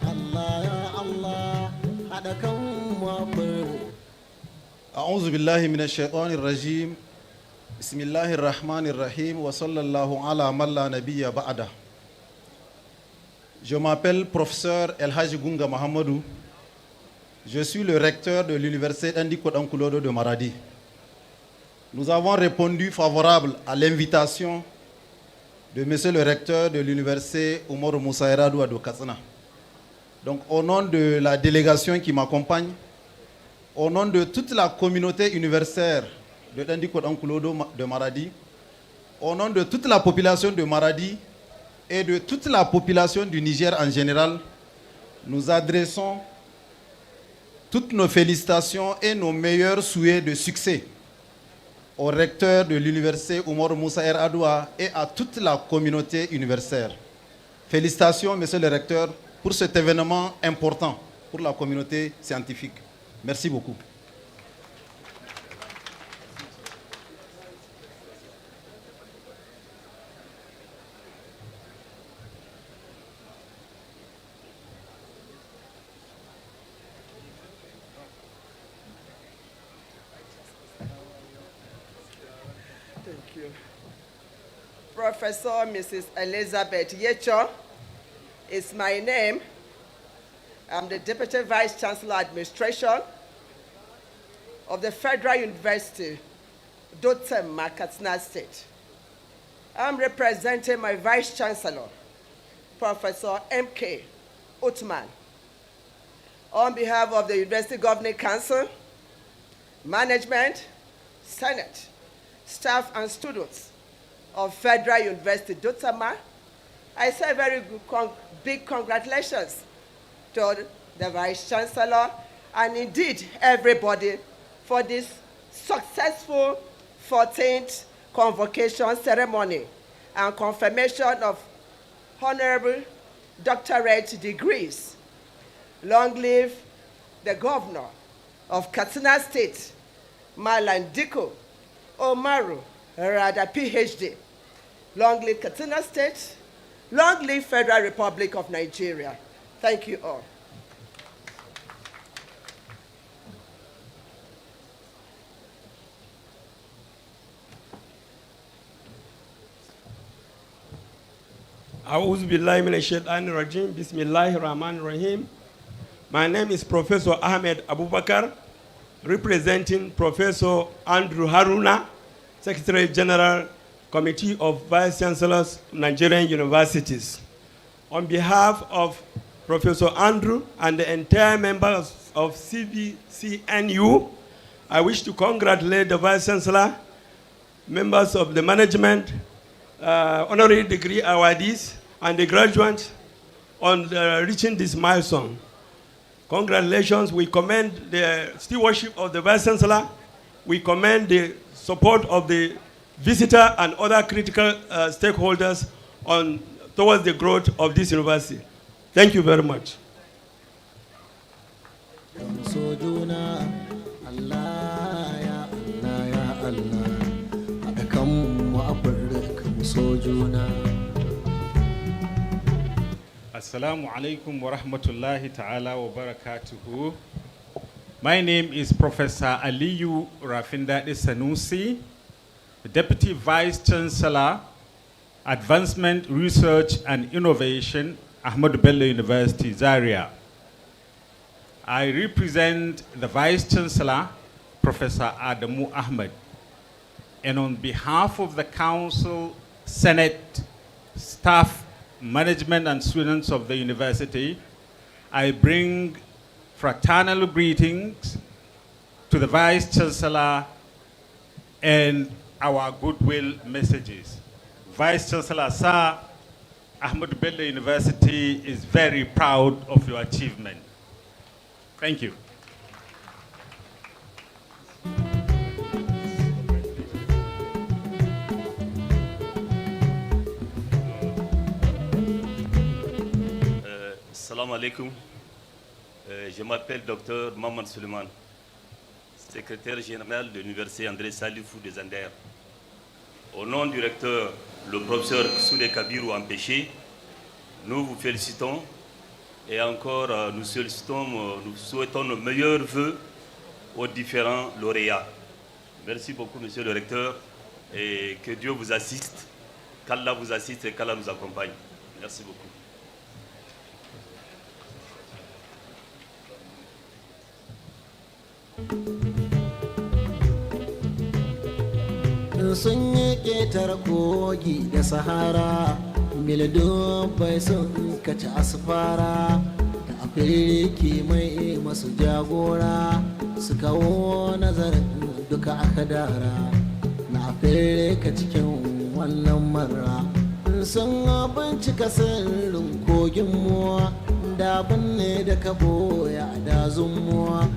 S19: Allah, Allah, أعوذ بالله من الشيطان الرجيم بسم الله الرحمن الرحيم وصلى الله على من لا نبي بعده. Je m'appelle professeur El Hadji Gunga Mahamadou. Je suis le recteur de l'université Ndiko Dankulodo de Maradi. Nous avons répondu favorable à l'invitation de monsieur le recteur de l'université Umaru Musa Yar'adua de Katsina. Donc au nom de la délégation qui m'accompagne, au nom de toute la communauté universitaire de Ndiko Dankulodo de Maradi, au nom de toute la population de Maradi et de toute la population du Niger en général, nous adressons toutes nos félicitations et nos meilleurs souhaits de succès au recteur de l'université Umaru Musa Yar'adua et à toute la communauté universitaire. Félicitations, monsieur le recteur, pour cet événement important pour la communauté scientifique. Merci beaucoup.
S20: Thank you. Professor Mrs. Elizabeth Yecho is my name. I'm the Deputy Vice Chancellor Administration of the Federal University, Diplomas, Katsina State. I'm representing my Vice Chancellor, Professor M.K. Utman, on behalf of the University Governing Council, management, Senate, staff and students of Federal University Diplomas. I say very good, big congratulations to the Vice Chancellor and indeed everybody for this successful 14th Convocation ceremony and confirmation of Honorary Doctorate degrees. Long live the Governor of Katsina State, Malam Diko Umaru, Rada PhD. Long live Katsina State. Long live Federal Republic of Nigeria. Thank you all.
S2: A'udhu billahi minash shaitani rajim. Bismillahir rahmanir rahim. My name is Professor Ahmed Abubakar, representing Professor Andrew Haruna, Secretary General, Committee of Vice Chancellors, Nigerian Universities. On behalf of Professor Andrew and the entire members of CVCNU, I wish to congratulate the Vice Chancellor, members of the management, honorary degree awardees, and the graduates on reaching this milestone. Congratulations. We commend the stewardship of the Vice Chancellor. We commend the support of the visitor and other critical stakeholders towards the growth of this university. Thank you very much.
S21: Assalamu alaikum wa rahmatullahi ta'ala wa barakatuhu. My name is Professor Aliyu Rafindade Sanusi, the Deputy Vice Chancellor, Advancement, Research and Innovation, Ahmadu Bello University, Zaria. I represent the Vice Chancellor, Professor Adamu Ahmed. And on behalf of the Council, Senate, staff, management and students of the university, I bring fraternal greetings to the Vice Chancellor and our goodwill messages. Vice Chancellor Sir, Ahmadu Bello University is very proud of your achievement. Thank you.
S22: Salam alaikum. Je m'appelle Dr Maman Suleiman, secrétaire général de l'Université André Salifou des Anders. Au nom du recteur, le professeur Soudé Kabirou empêché, nous vous félicitons Et encore, nous souhaitons nos meilleurs vœux aux différents lauréats. Merci beaucoup, monsieur le recteur, et que Dieu vous assiste, qu'Allah vous assiste et qu'Allah nous accompagne. Merci beaucoup.
S3: Sun yi ƙetar kogi da sahara milidon bai sun kaci asfara da afirki mai masu jagora su kawo nazarin duka aka dara na afirka cikin wannan marra sun bincika sirrin kogin muwa da binne da ka boya dazun muwa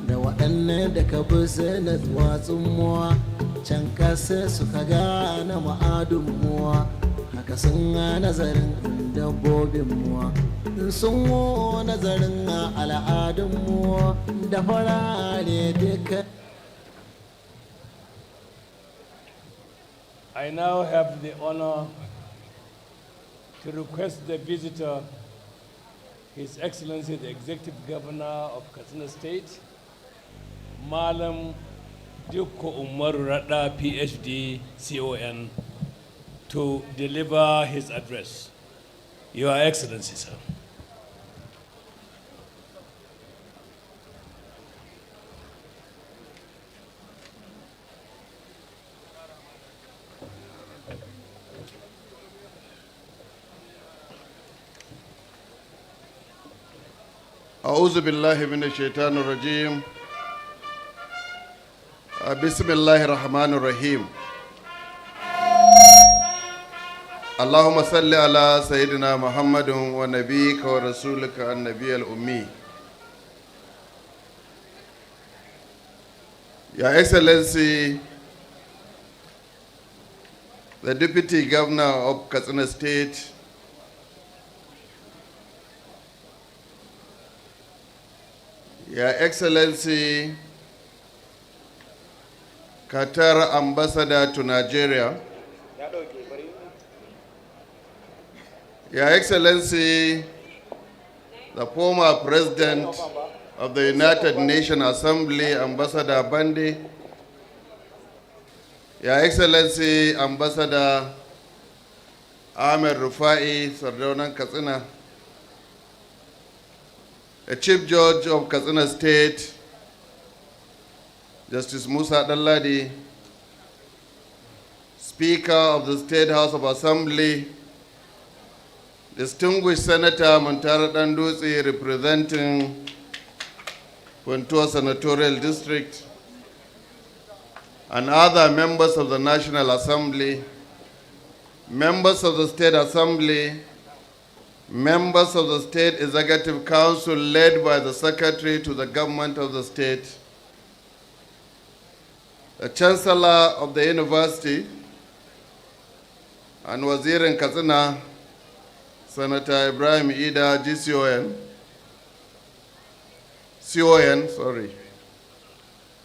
S3: da waɗannan da ka bi na watsun muwa can kasa suka gane ma'adun muwa haka sun nazarin dabbobin muwa sun nazarin al'adun muwa da farare duka.
S2: I now have the honor to request the visitor, His Excellency the Executive Governor of Katsina State, Malam Dukko Umaru Rada, PhD, CON, to deliver his address. Your Excellency, sir.
S4: أعوذ بالله من الشيطان الرجيم. بسم الله الرحمن الرحيم. اللهم صل على سيدنا محمد ونبيك ورسولك النبي الأمي. Your Excellency, the Deputy Governor of Katsina State, Your Excellency, Qatar Ambassador to Nigeria, Your Excellency, the former President of the United Nations Assembly, Ambassador Bandi, Your Excellency, Ambassador Ahmed Rufai, Sardauna Katsina, a Chief Judge of Katsina State, Justice Musa Dalladi, Speaker of the State House of Assembly, distinguished Senator Montara Danduzi representing Puntua Senatorial District, and other members of the National Assembly, members of the State Assembly, members of the State Executive Council led by the Secretary to the Government of the State, the Chancellor of the University, and Wazir in Katsina, Senator Ibrahim Ida, GCON,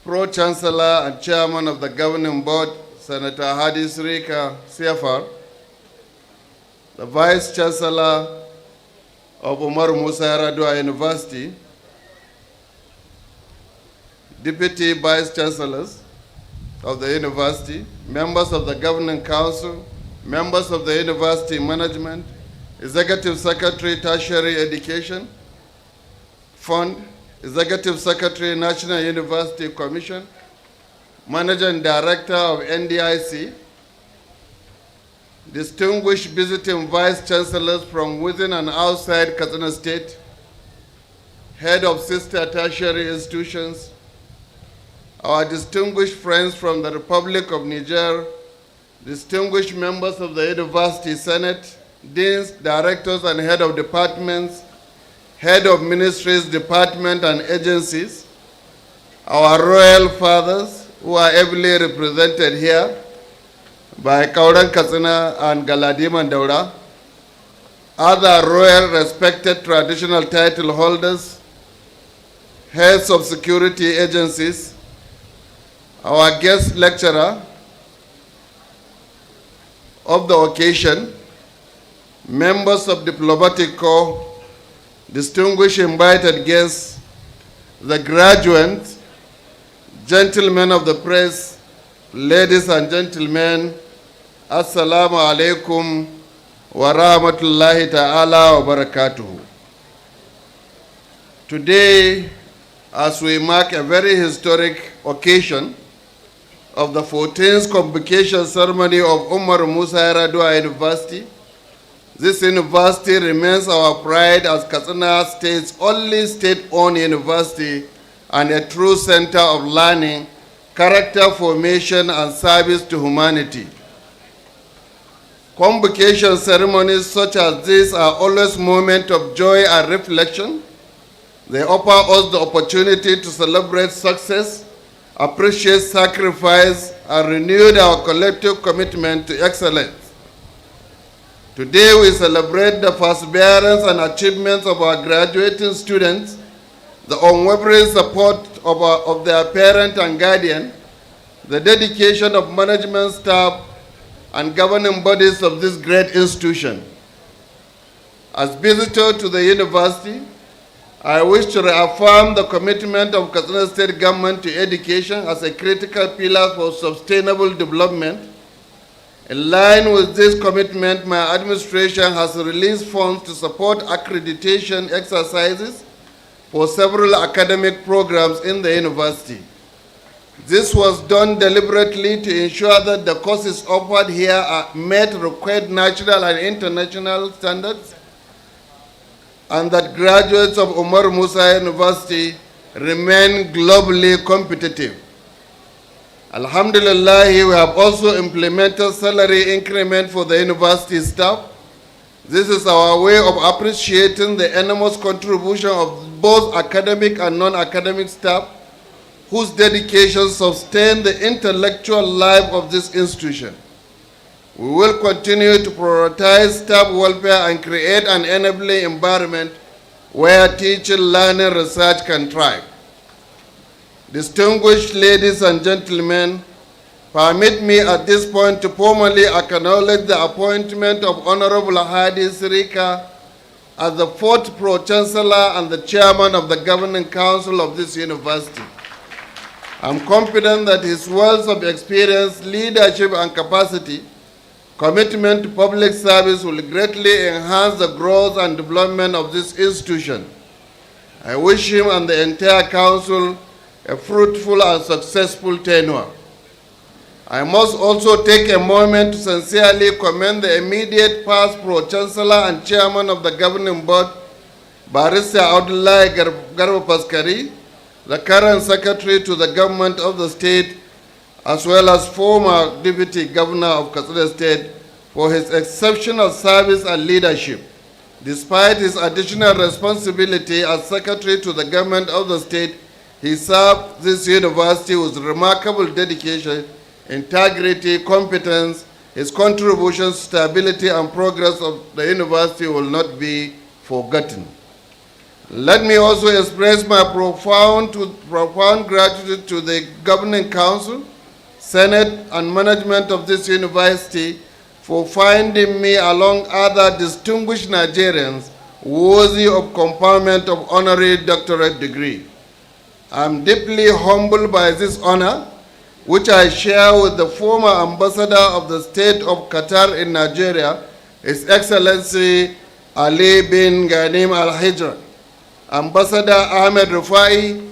S4: Pro-Chancellor and Chairman of the Governing Board, Senator Hadi Srika, CFR, the Vice Chancellor of Umaru Musa Yar'adua University, Deputy Vice Chancellors of the University, members of the Governing Council, members of the University Management, Executive Secretary, Tertiary Education Fund, Executive Secretary, National University Commission, Managing Director of NDIC, distinguished visiting Vice Chancellors from within and outside Katsina State, head of sister tertiary institutions, our distinguished friends from the Republic of Niger, distinguished members of the University Senate, deans, directors, and head of departments, head of ministries, departments, and agencies, our royal fathers who are ably represented here by Kauran Katsina and Galadim Daura, other royal respected traditional title holders, heads of security agencies, our guest lecturer of the occasion, members of diplomatic corps, distinguished invited guests, the graduates, gentlemen of the press, ladies and gentlemen, Assalamu alaikum wa rahmatullahi ta'ala wa barakatuhu. Today, as we mark a very historic occasion of the 14th convocation ceremony of Umaru Musa Yar'adua University, this university remains our pride as Katsina State's only state-owned university and a true center of learning, character formation, and service to humanity. Convocation ceremonies such as this are always moments of joy and reflection. They offer us the opportunity to celebrate success, appreciate sacrifice, and renew our collective commitment to excellence. Today we celebrate the perseverance and achievements of our graduating students, the unwavering support of their parent and guardian, the dedication of management staff and governing bodies of this great institution. As visitor to the university, I wish to reaffirm the commitment of Katsina State Government to education as a critical pillar for sustainable development. In line with this commitment, my administration has released funds to support accreditation exercises for several academic programs in the university. This was done deliberately to ensure that the courses offered here are met required national and international standards, and that graduates of Umaru Musa University remain globally competitive. Alhamdulillah, we have also implemented salary increment for the university staff. This is our way of appreciating the enormous contribution of both academic and non-academic staff whose dedication sustain the intellectual life of this institution. We will continue to prioritize staff welfare and create an enabling environment where teaching, learning, research can thrive. Distinguished ladies and gentlemen, permit me at this point to formally acknowledge the appointment of Honorable Hadi Sirika as the fourth Pro-Chancellor and the Chairman of the Governing Council of this university. I'm confident that his wealth of experience, leadership, and capacity, commitment to public service will greatly enhance the growth and development of this institution. I wish him and the entire council a fruitful and successful tenure. I must also take a moment to sincerely commend the immediate past Pro-Chancellor and Chairman of the Governing Board, Barrister Abdullahi Garba Paskari, the current Secretary to the Government of the State, as well as former Deputy Governor of Katsina State, for his exceptional service and leadership. Despite his additional responsibility as Secretary to the Government of the State, he served this university with remarkable dedication, integrity, competence. His contributions to stability and progress of the university will not be forgotten. Let me also express my profound gratitude to the Governing Council, Senate, and management of this university for finding me, along other distinguished Nigerians, worthy of conferment of honorary doctorate degree. I'm deeply humbled by this honor, which I share with the former ambassador of the state of Qatar in Nigeria, His Excellency Ali bin Ghanim Al-Hijra, Ambassador Ahmed Rufai,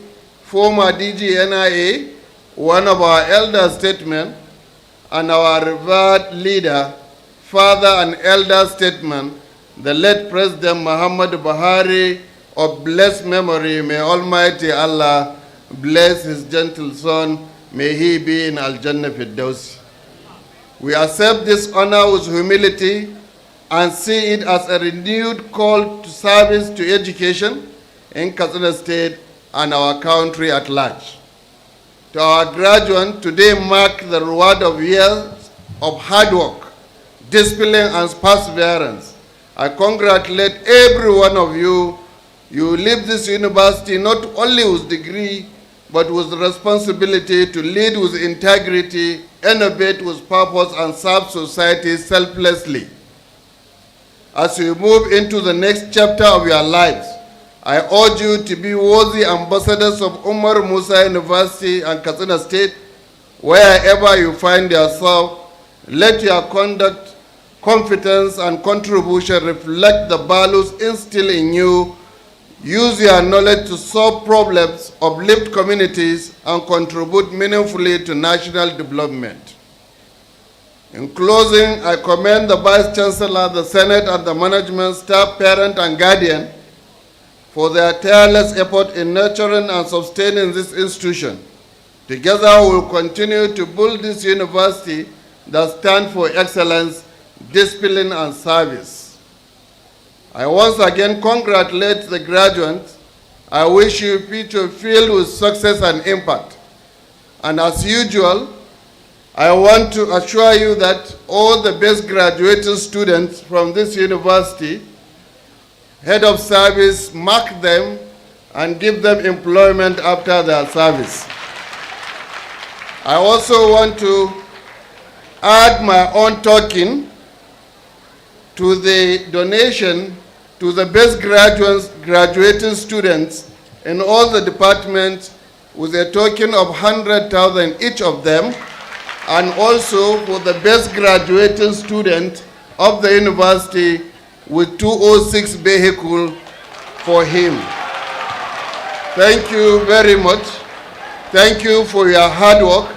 S4: former DG NIA, one of our elder statesmen, and our revered leader, father and elder statesman, the late President Muhammad Buhari, of blessed memory. May Almighty Allah bless his gentle son. May he be in Al-Jannah Firdaus. We accept this honor with humility and see it as a renewed call to service to education in Katsina State and our country at large. To our graduates, today mark the reward of years of hard work, discipline, and perseverance. I congratulate every one of you. You leave this university not only with degree, but with responsibility to lead with integrity, innovate with purpose, and serve society selflessly. As you move into the next chapter of your lives, I urge you to be worthy ambassadors of Umaru Musa University and Katsina State. Wherever you find yourself, let your conduct, competence, and contribution reflect the values instilled in you. Use your knowledge to solve problems, uplift communities, and contribute meaningfully to national development. In closing, I commend the Vice Chancellor, the Senate, and the management, staff, parent, and guardian for their tireless effort in nurturing and sustaining this institution. Together, we will continue to build this university that stands for excellence, discipline, and service. I once again congratulate the graduates. I wish you a future filled with success and impact. And as usual, I want to assure you that all the best graduating students from this university, head of service, mark them and give them employment after their service. I also want to add my own token to the donation to the best graduating students in all the departments with a token of 100,000 each of them, and also for the best graduating student of the university with 206 vehicle for him. Thank you very much. Thank you for your hard work.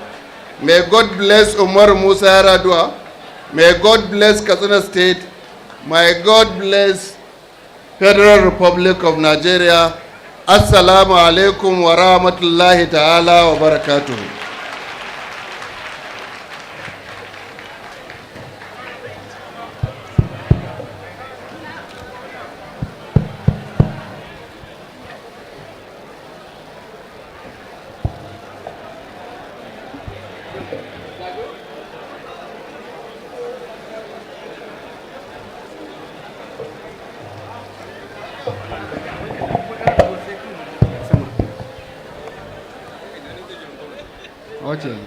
S4: May God bless Umaru Musa Yar'adua. May God bless Katsina State. May God bless Federal Republic of Nigeria. Assalamu alaikum wa rahmatullahi ta'ala wa barakatuhu.
S1: Okay,